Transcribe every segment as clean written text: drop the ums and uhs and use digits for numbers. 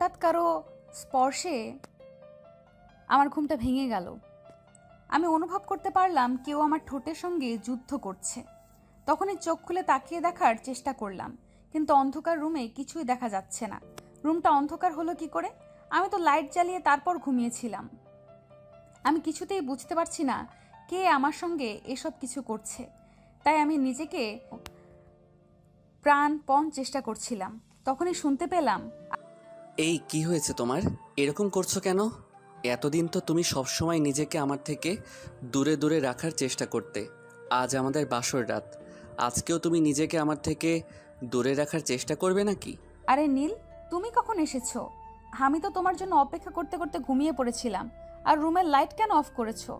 হঠাৎ কারো স্পর্শে আমার ঘুমটা ভেঙে গেল। আমি অনুভব করতে পারলাম কেউ আমার ঠোঁটের সঙ্গে যুদ্ধ করছে। তখনই চোখ খুলে তাকিয়ে দেখার চেষ্টা করলাম, কিন্তু অন্ধকার রুমে কিছুই দেখা যাচ্ছে না। রুমটা অন্ধকার হলো কি করে? আমি তো লাইট জ্বালিয়ে তারপর ঘুমিয়েছিলাম। আমি কিছুতেই বুঝতে পারছি না কে আমার সঙ্গে এসব কিছু করছে। তাই আমি নিজেকে প্রাণপণ চেষ্টা করছিলাম। তখনই শুনতে পেলাম, এই কি হয়েছে তোমার? এরকম করছো কেন? এতদিন তো তুমি সবসময় নিজেকে আমার থেকে দূরে দূরে রাখার চেষ্টা করতে। আজ আমাদের বাসর রাত, আজকেও তুমি নিজেকে আমার থেকে দূরে রাখার চেষ্টা করবে নাকি? আরে নীল, তুমি কখন এসেছো? আমি তো তোমার জন্য অপেক্ষা করতে করতে ঘুমিয়ে পড়েছিলাম। আর রুমের লাইট কেন অফ করেছো?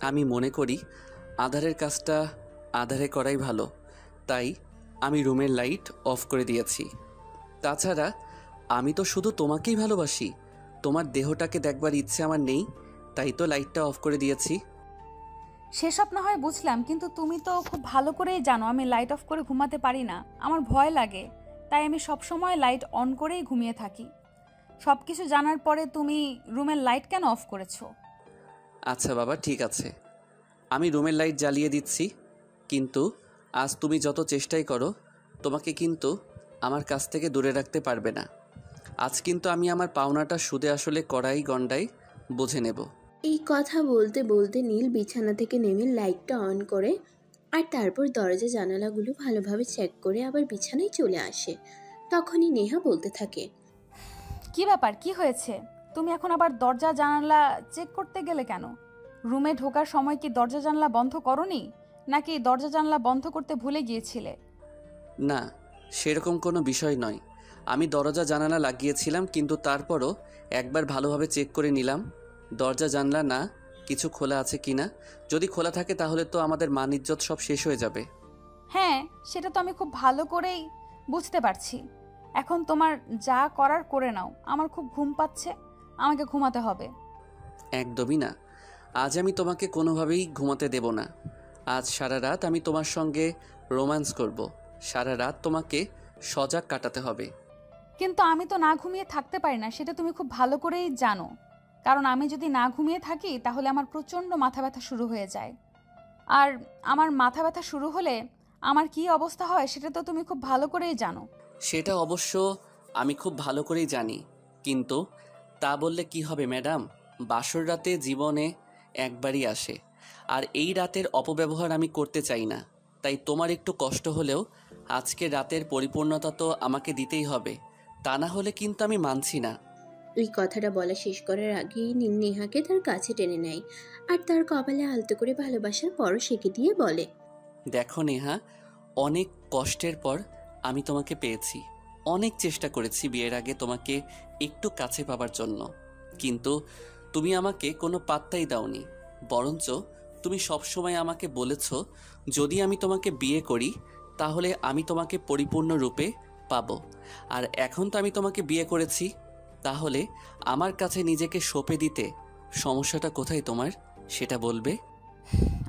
আমি মনে করি আধারের কাজটা আধারে করাই ভালো, তাই আমি রুমের লাইট অফ করে দিয়েছি। তাছাড়া আমি তো শুধু তোমাকেই ভালোবাসি, তোমার দেহটাকে দেখবার ইচ্ছে আমার নেই, তাই তো লাইটটা অফ করে দিয়েছি। সেসব না হয় বুঝলাম, কিন্তু তুমি তো খুব ভালো করেই জানো আমি লাইট অফ করে ঘুমাতে পারি না, আমার ভয় লাগে। তাই আমি সবসময় লাইট অন করেই ঘুমিয়ে থাকি। সব কিছু জানার পরে তুমি রুমের লাইট কেন অফ করেছো? আচ্ছা বাবা, ঠিক আছে, আমি রুমের লাইট জ্বালিয়ে দিচ্ছি, কিন্তু আজ তুমি যত চেষ্টাই করো তোমাকে কিন্তু আমার কাছ থেকে দূরে রাখতে পারবে না। আজ কিন্তু আমি আমার পাওনাটা সুদে আসলে কড়াই গণ্ডাই বুঝে নেব। এই কথা বলতে বলতে নীল বিছানা থেকে নেমে লাইটটা অন করে আর তারপর দরজা জানালাগুলো ভালোভাবে চেক করে আবার বিছানায় চলে আসে। তখনই নেহা বলতে থাকে, কি ব্যাপার, কি হয়েছে? তুমি এখন আবার দরজা জানালা চেক করতে গেলে কেন? রুমে ঢোকার সময় কি দরজা জানলা বন্ধ করনি, নাকি দরজা জানলা বন্ধ করতে ভুলে গিয়েছিলে? না, সেরকম কোনো বিষয় নয়। আমি দরজা জানালা লাগিয়েছিলাম, কিন্তু তারপরও একবার ভালোভাবে চেক করে নিলাম দরজা জানলা না কিছু খোলা আছে কিনা। যদি খোলা থাকে তাহলে তো আমাদের মান ইজ্জত সব শেষ হয়ে যাবে। হ্যাঁ, সেটা তো আমি খুব ভালো করেই বুঝতে পারছি। এখন তোমার যা করার করে নাও, আমার খুব ঘুম পাচ্ছে, আমাকে ঘুমাতে হবে। একদমই না, আজ আমি তোমাকে কোনোভাবেই ঘুমাতে দেব না। আজ সারা রাত আমি তোমার সঙ্গে রোম্যান্স করব, সারা রাত তোমাকে সজাগ কাটাতে হবে। কিন্তু আমি তো না ঘুমিয়ে থাকতে পারি না, সেটা তুমি খুব ভালো করেই জানো। কারণ আমি যদি না ঘুমিয়ে থাকি তাহলে আমার প্রচণ্ড মাথা ব্যথা শুরু হয়ে যায়। আর আমার মাথা ব্যথা শুরু হলে আমার কি অবস্থা হয় সেটা তো তুমি খুব ভালো করেই জানো। সেটা অবশ্য আমি খুব ভালো করেই জানি, কিন্তু তা বললে কি হবে ম্যাডাম? বাসর রাতে জীবনে একবারই আসে, আর এই রাতের অপব্যবহার আমি করতে চাই না। তাই তোমার একটু কষ্ট হলেও আজকে রাতের পরিপূর্ণতা তো আমাকে দিতেই হবে, তা না হলে কিন্তু আমি মানছি না। ওই কথাটা বলা শেষ করার আগেই নীল নেহাকে তার কাছে টেনে নেয় আর তার কপালে আলতো করে ভালোবাসার পরশ এঁকে দিয়ে বলে, দেখো নেহা, অনেক কষ্টের পর আমি তোমাকে পেয়েছি। অনেক চেষ্টা করেছি বিয়ের আগে তোমাকে একটু কাছে পাবার জন্য, কিন্তু তুমি আমাকে কোনো পাত্তাই দাওনি। বরঞ্চ তুমি সবসময় আমাকে বলেছ যদি আমি তোমাকে বিয়ে করি তাহলে আমি তোমাকে পরিপূর্ণরূপে পাবো। আর এখন তো আমি তোমাকে বিয়ে করেছি, তাহলে আমার কাছে নিজেকে সঁপে দিতে সমস্যাটা কোথায় তোমার, সেটা বলবে?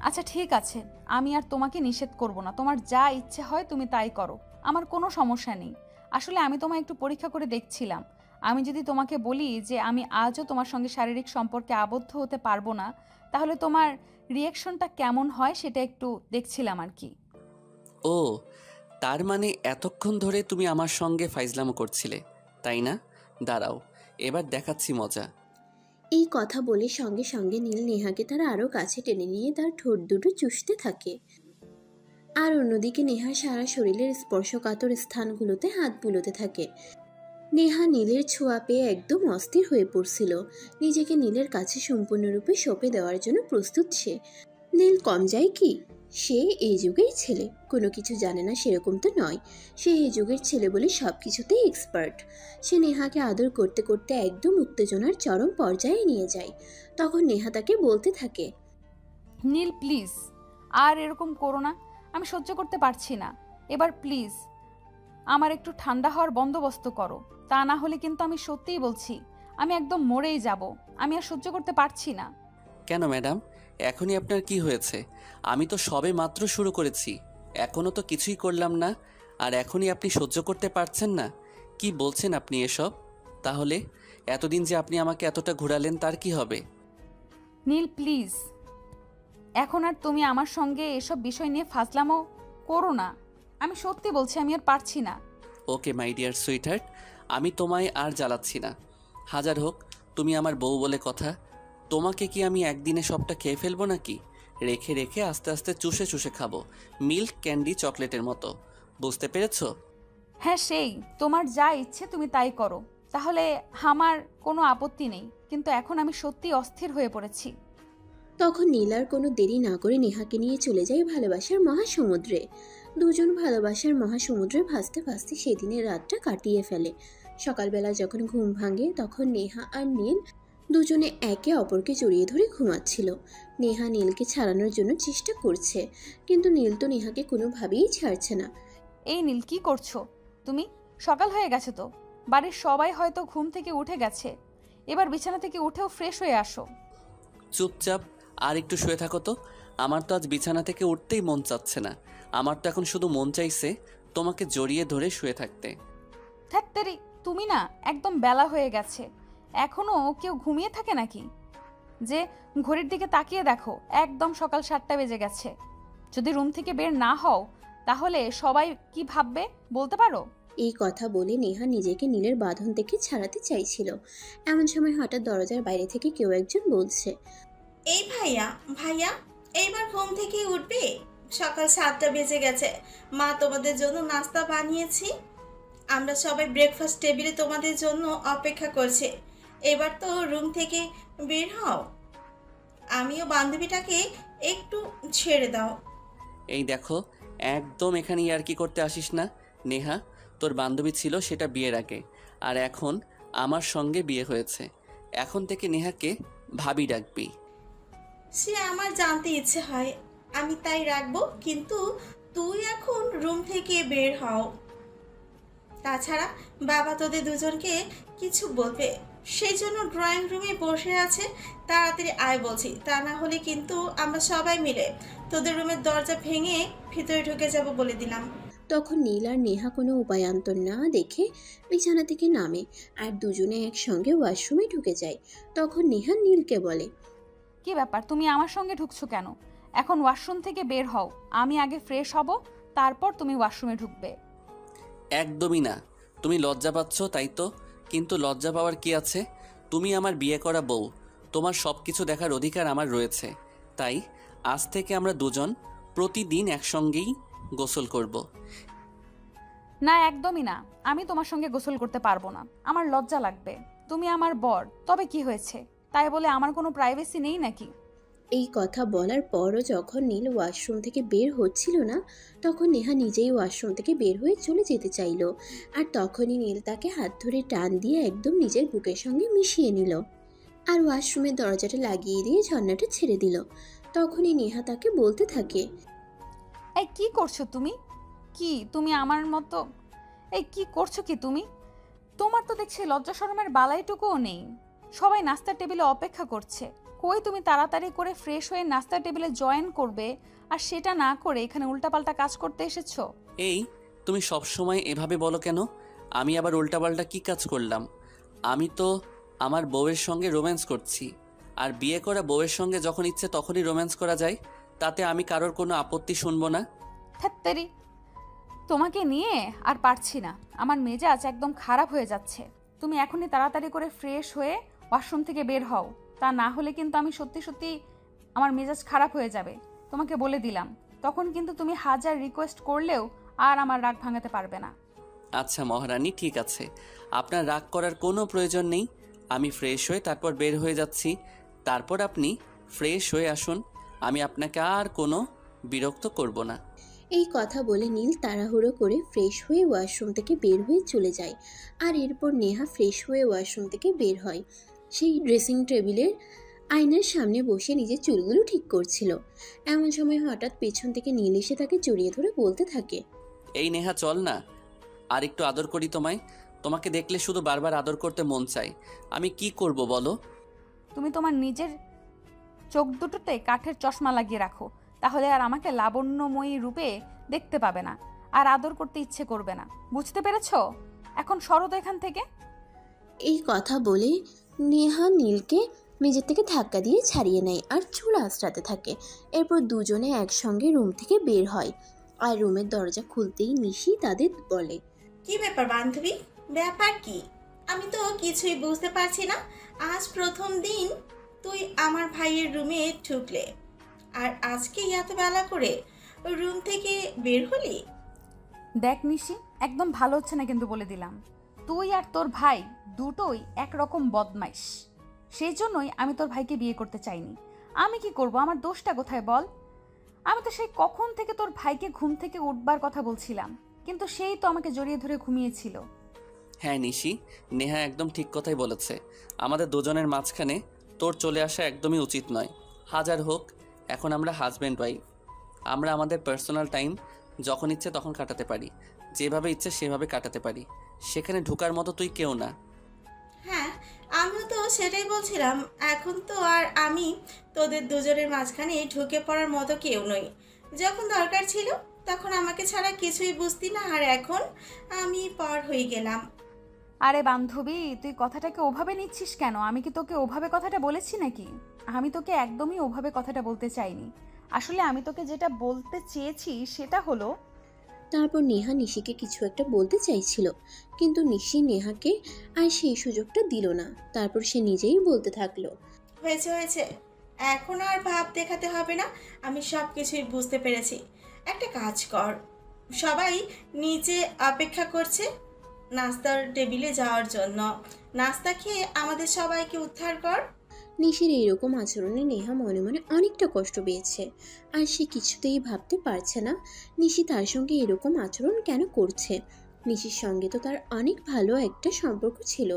আচ্ছা ঠিক আছে, আমি আর তোমাকে নিষেধ করব না, তোমার যা ইচ্ছে হয় তুমি তাই করো, আমার কোনো সমস্যা নেই। আসলে আমি তোমায় একটু পরীক্ষা করে দেখছিলাম। আমি যদি তোমাকে বলি যে আমি আজও তোমার সঙ্গে শারীরিক সম্পর্কে আবদ্ধ হতে পারবো না, তাহলে তোমার রিয়াকশনটা কেমন হয় সেটা একটু দেখছিলাম আর কি। ও, তার মানে এতক্ষণ ধরে তুমি আমার সঙ্গে ফাইজলামো করছিলে, তাই না? দাঁড়াও, এবার দেখাচ্ছি মজা। এই কথা বলে সঙ্গে সঙ্গে নীল নেহাকে তার আরও কাছে টেনে নিয়ে তার ঠোঁট দুটো চুষতে থাকে। আর অন্যদিকে নেহা সারা শরীরের স্পর্শকাতর স্থানগুলোতে হাত বুলোতে থাকে। নেহা নীলের ছোঁয়া পেয়ে একদম অস্থির হয়ে পড়ছিল। নিজেকে নীলের কাছে সম্পূর্ণরূপে সঁপে দেওয়ার জন্য প্রস্তুত সে। নীল কম যায় কি? সে এই যুগের ছেলে, কোনো কিছু জানে না সেরকম তো নয়। সে এই যুগের ছেলে বলে সব কিছুতেই এক্সপার্ট। সে নেহাকে আদর করতে করতে একদম উত্তেজনার চরম পর্যায়ে নিয়ে যায়। তখন নেহা তাকে বলতে থাকে, নীল প্লিজ, আর এরকম করো না, আমি সহ্য করতে পারছি না। এবার প্লিজ আমার একটু ঠান্ডা হওয়ার বন্দোবস্ত করো, তা না হলে কিন্তু আমি সত্যিই বলছি আমি একদম মরেই যাব। আমি আর সহ্য করতে পারছি না। কেন ম্যাডাম, এখনই আপনার কি হয়েছে? আমি তো সবে মাত্র শুরু করেছি, এখনও তো কিছুই করলাম না, আর এখনই আপনি সহ্য করতে পারছেন না? কি বলছেন আপনি এসব? তাহলে এতদিন যে আপনি আমাকে এতটা ঘোরালেন তার কি হবে? নীল প্লিজ, এখন আর তুমি আমার সঙ্গে এসব বিষয় নিয়ে ফাজলামো করো না। আমি সত্যি বলছি, আমি আর পারছি না। ওকে মাই ডিয়ার সুইটহার্ট, আমি তোমায় আর জ্বালাচ্ছি না। হাজার হোক তুমি আমার বউ বলে কথা। তোমাকে কি আমি একদিনে সবটা খেয়ে ফেলবো নাকি? রেখে রেখে আস্তে আস্তে চুষে চুষে খাবো, মিল্ক ক্যান্ডি চকলেটের মতো। বুঝতে পেরেছো? হ্যাঁ, সেই তোমার যা ইচ্ছে তুমি তাই করো, তাহলে আমার কোনো আপত্তি নেই, কিন্তু এখন আমি সত্যি অস্থির হয়ে পড়েছি। তখন নীল আর কোনো দেরি না করে নেহাকে নিয়ে চলে যায় ভালোবাসার মহাসমুদ্রে। দুজন ভালোবাসার মহাসমুদ্রে ভাসতে ভাসতে সেদিনের রাতটা কাটিয়ে ফেলে। সকালবেলা যখন ঘুম ভাঙে তখন নেহা আর নীল দুজনে একে অপরকে জড়িয়ে ধরে ঘুমাচ্ছিল। নেহা নীলকে ছাড়ানোর জন্য চেষ্টা করছে, কিন্তু নীল তো নেহাকে কোনোভাবেই ছাড়ছে না। এই নীল, কি করছো তুমি? সকাল হয়ে গেছে তো, বাড়ির সবাই হয়তো ঘুম থেকে উঠে গেছে। এবার বিছানা থেকে উঠেও ফ্রেশ হয়ে আসো। চুপচাপ আর একটু শুয়ে থাকো তো। আমার তো আজ বিছানা থেকে উঠতেই মন চাচ্ছে না। আমার তো এখন শুধু মন চাইছে তোমাকে জড়িয়ে ধরে শুয়ে থাকতে। ধ্যাত্তেরি, তুমি না, একদম বেলা হয়ে গেছে, এখনো কেউ ঘুমিয়ে থাকে নাকি? যে ঘড়ির দিকে তাকিয়ে দেখো, একদম সকাল 7টা বেজে গেছে। যদি রুম থেকে বের না হও তাহলে সবাই কি ভাববে বলতে পারো? এই কথা বলে নেহা নিজেকে নীলের বাঁধন থেকে ছাড়াতে চাইছিল। এমন সময় হঠাৎ দরজার বাইরে থেকে কেউ একজন বলছে, এই ভাইয়া ভাইয়া, এইবার ঘুম থেকে উঠবে? সকাল 7টা বেজে গেছে, মা তোমাদের জন্য নাস্তা বানিয়েছি। আমরা সবাই ব্রেকফাস্ট টেবিলে তোমাদের জন্য অপেক্ষা করছে। এবার তো রুম থেকে বের হও, আমিও বান্ধবীটাকে একটু ছেড়ে দাও। এই দেখো, একদম এখানে ইয়ার্কি করতে আসিস না নেহা। তোর বান্ধবী ছিল সেটা বিয়ের আগে, আর এখন আমার সঙ্গে বিয়ে হয়েছে। এখন থেকে নেহাকে ভাবি ডাকবি। সে আমার জানতে ইচ্ছে হয়, আমি তাই রাখবো, কিন্তু তুই এখন রুম থেকে বের হও। তাছাড়া বাবা তোদের দুজনকে কিছু বলবে, সেই জন্য ড্রয়িং রুমে বসে আছে। তাড়াতাড়ি আয় বলছি, তা না হলে কিন্তু আমরা সবাই মিলে তোদের রুমের দরজা ভেঙে ভিতরে ঢুকে যাব বলে দিলাম। তখন নীল আর নেহা কোনো উপায়ান্তর না দেখে বিছানা থেকে নামে আর দুজনে একসঙ্গে ওয়াশরুমে ঢুকে যায়। তখন নেহা নীলকে বলে, কি ব্যাপার, তুমি আমার সঙ্গে ঢুকছো কেন? এখন ওয়াশরুম থেকে বের হও, আমি আগে ফ্রেশ হব, তারপর তুমি ওয়াশরুমে ঢুকবে। একদমই না। তুমি লজ্জা পাচ্ছ তাই তো, কিন্তু লজ্জা পাওয়ার কি আছে? তুমি আমার বিয়ে করা বউ, তোমার সব কিছু দেখার অধিকার আমার রয়েছে। তাই আজ থেকে আমরা দুজন প্রতিদিন একসঙ্গেই গোসল করব। না, একদমই না, আমি তোমার সঙ্গে গোসল করতে পারবো না, আমার লজ্জা লাগবে। তুমি আমার বর, তবে কি হয়েছে? তাই বলে আমার কোনো প্রাইভেসি নেই নাকি? এই কথা বলার পরও যখন নীল ওয়াশরুম থেকে বের হচ্ছিল না তখন নেহা নিজেই ওয়াশরুম থেকে বের হয়ে চলে যেতে চাইল। আর তখনই নীল তাকে হাত ধরে টান দিয়ে একদম নিজের বুকের সঙ্গে মিশিয়ে নিল আর ওয়াশরুমের দরজাটা লাগিয়ে দিয়ে ঝর্ণাটা ছেড়ে দিল। তখনই নেহা তাকে বলতে থাকে, এই কি করছো তুমি? কি তুমি আমার মতো? এই কি করছো কি তুমি? তোমার তো দেখছি লজ্জা শরমের বালাইটুকুও নেই। সবাই নাস্তার টেবিলে অপেক্ষা করছে, কই তুমি তাড়াতাড়ি করে ফ্রেশ হয়ে নাস্তার টেবিলে জয়েন করবে, আর সেটা না করে এখানে উল্টাপাল্টা কাজ করতে এসেছো। এই তুমি সব সময় এভাবে বলো কেন? আমি আবার উল্টাপাল্টা কি কাজ করলাম? আমি তো আমার বউয়ের সঙ্গে রোম্যান্স করছি, আর বিয়ে করা বউয়ের সঙ্গে যখন ইচ্ছে তখনই রোম্যান্স করা যায়, তাতে আমি কারোর কোনো আপত্তি শুনবো না। ধ্যাত্তেরি, তোমাকে নিয়ে আর পারছি না, আমার মেজাজ একদম খারাপ হয়ে যাচ্ছে। তুমি এখনই তাড়াতাড়ি করে ফ্রেশ হয়ে ওয়াশরুম থেকে বের হও, তা না হলে কিন্তু আমি সত্যি সত্যি আমার মেজাজ খারাপ হয়ে যাবে, তোমাকে বলে দিলাম। তখন কিন্তু তুমি হাজার রিকোয়েস্ট করলেও আর আমার রাগ ভাঙাতে পারবে না। আচ্ছা মহারানী, ঠিক আছে, আপনার রাগ করার কোনো প্রয়োজন নেই। আমি ফ্রেশ হয়ে তারপর বের হয়ে যাচ্ছি, তারপর আপনি ফ্রেশ হয়ে আসুন। আমি আপনাকে আর কোনো বিরক্ত করব না। এই কথা বলে নীল তাড়াহুড়ো করে ফ্রেশ হয়ে ওয়াশরুম থেকে বের হয়ে চলে যায়। আর এরপর নেহা ফ্রেশ হয়ে ওয়াশরুম থেকে বের হয়। সেই ড্রেসিং টেবিলের আয়নার সামনে বসে নিজের চুলগুলো ঠিক করছিল। এমন সময় হঠাৎ পেছন থেকে নীল এসে তাকে জড়িয়ে ধরে বলতে থাকে, এই নেহা, চল না, আর একটু আদর করি তোমায়। তোমাকে দেখলে শুধু বারবার আদর করতে মন চাই। আমি কি করব বলো? তুমি তোমার নিজের চোখ দুটোতে কাঠের চশমা লাগিয়ে রাখো, তাহলে আর আমাকে লাবণ্যময়ী রূপে দেখতে পাবে না, আর আদর করতে ইচ্ছে করবে না। বুঝতে পেরেছো? এখন সরো তো এখান থেকে। এই কথা বলে নেহা নীলকে মেঝে থেকে ধাক্কা দিয়ে ছাড়িয়ে নেয় আর চুল আঁচড়াতে থাকে। এরপর দুজনে একসঙ্গে রুম থেকে বের হয়। আর রুমের দরজা খুলতেই নিশি তাদের বলে, কি ব্যাপার বান্ধবী? ব্যাপার কি? আমি তো কিছুই বুঝতে পারছি না। আজ প্রথম দিন তুই আমার ভাইয়ের রুমে ঢুকলে, আর আজকে এত বেলা করে রুম থেকে বের হলি? দেখ নিশি, একদম ভালো হচ্ছে না কিন্তু বলে দিলাম। তুই আর তোর ভাই দুটোই একরকম বদমাইশ। সেই জন্যই আমি তোর ভাইকে বিয়ে করতে চাইনি। আমি কি করব? আমার দোষটা কোথায় বল? আমি তো সেই কখন থেকে তোর ভাইকে ঘুম থেকে উঠবার কথা বলছিলাম, কিন্তু সেই তো আমাকে জড়িয়ে ধরে ঘুমিয়েছিল। হ্যাঁ নিশি, নেহা একদম ঠিক কথাই বলেছে। আমাদের দুজনের মাঝখানে তোর চলে আসা একদমই উচিত নয়। হাজার হোক, এখন আমরা হাজব্যান্ড ওয়াইফ। আমরা আমাদের পার্সোনাল টাইম যখন ইচ্ছে তখন কাটাতে পারি, যেভাবে ইচ্ছে সেভাবে কাটাতে পারি। সেখানে ঢোকার মতো তুই কেউ না। হ্যাঁ, আমিও তো সেটাই বলছিলাম। এখন তো আর আমি তোদের দুজনের মাঝখানে ঢুকে পড়ার মতো কেউ নই। যখন দরকার ছিল তখন আমাকে ছাড়া কিছুই বুঝতি না, আর এখন আমি পর হয়ে গেলাম। আরে বান্ধবী, তুই কথাটাকে ওভাবে নিচ্ছিস কেন? আমি কি তোকে ওভাবে কথাটা বলেছি নাকি? আমি তোকে একদমই ওভাবে কথাটা বলতে চাইনি। আসলে আমি তোকে যেটা বলতে চেয়েছি সেটা হলো, তারপর নেহা নিশিকে কিছু একটা বলতে চাইছিল, কিন্তু নিশি নেহাকে আর সেই সুযোগটা দিল না। তারপর সে নিজেই বলতে থাকলো, হয়েছে হয়েছে, এখন আর ভাব দেখাতে হবে না। আমি সব কিছুই বুঝতে পেরেছি। একটা কাজ কর, সবাই নিচে অপেক্ষা করছে নাস্তার টেবিলে যাওয়ার জন্য। নাস্তা খেয়ে আমাদের সবাইকে উদ্ধার কর। নিশির এইরকম আচরণে নেহা মনে মনে অনেকটা কষ্ট পেয়েছে। আর সে কিছুতেই ভাবতে পারছে না নিশি তার সঙ্গে এরকম আচরণ কেন করছে। নিশির সঙ্গে তো তার অনেক ভালো একটা সম্পর্ক ছিল,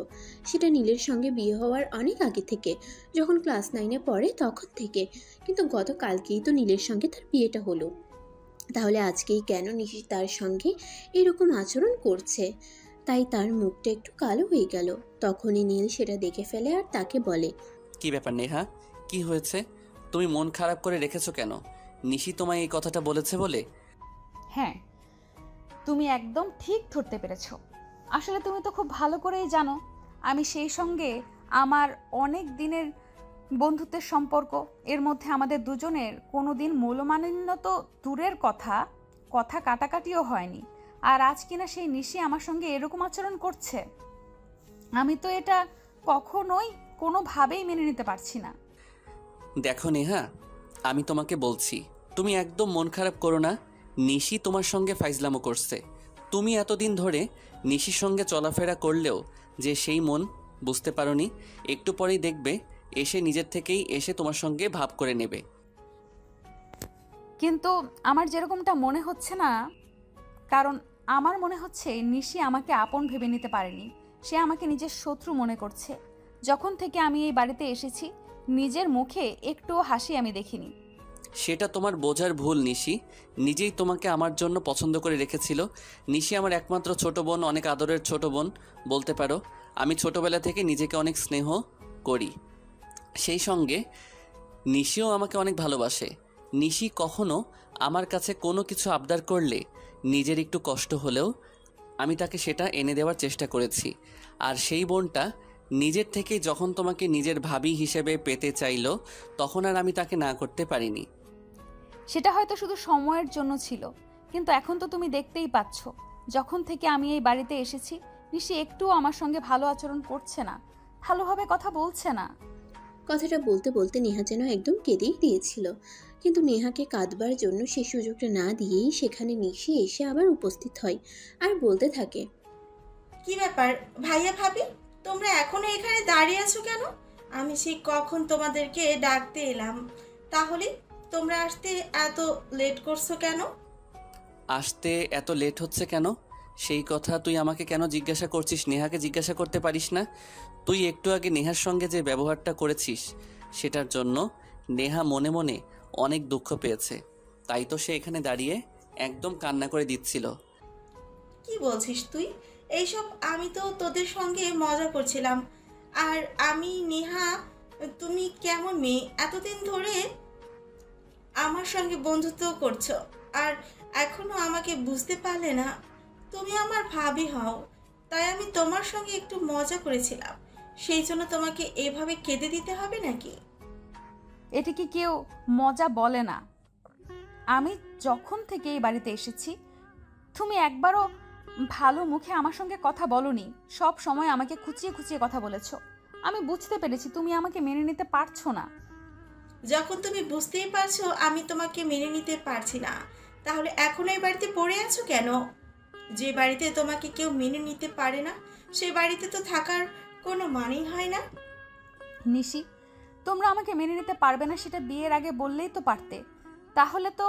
সেটা নীলের সঙ্গে বিয়ে হওয়ার অনেক আগে থেকে, যখন ক্লাস 9-এ পড়ে তখন থেকে। কিন্তু গতকালকেই তো নীলের সঙ্গে তার বিয়েটা হলো, তাহলে আজকেই কেন নিশি তার সঙ্গে এরকম আচরণ করছে? তাই তার মুখটা একটু কালো হয়ে গেল। তখনই নীল সেটা দেখে ফেলে আর তাকে বলে, কি ব্যাপার নেহা, কি হয়েছে? তুমি মন খারাপ করে রেখেছো কেন? নিশি তোমায় এই কথাটা বলেছে বলে? হ্যাঁ, তুমি একদম ঠিক ধরতে পেরেছ। আসলে তুমি তো খুব ভালো করেই জানো আমি সেই সঙ্গে আমার অনেক দিনের বন্ধুত্বের সম্পর্ক। এর মধ্যে আমাদের দুজনের কোনো দিন মূল্যমালিন্য তো দূরের কথা, কথা কাটাকাটিও হয়নি। আর আজ কিনা সেই নিশি আমার সঙ্গে এরকম আচরণ করছে। আমি তো এটা কখনোই কোনোভাবেই মেনে নিতে পারছি না। দেখো নেহা, আমি তোমাকে বলছি, তুমি একদম মন খারাপ করো না। নিশি তোমার সঙ্গে ফাইজলামো করছে। তুমি এতদিন ধরে নিশির সঙ্গে চলাফেরা করলেও যে সেই মন বুঝতে পারোনি, একটু পরেই দেখবে এসে নিজের থেকেই এসে তোমার সঙ্গে ভাব করে নেবে। কিন্তু আমার যেরকমটা মনে হচ্ছে না, কারণ আমার মনে হচ্ছে নিশি আমাকে আপন ভেবে নিতে পারেনি। সে আমাকে নিজের শত্রু মনে করছে। যখন থেকে আমি এই বাড়িতে এসেছি নিজের মুখে একটুও হাসি আমি দেখিনি। সেটা তোমার বোঝার ভুল নিশি। নিজেই তোমাকে আমার জন্য পছন্দ করে রেখেছিল। নিশি আমার একমাত্র ছোট বোন, অনেক আদরের ছোট বোন বলতে পারো। আমি ছোটবেলা থেকে নিজেকে অনেক স্নেহ করি, সেই সঙ্গে নিশিও আমাকে অনেক ভালোবাসে। নিশি কখনো আমার কাছে কোনো কিছু আবদার করলে নিজের একটু কষ্ট হলেও আমি তাকে সেটা এনে দেওয়ার চেষ্টা করেছি। আর সেই বোনটা নিজের থেকেই যখন তোমাকে নিজের ভাবি হিসেবে পেতে চাইলো, তখন আর আমি তাকে না করতে পারিনি। সেটা হয়তো শুধু সময়ের জন্য ছিল, কিন্তু এখন তো তুমি দেখতেই পাচ্ছ যখন থেকে আমি এই বাড়িতে এসেছি নিশি একটুও আমার সঙ্গে ভালো আচরণ করছে না, ভালোভাবে কথা বলছে না। কথাটা বলতে বলতে নেহা যেন একদম কেঁদেই দিয়েছিল। কিন্তু নেহাকে কাঁদবার জন্য সেই সুযোগটা না দিয়েই সেখানে নিশি এসে আবার উপস্থিত হয় আর বলতে থাকে, কি ব্যাপার ভাইয়া ভাবি, তোমরা এখনো এখানে দাঁড়িয়ে আছো কেন? আমি সেই কখন তোমাদেরকে ডাকতে এলাম, তাহলে তোমরা আসতে এত লেট করছো কেন? আসতে এত লেট হচ্ছে কেন সেই কথা তুই আমাকে কেন জিজ্ঞাসা করছিস? নেহাকে জিজ্ঞাসা করতে পারিস না? তুই একটু আগে নেহার সঙ্গে যে ব্যবহারটা করেছিস সেটার জন্য নেহা মনে মনে অনেক দুঃখ পেয়েছে। তাই তো সে এখানে দাঁড়িয়ে একদম কান্না করে দিচ্ছিল। কি বলছিস তুই এইসব? আমি তো তোদের সঙ্গে মজা করছিলাম। আর আমি নেহা, তুমি কেমন মেয়ে? এতদিন ধরে আমার সঙ্গে বন্ধুত্ব করছো আর এখনো আমাকে বুঝতে পারলে না? তুমি আমার ভাবি হও, তাই আমি তোমার সঙ্গে একটু মজা করেছিলাম। সেই জন্য তোমাকে এভাবে কেঁদে দিতে হবে নাকি? এটা কি কেউ মজা বলে না? আমি যখন থেকে এই বাড়িতে এসেছি তুমি একবারও ভালো মুখে আমার সঙ্গে কথা বলনি। সব সময় আমাকে খুঁচিয়ে খুঁচিয়ে কথা বলেছো। আমি বুঝতে পেরেছি তুমি আমাকে মেনে নিতে পারছো না। যখন তুমি বুঝতেই পারছো আমি তোমাকে মেনে নিতে পারছি না, তাহলে এখন এই বাড়িতে পড়ে আছো কেন? যে বাড়িতে তোমাকে কেউ মেনে নিতে পারে না, সে বাড়িতে তো থাকার কোনো মানেই হয় না। নিশি, তোমরা আমাকে মেনে নিতে পারবে না সেটা বিয়ের আগে বললেই তো পারতে। তাহলে তো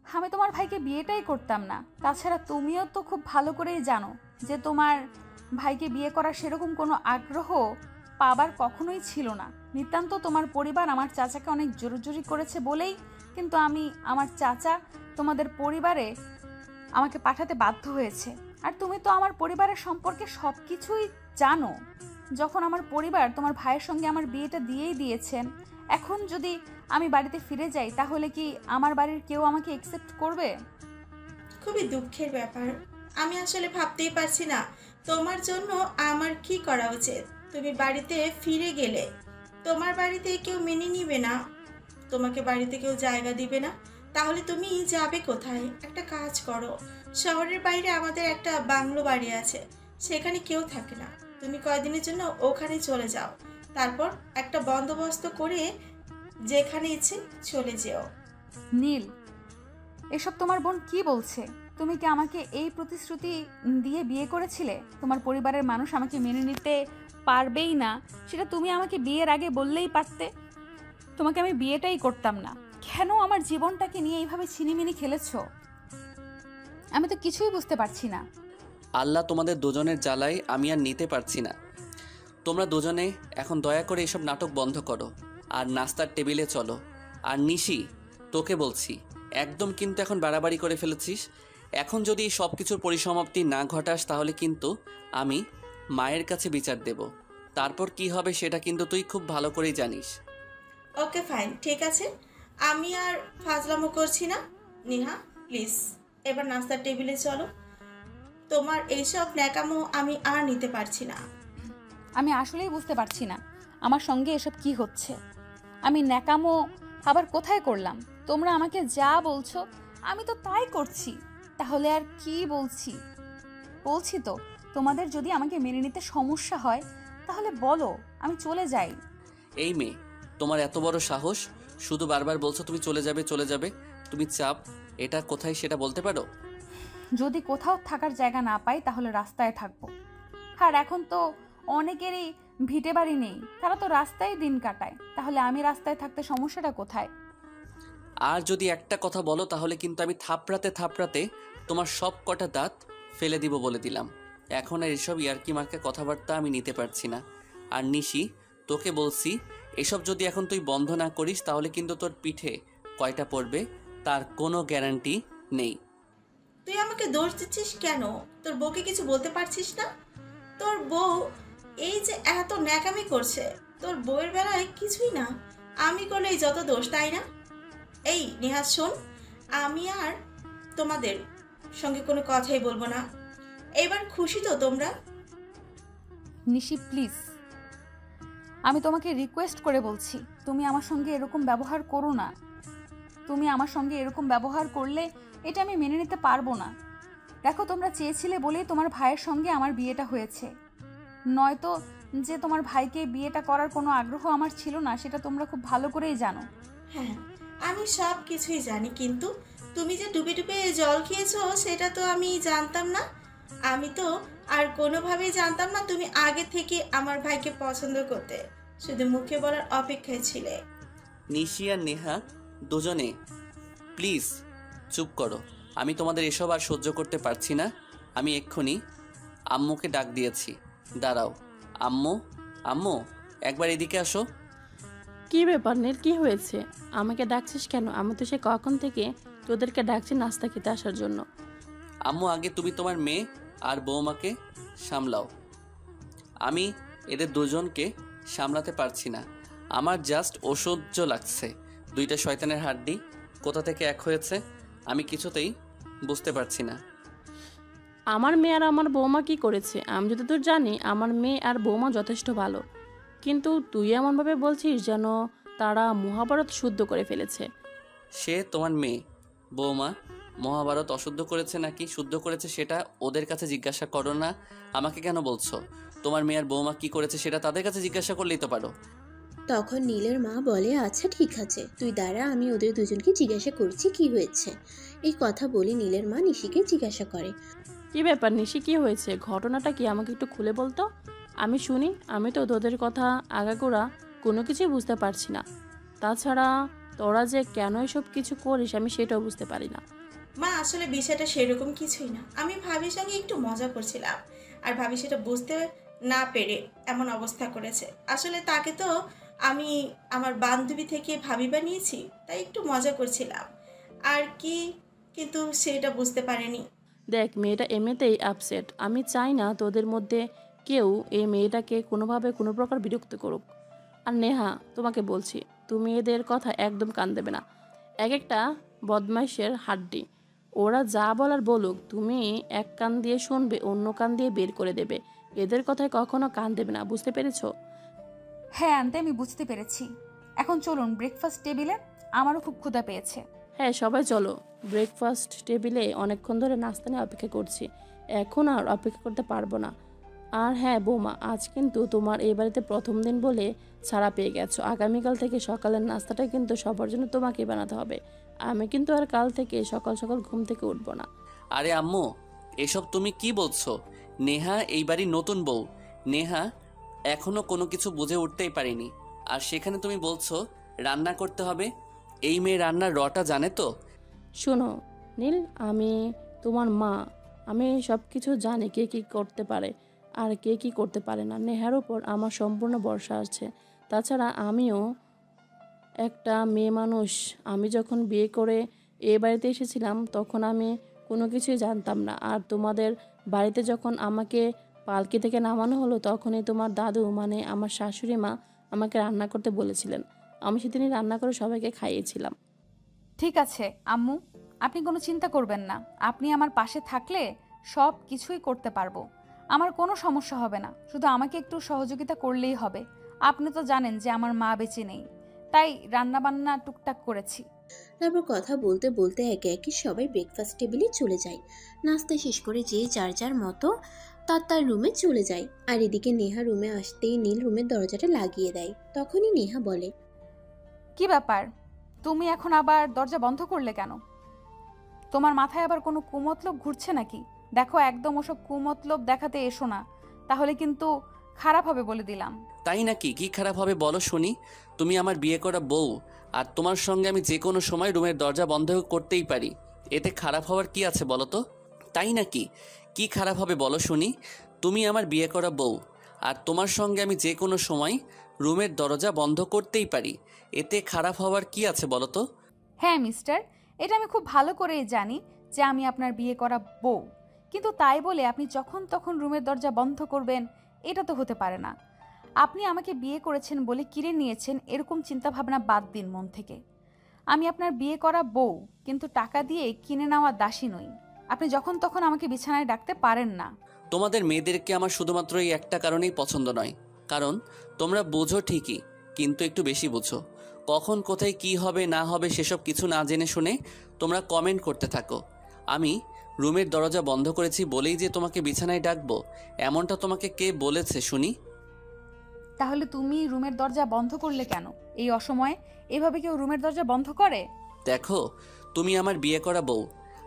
আমি তোমার ভাইকে বিয়েটাই করতাম না। তাছাড়া তুমিও তো খুব ভালো করেই জানো যে তোমার ভাইকে বিয়ে করার সেরকম কোনো আগ্রহ পাবার কখনোই ছিল না। নিতান্ত তোমার পরিবার আমার চাচাকে অনেক জোরাজুরি করেছে বলেই কিন্তু আমার চাচা তোমাদের পরিবারে আমাকে পাঠাতে বাধ্য হয়েছে। আর তুমি তো আমার পরিবারের সম্পর্কে সব কিছুই জানো। যখন আমার পরিবার তোমার ভাইয়ের সঙ্গে আমার বিয়েটা দিয়েই দিয়েছেন, এখন যদি আমি বাড়িতে ফিরে যাই তাহলে কি আমার বাড়ির কেউ আমাকে অ্যাকসেপ্ট করবে? খুবই দুঃখের ব্যাপার। আমি আসলে ভাবতেই পারছি না তোমার জন্য আমার কি করা উচিত। তুমি বাড়িতে ফিরে গেলে তোমার বাড়িতে কেউ মেনে নিবে না, তোমাকে বাড়িতে কেউ জায়গা দিবে না। তাহলে তুমি যাবে কোথায়? একটা কাজ করো, শহরের বাইরে আমাদের একটা বাংলো বাড়ি আছে, সেখানে কেউ থাকে না। তুমি কয়েকদিনের জন্য ওখানে চলে যাও, তারপর একটা বন্দোবস্ত করে যেখানে ইচ্ছে চলে যেও। নীল, এসব তোমার বোন কি বলছে? তুমি কি আমাকে এই প্রতিশ্রুতি দিয়ে বিয়ে করেছিলে? তোমার পরিবারের মানুষ আমাকে মেনে নিতে পারবেই না সেটা তুমি আমাকে বিয়ের আগে বললেই পারতে। তোমাকে আমি বিয়েটাই করতাম না। কেন আমার জীবনটাকে নিয়ে এইভাবে ছিনিমিনি খেলেছো? আমি তো কিছুই বুঝতে পারছি না। আল্লাহ তোমাদের দুজনের জ্বালায় আমি আর নিতে পারছি না। তোমরা দুজনে এখন দয়া করে এসব নাটক বন্ধ করো আর নাস্তার টেবিলে চলো। আর নিশি, তোকে বলছি, একদম কিন্তু এখন বাড়াবাড়ি করে ফেলেছিস। এখন যদি এই সব কিছুর পরিসমাপ্তি না ঘটাস তাহলে কিন্তু আমি মায়ের কাছে বিচার দেব। তারপর কি হবে সেটা কিন্তু তুই খুব ভালো করেই জানিস। ওকে ফাইন, ঠিক আছে, আমি আর ফাজলামো করছি না। নেহা প্লিজ এবার নাস্তার টেবিলে চলো। তোমার এইসব ন্যাকামো আমি আর নিতে পারছি না। আমি আসলেই বুঝতে পারছি না আমার সঙ্গে এসব কি হচ্ছে। আমি ন্যাকামো আবার কোথায় করলাম? তোমরা আমাকে যা বলছো আমি তো তাই করছি। তাহলে আর কি বলছি? বলছি তো, তোমাদের যদি আমাকে মেনে নিতে সমস্যা হয় তাহলে বলো, আমি চলে যাই। এই মেয়ে, তোমার এত বড় সাহস! শুধু বারবার বলছো তুমি চলে যাবে চলে যাবে। তুমি চাপ এটা কোথায় সেটা বলতে পারো? যদি কোথাও থাকার জায়গা না পাই তাহলে রাস্তায় থাকবো। আর এখন তো অনেকেরই ভিটে বাড়ি নেই, তারা তো রাস্তায় দিন কাটায়। তাহলে আমি রাস্তায় থাকতে সমস্যাটা কোথায়? আর যদি একটা কথা বলো তাহলে কিন্তু আমি থাপড়াতে থাপড়াতে তোমার সব কটা দাঁত ফেলে দিব বলে দিলাম। এখন আর এসব ইয়ার্কি মার্কা কথাবার্তা আমি নিতে পারছি না। আর নিশি, তোকে বলছি, এসব যদি এখন তুই বন্ধ না করিস তাহলে কিন্তু তোর পিঠে কয়টা পড়বে তার কোনো গ্যারান্টি নেই। তুই আমাকে দোষ দিচ্ছিস কেন? তোর বউকে কিছু বলতে পারছিস না? তোর বউ এই যে এত ন্যাকামি করছে, তোর বউয়ের বেলায় কিছুই না, আমি করলেই যত দোষ, তাই না? এই নেহা শোন, আমি আর তোমাদের সঙ্গে কোনো কথাই বলবো না। এবার খুশি তো তোমরা? নিশি প্লিজ, আমি তোমাকে রিকোয়েস্ট করে বলছি, তুমি আমার সঙ্গে এরকম ব্যবহার করো না। তুমি আমার সঙ্গে এরকম ব্যবহার করলে এটা আমি মেনে নিতে পারবো না। দেখো, তোমরা চেয়েছিলে বলেই তোমার ভাইয়ের সঙ্গে আমার বিয়েটা হয়েছে। নয়তো যে তোমার ভাইকে বিয়েটা করার কোনো আগ্রহ আমার ছিল না সেটা তোমরা খুব ভালো করেই জানো। হ্যাঁ, আমি সব কিছুই জানি, কিন্তু তুমি যে ডুবে ডুবে জল খেয়েছো সেটা তো আমি জানতাম না। আমি তো আর কোনোভাবেই জানতাম না তুমি আগে থেকে আমার ভাইকে পছন্দ করতে, শুধু মুখে বলার অপেক্ষায় ছিলে। নিশি আর নেহা দুজনে প্লিজ চুপ করো। আমি তোমাদের এসব আর সহ্য করতে পারছি না। আমি এক্ষুনি আম্মুকে ডাক দিয়েছি। দাঁড়াও। আম্মু, আম্মু, একবার এদিকে আসো। কি ব্যাপার নীল, কি হয়েছে? আমাকে ডাকছিস কেন? আমি তো সে কখন থেকে তোদেরকে ডাকছি নাস্তা খেতে আসার জন্য। আম্মু, আগে তুমি তোমার মেয়ে আর বৌমাকে সামলাও। আমি এদের দুজনকে সামলাতে পারছি না। আমার জাস্ট অসহ্য লাগছে। দুইটা শয়তানের হাড্ডি কোথা থেকে এক হয়েছে আমি কিছুতেই বুঝতে পারছি না। আমার মেয়ে আর আমার বৌমা কি করেছে? আমি যতদূর জানি আমার মেয়ে আর বৌমা যথেষ্ট ভালো, কিন্তু তুই এমনভাবে বলছিস যেন তারা মহাভারত শুদ্ধ করে ফেলেছে। সে তোমার মেয়ে, বৌমা মহাভারত অশুদ্ধ করেছে নাকি শুদ্ধ করেছে সেটা ওদের কাছে জিজ্ঞাসা করো না, আমাকে কেন বলছো? তোমার মেয়ে আর বৌমা কি করেছে সেটা তাদের কাছে জিজ্ঞাসা করলেই তো পারো। তখন নীলের মা বলে, আচ্ছা ঠিক আছে, তুই দাঁড়া, আমি ওদের দুজনকে জিজ্ঞাসা করছি কি হয়েছে। এই কথা বলে নীলের মা নিশিকে জিজ্ঞাসা করে। কি ব্যাপার নিশি, কি হয়েছে? ঘটনাটা কি আমাকে একটু খুলে বলতো, আমি শুনি। আমি তো তোদের কথা আগাগোড়া কোনো কিছুই বুঝতে পারছি না। তাছাড়া তোরা যে কেন এসব কিছু করিস আমি সেটাও বুঝতে পারি না। মা আসলে বিষয়টা সেরকম কিছুই না, আমি ভাবির সঙ্গে একটু মজা করছিলাম, আর ভাবি সেটা বুঝতে না পেরে এমন অবস্থা করেছে। আসলে তাকে তো আমি আমার বান্ধবী থেকে ভাবি বানিয়েছি, তাই একটু মজা করছিলাম আর কি, কিন্তু সেটা বুঝতে পারেনি। দেখ, মেয়েটা এমনিতেই আপসেট। আমি চাই না তোদের মধ্যে কেউ এই মেয়েটাকে কোনোভাবে কোনো প্রকার বিরক্ত করুক। আর নেহা, তোমাকে বলছি, তুমি এদের কথা একদম কান দেবে না। এক একটা বদমাইশের হাড্ডি, ওরা যা বলার বলুক, তুমি এক কান দিয়ে শুনবে, অন্য কান দিয়ে বের করে দেবে। এদের কথায় কখনো কান দেবে না, বুঝতে পেরেছো? হ্যাঁ আন্টি, আমি বুঝতে পেরেছি। এখন চলুন ব্রেকফাস্ট টেবিলে, আমারও খুব ক্ষুধা পেয়েছে। হ্যাঁ, সবাই চলো। ব্রেকফাস্ট টেবিলে অনেকক্ষণ ধরে নাস্তা নিয়ে অপেক্ষা করছি, এখন আর অপেক্ষা করতে পারবো না। আর হ্যাঁ বৌমা, আজ কিন্তু তোমার এই বাড়িতে প্রথম দিন বলে ছাড়া পেয়ে গেছো। আগামীকাল থেকে সকালের নাস্তাটা কিন্তু সবার জন্য তোমাকে বানাতে হবে। আমি কিন্তু আর কাল থেকে সকাল সকাল ঘুম থেকে উঠবো না। আরে আম্মু, এসব তুমি কি বলছো? নেহা এই বাড়ির নতুন বউ। নেহা এখনো কোনো কিছু বুঝে উঠতেই পারেনি, আর সেখানে তুমি বলছো রান্না করতে হবে। এই মেয়ে রান্নার রটা জানে তো? শোনো নীল, আমি তোমার মা, আমি সব কিছু জানি কে কী করতে পারে আর কে কী করতে পারে না। নেহার ওপর আমার সম্পূর্ণ ভরসা আছে। তাছাড়া আমিও একটা মেয়ে মানুষ। আমি যখন বিয়ে করে এ বাড়িতে এসেছিলাম তখন আমি কোনো কিছুই জানতাম না। আর তোমাদের বাড়িতে যখন আমাকে পালকি থেকে নামানো হলো তখনই তোমার দাদু মানে আমার শাশুড়ি মা আমাকে রান্না করতে বলেছিলেন। আমি সেদিনই রান্না করে সবাইকে খাইয়েছিলাম। ঠিক আছে আম্মু, আপনি কোনো চিন্তা করবেন না। আপনি আমার পাশে থাকলে সব কিছুই করতে পারবো, আমার কোনো সমস্যা হবে না। শুধু আমাকে একটু সহযোগিতা করলেই হবে। আপনি তো জানেন যে আমার মা বেঁচে নেই, তাই রান্না বান্না টুকটাক করেছি। তারপর কথা বলতে বলতে একে একে সবাই ব্রেকফাস্ট টেবিলে চলে যায়। নাস্তা শেষ করে যে যার যার মতো তার রুমে চলে যায়। আর এদিকে নেহা রুমে আসতেই নীল রুমের দরজাটা লাগিয়ে দেয়। তখনই নেহা বলে, কি ব্যাপার, তুমি এখন আবার দরজা বন্ধ করলে কেন? তোমার মাথায় আবার কোনো কুমতলব ঘুরছে নাকি? দেখো, একদম ওসব কুমতলব দেখাতে এসো না, তাহলে কিন্তু খারাপ হবে বলে দিলাম। তাই নাকি? কি খারাপ হবে বলো শুনি। তুমি আমার বিয়ে করা বউ, আর তোমার সঙ্গে আমি যে কোনো সময় রুমের দরজা বন্ধ করতেই পারি। এতে খারাপ হওয়ার কি আছে বলো তো? তাই নাকি? কি খারাপ হবে বলো শুনি। তুমি আমার বিয়ে করা বউ, আর তোমার সঙ্গে আমি যে কোনো সময় রুমের দরজা বন্ধ করতেই পারি। এতে খারাপ হওয়ার কি আছে বলো তো? হ্যাঁ মিস্টার, এটা আমি খুব ভালো করেই জানি যে আমি আপনার বিয়ে করা বউ, কিন্তু তাই বলে আপনি যখন তখন রুমের দরজা বন্ধ করবেন, এটা তো হতে পারে না। আপনি আমাকে বিয়ে করেছেন বলে কিনে নিয়েছেন, এরকম চিন্তাভাবনা বাদ দিন মন থেকে। আমি আপনার বিয়ে করা বউ, কিন্তু টাকা দিয়ে কিনে নেওয়া দাসী নই। আপনি যখন তখন আমাকে বিছানায় ডাকতে পারেন না। তোমাদের মেয়েদেরকে আমার শুধুমাত্র এই একটা কারণেই পছন্দ নয়, কারণ তোমরা বোঝো ঠিকই, কিন্তু একটু বেশি বোঝো। কখন কোথায় কি হবে না হবে সেসব কিছু না জেনে শুনে তোমরা কমেন্ট করতে থাকো। আমি রুমের দরজা বন্ধ করেছি বলেই যে তোমাকে বিছানায় ডাকবো, এমনটা তোমাকে কে বলেছে শুনি? তাহলে তুমি রুমের দরজা বন্ধ করলে কেন এই অসময়ে? এভাবে কেউ রুমের দরজা বন্ধ করে? দেখো, তুমি আমার বিয়ে করা বউ।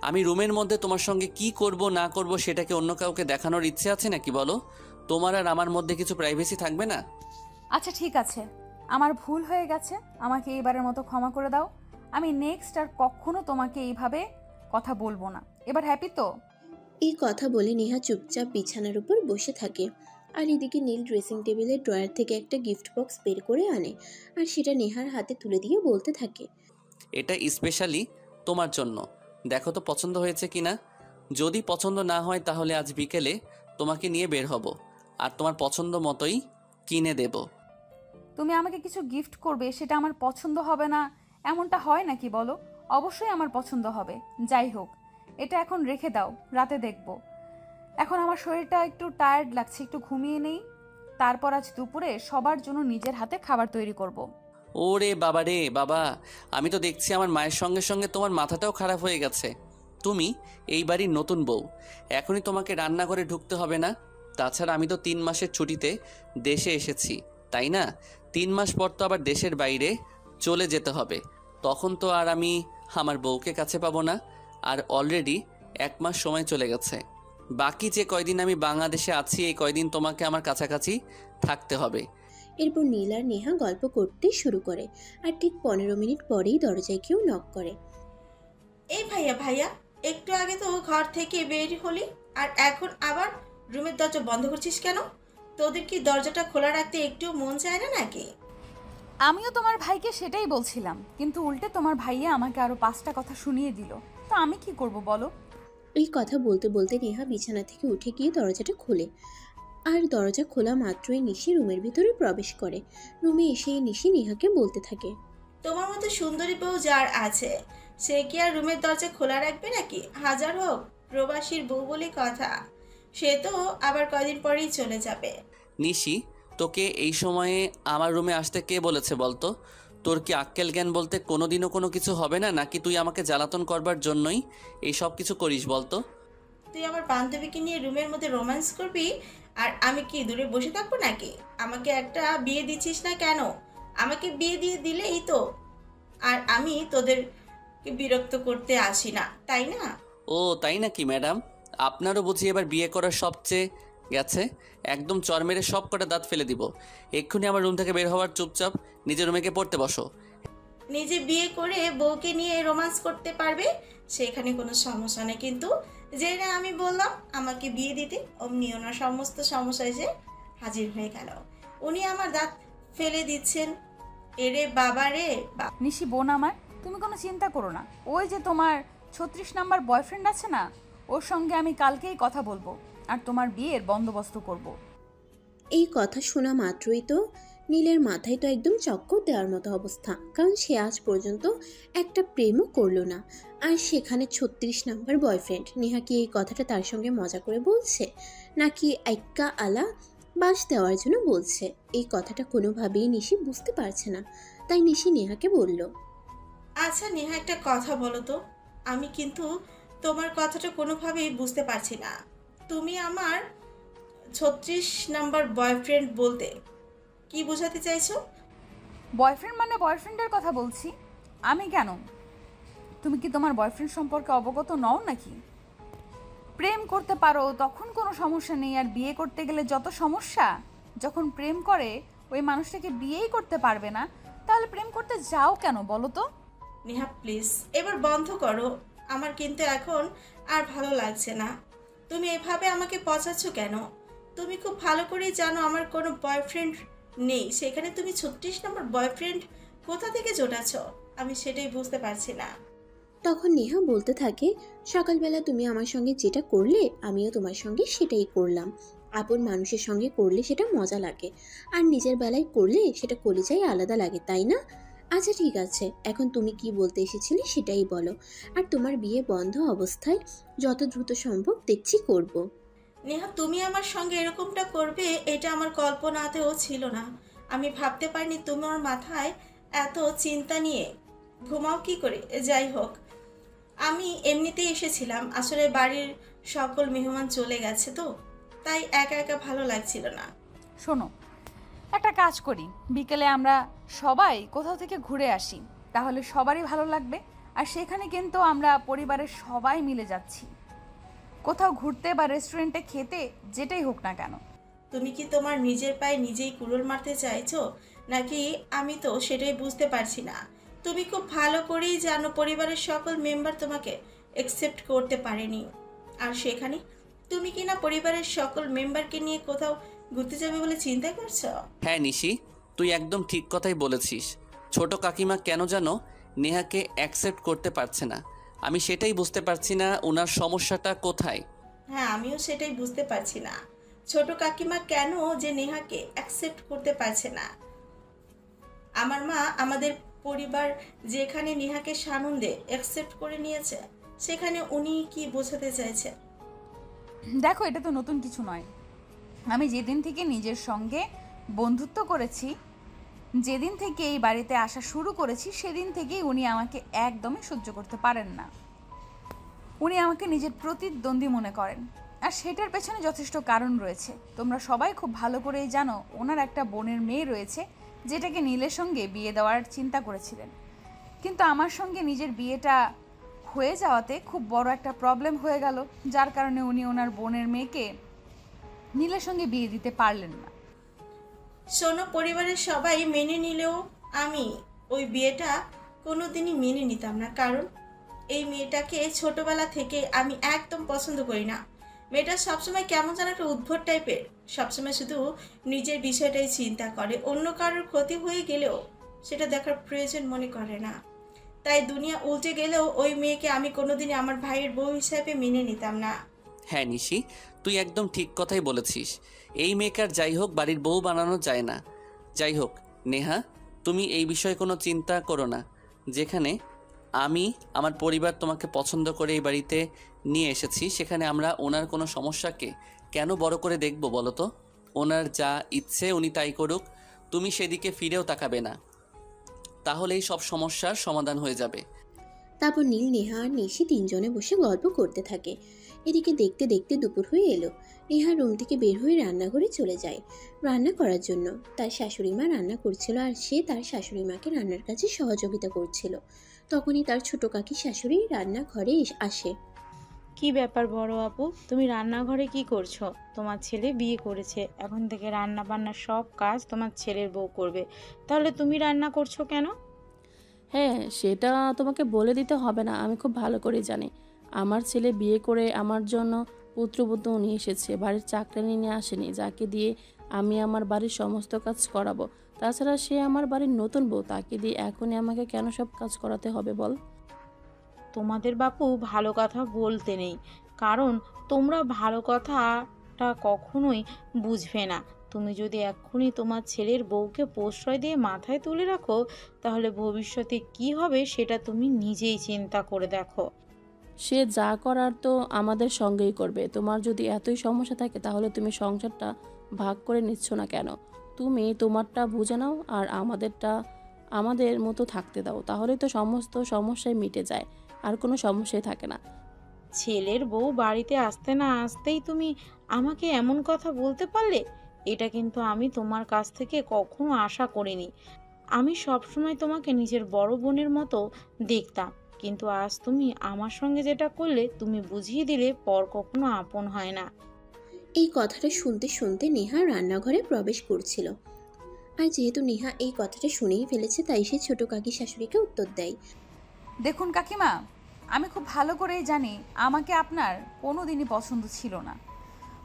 আমি রুমের মধ্যে তোমার সঙ্গে কি করব না করব সেটাকে অন্য কাউকে দেখানোর ইচ্ছে আছে নাকি বলো? তোমার আর আমার মধ্যে কিছু প্রাইভেসি থাকবে না? আচ্ছা ঠিক আছে, আমার ভুল হয়ে গেছে, আমাকে এবারের মতো ক্ষমা করে দাও। আমি নেক্সট আর কখনো তোমাকে এইভাবে কথা বলবো না। এবার হ্যাপি তো? এই কথা বলে নেহা চুপচাপ বিছানার উপর বসে থাকে। আর এদিকে নীল ড্রেসিং টেবিলের ড্রয়ার থেকে একটা গিফট বক্স বের করে আনে আর সেটা নেহার হাতে তুলে দিয়ে বলতে থাকে, এটা স্পেশালি তোমার জন্য, দেখো তো পছন্দ হয়েছে কিনা। যদি পছন্দ না হয় তাহলে আজ বিকেলে তোমাকে নিয়ে বের হব, আর তোমার পছন্দ মতোই কিনে দেব। তুমি আমাকে কিছু গিফট করবে, সেটা আমার পছন্দ হবে না এমনটা হয় নাকি বলো? অবশ্যই আমার পছন্দ হবে। যাই হোক, এটা এখন রেখে দাও, রাতে দেখব। এখন আমার শরীরটা একটু টায়ার্ড লাগছে, একটু ঘুমিয়ে নেই। তারপর আজ দুপুরে সবার জন্য নিজের হাতে খাবার তৈরি করব। ওরে বাবা রে বাবা, আমি তো দেখছি আমার মায়ের সঙ্গে সঙ্গে তোমার মাথাটাও খারাপ হয়ে গেছে। তুমি এই বাড়ির নতুন বউ, এখনই তোমাকে রান্না করে ঢুকতে হবে না? তাছাড়া আমি তো 3 মাসের ছুটিতে দেশে এসেছি, তাই না? 3 মাস পর তো আবার দেশের বাইরে চলে যেতে হবে। তখন তো আর আমি আমার বউকে কাছে পাবো না। আর অলরেডি 1 মাস সময় চলে গেছে। বাকি যে কয়দিন আমি বাংলাদেশে আছি, এই কয়দিন তোমাকে আমার কাছাকাছি থাকতে হবে। এরপর নীল আর নেহা গল্প করতে শুরু করে। আর ঠিক 15 মিনিট পরেই দরজায় কেউ নক করে। এই ভাইয়া ভাইয়া, একটু আগে তো ঘর থেকে বের হলি, আর এখন আবার রুমের দরজা বন্ধ করছিস কেন? তোদের কি দরজাটা খোলা রাখতে একটু মন চায় না নাকি? আমিও তোমার ভাইকে সেটাই বলছিলাম, কিন্তু উল্টে তোমার ভাইয়া আমাকে আরো 5টা কথা শুনিয়ে দিল। তো আমি কি করব বলো? এই কথা বলতে বলতে নেহা বিছানা থেকে উঠে গিয়ে দরজাটা খোলে। আর দরজা খোলা মাত্রই নিশি রুমের ভিতরে প্রবেশ করে। রুমে এসেই নিশি নেহাকে বলতে থাকে। তোমার মতো সুন্দরী বউ যার আছে, সে কি আর রুমের দরজা খোলা রাখবে নাকি? হাজার হোক প্রবাসীর বউ বলে কথা, সে তো আবার কয়দিন পরেই চলে যাবে। নিশি, তোকে এই সময়ে আমার রুমে আসতে কে বলেছে বলতো? তোর কি আক্কেল জ্ঞান বলতে কোনোদিনও কোনো কিছু হবে না, নাকি তুই আমাকে জ্বালাতন করবার জন্যই এই সব কিছু করিস বলতো? তুই আমার বান্ধবীকে নিয়ে রুমের মধ্যে রোম্যান্স করবি, আর আমি কি দূরে বসে থাকবো নাকি? আমাকে একটা বিয়ে দিচ্ছিস না কেন? আমাকে বিয়ে দিয়ে দিলেই তো আর আমি তোদেরকে বিরক্ত করতে আসি না, তাই না? ও তাই নাকি ম্যাডাম? আপনারও বুঝি এবার বিয়ে করার সবচেয়ে গেছে। একদম চর মেরে সব কটা দাঁত ফেলে দিব। এক্ষুনি আমার রুম থেকে বের হওয়ার, চুপচাপ নিজের রুমে গিয়ে পড়তে বসো। নিজে বিয়ে করে বউকে নিয়ে রোম্যান্স করতে পারবে, সেখানে কোনো সমস্যা নেই। কিন্তু যে না আমি বললাম আমাকে বিয়ে দিতে, অমনি ওনার সমস্ত সমস্যা এসে হাজির হয়ে গেল। উনি আমার দাঁত ফেলে দিচ্ছেন। এরে বাবা রে নিশি বোন আমার, তুমি কোনো চিন্তা করো না। ওই যে তোমার 36 নাম্বার বয়ফ্রেন্ড আছে না, ওর সঙ্গে আমি কালকেই কথা বলবো আর তোমার বিয়ের বন্দোবস্ত করব। এই কথা শোনা মাত্রই তো নীলের মাথায় তো একদম চক্কর দেওয়ার মতো অবস্থা। কারণ সে আজ পর্যন্ত একটা প্রেমও করলো না। আর সেখানে 36 নাম্বার বয়ফ্রেন্ড। নেহা কি এই কথাটা তার সঙ্গে মজা করে বলছে, নাকি আইক্কা আলা বাস দেওয়ার জন্য বলছে? এই কথাটা কোনোভাবেই নিশি বুঝতে পারছে না। তাই নিশি নেহাকে বলল। আচ্ছা নেহা, একটা কথা বলো তো, আমি কিন্তু তোমার কথাটা কোনোভাবেই বুঝতে পারছি না। তুমি আমার 36 নাম্বার বয়ফ্রেন্ড বলতে কি বোঝাতে চাইছো? বয়ফ্রেন্ড মানে বয়ফ্রেন্ডের কথা বলছি। আমি কেন? তুমি কি তোমার বয়ফ্রেন্ড সম্পর্কে অবগত নও নাকি? প্রেম করতে পারো তখন কোনো সমস্যা নেই, আর বিয়ে করতে গেলে যত সমস্যা। যখন প্রেম করে ওই মানুষটাকে বিয়েই করতে পারবে না, তাহলে প্রেম করতে যাও কেন বলো তো? নেহা প্লিজ এবার বন্ধ করো, আমার কিন্তু এখন আর ভালো লাগছে না। তুমি এভাবে আমাকে পচাচ্ছ কেন? তুমি খুব ভালো করেই জানো আমার কোনো বয়ফ্রেন্ড নেই, সেখানে তুমি 36 নম্বর বয়ফ্রেন্ড কোথা থেকে জোটাচ্ছ? আমি সেটাই বুঝতে পারছি না। তখন নেহা বলতে থাকে, সকালবেলা তুমি আমার সঙ্গে যেটা করলে আমিও তোমার সঙ্গে সেটাই করলাম। আপন মানুষের সঙ্গে করলে সেটা মজা লাগে, আর নিজের বেলায় করলে সেটা কলিজায় আলাদা লাগে, তাই না? আচ্ছা ঠিক আছে, এখন তুমি কি বলতে এসেছিলে সেটাই বলো। আর তোমার বিয়ে বন্ধ অবস্থায় যত দ্রুত সম্ভব দেখছি করব। নেহা, তুমি আমার সঙ্গে এরকমটা করবে এটা আমার কল্পনাতেও ছিল না। আমি ভাবতে পারিনি তোমার মাথায় এত চিন্তা নিয়ে ঘুমাও কি করে। যাই হোক, আমি এমনিতেই এসেছিলাম, আসলে বাড়ির সকল মেহমান চলে গেছে তো, তাই একা একা ভালো লাগছিল না। শোনো, একটা কাজ করি, বিকেলে আমরা সবাই কোথাও থেকে ঘুরে আসি, তাহলে সবারই ভালো লাগবে। আর সেখানে কিন্তু আমরা পরিবারের সবাই মিলে যাচ্ছি কোথাও ঘুরতে বা রেস্টুরেন্টে খেতে, যেটাই হোক না কেন। তুমি কি তোমার নিজের পায়ে নিজেই কুড়োল মারতে চাইছো নাকি? আমি তো সেটাই বুঝতে পারছি না। তুমি খুব ভালো করেই জানো পরিবারের সকল মেম্বার তোমাকে অ্যাকসেপ্ট করতে পারেনি, আর সেখানে তুমি কি না পরিবারের সকল মেম্বারকে নিয়ে কোথাও ঘুরতে যাবে বলে চিন্তা করছো? হ্যাঁ নিশি, তুই একদম ঠিক কথাই বলেছিস। ছোট কাকিমা কেন যেন নেহাকে অ্যাকসেপ্ট করতে পারছে না। আমি সেটাই বুঝতে পারছি না ওনার সমস্যাটা কোথায়। হ্যাঁ, আমিও সেটাই বুঝতে পারছি না, ছোট কাকিমা কেন যে নেহাকে অ্যাকসেপ্ট করতে পারছে না। আমার মা আমাদের পরিবার যেখানে নেহাকে সানন্দে অ্যাকসেপ্ট করে নিয়েছে, সেখানে উনি কি বোঝাতে চাইছে? দেখো, এটা তো নতুন কিছু নয়। আমি যেদিন থেকে নিজের সঙ্গে বন্ধুত্ব করেছি, যেদিন থেকে এই বাড়িতে আসা শুরু করেছি, সেদিন থেকেই উনি আমাকে একদমই সহ্য করতে পারেন না। উনি আমাকে নিজের প্রতিদ্বন্দ্বী মনে করেন, আর সেটার পেছনে যথেষ্ট কারণ রয়েছে। তোমরা সবাই খুব ভালো করেই জানো ওনার একটা বোনের মেয়ে রয়েছে, যেটাকে নীলের সঙ্গে বিয়ে দেওয়ার চিন্তা করেছিলেন। কিন্তু আমার সঙ্গে নিজের বিয়েটা হয়ে যাওয়াতে খুব বড় একটা প্রবলেম হয়ে গেল, যার কারণে উনি ওনার বোনের মেয়েকে নীলের সঙ্গে বিয়ে দিতে পারলেন না। শোনো, পরিবারের সবাই মেনে নিলেও আমি ওই বিয়েটা কোনোদিনই মেনে নিতাম না, কারণ এই মেয়েটাকে ছোটবেলা থেকে আমি একদম পছন্দ করি না। মেয়েটা সবসময় কেমন যেন একটা উদ্ভট টাইপের, সবসময় শুধু নিজের বিষয়টাই চিন্তা করে, অন্য কারোর ক্ষতি হয়ে গেলেও সেটা দেখার প্রয়োজন মনে করে না। তাই দুনিয়া উল্টে গেলেও ওই মেয়েকে আমি কোনোদিনই আমার ভাইয়ের বউ হিসাবে মেনে নিতাম না। হ্যাঁ নিশি, তুই একদম ঠিক কথাই বলেছিস। এই মেয়েকার যাই হোক বাড়ির বউ বানানো যায় না। যাই হোক নেহা, তুমি এই বিষয়ে কোনো চিন্তা করো না। যেখানে আমি আমার পরিবার তোমাকে পছন্দ করে এই বাড়িতে নিয়ে এসেছি, সেখানে আমরা ওনার কোনো সমস্যাকে কেন বড় করে দেখব বলো তো? ওনার যা ইচ্ছে উনি তাই করুক, তুমি সেদিকে ফিরেও তাকাবে না, তাহলেই সব সমস্যার সমাধান হয়ে যাবে। তারপর নীল, নেহা আর নিশি তিনজনে বসে গল্প করতে থাকে। এদিকে দেখতে দেখতে দুপুর হয়ে এলো। নেহা রুম থেকে বের হয়ে রান্নাঘরে চলে যায় রান্না করার জন্য। তার শাশুড়ি মা রান্না করছিল আর সে তার শাশুড়ি মাকে রান্নার কাজে সহযোগিতা করছিল। তখনই তার ছোট কাকি শাশুড়ি রান্নাঘরে আসে। কি ব্যাপার বড় আপু, তুমি রান্নাঘরে কি করছো? তোমার ছেলে বিয়ে করেছে, এখন থেকে রান্না বান্না সব কাজ তোমার ছেলের বউ করবে, তাহলে তুমি রান্না করছো কেন? হ্যাঁ, সেটা তোমাকে বলে দিতে হবে না, আমি খুব ভালো করে জানি। আমার ছেলে বিয়ে করে আমার জন্য পুত্রবধূ নিয়ে এসেছে, বাড়ির চাকরানি নিয়ে আসেনি যাকে দিয়ে আমি আমার বাড়ির সমস্ত কাজ করাবো। তাছাড়া সে আমার বাড়ির নতুন বউ, তাকে দিয়ে এখনই আমাকে কেন সব কাজ করাতে হবে বল? তোমাদের বাপু ভালো কথা বলতে নেই, কারণ তোমরা ভালো কথাটা কখনোই বুঝবে না। তুমি যদি এক্ষুনি তোমার ছেলের বউকে প্রশ্রয় দিয়ে মাথায় তুলে রাখো, তাহলে ভবিষ্যতে কি হবে সেটা তুমি নিজেই চিন্তা করে দেখো। সে যা করার তো আমাদের সঙ্গেই করবে। তোমার যদি এতই সমস্যা থাকে তাহলে তুমি সংসারটা ভাগ করে নিচ্ছ না কেন? তুমি তোমারটা বুঝে নাও আর আমাদেরটা আমাদের মতো থাকতে দাও, তাহলেই তো সমস্ত সমস্যায় মিটে যায়, আর কোনো সমস্যাই থাকে না। ছেলের বউ বাড়িতে আসতে না আসতেই তুমি আমাকে এমন কথা বলতে পারলে? এটা কিন্তু আমি তোমার কাছ থেকে কখনো আশা করিনি। আমি সবসময় তোমাকে নিজের বড় বোনের মতো দেখতাম, কিন্তু আজ তুমি আমার সঙ্গে যেটা করলে, তুমি বুঝিয়ে দিলে পর কখনো আপন হয় না। এই কথাটা শুনতে শুনতে নেহা রান্নাঘরে প্রবেশ করছিল। আর যেহেতু নেহা এই কথাটা শুনেই ফেলেছে, তাই সে ছোট কাকি শাশুড়িকে উত্তর দেয়। দেখুন কাকিমা, আমি খুব ভালো করেই জানি আমাকে আপনার কোনো দিনই পছন্দ ছিল না,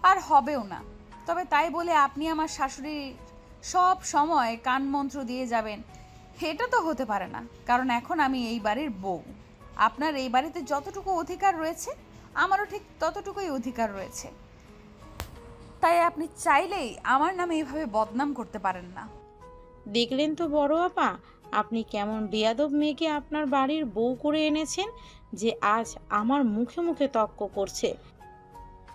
আর হবেও না। তবে তাই বলে আপনি আমার শাশুড়ির সব সময় কানমন্ত্র দিয়ে যাবেন, এটা তো হতে পারে না। কারণ এখন আমি এই বাড়ির বউ। আপনার এই বাড়িতে যতটুকু অধিকার রয়েছে, আমারও ঠিক ততটুকুই অধিকার রয়েছে। তাই আপনি চাইলেই আমার নামে এইভাবে বদনাম করতে পারেন না। দেখলেন তো বড় আপা, আপনি কেমন বেয়াদব মেয়েকে আপনার বাড়ির বউ করে এনেছেন, যে আজ আমার মুখে মুখে তর্ক করছে।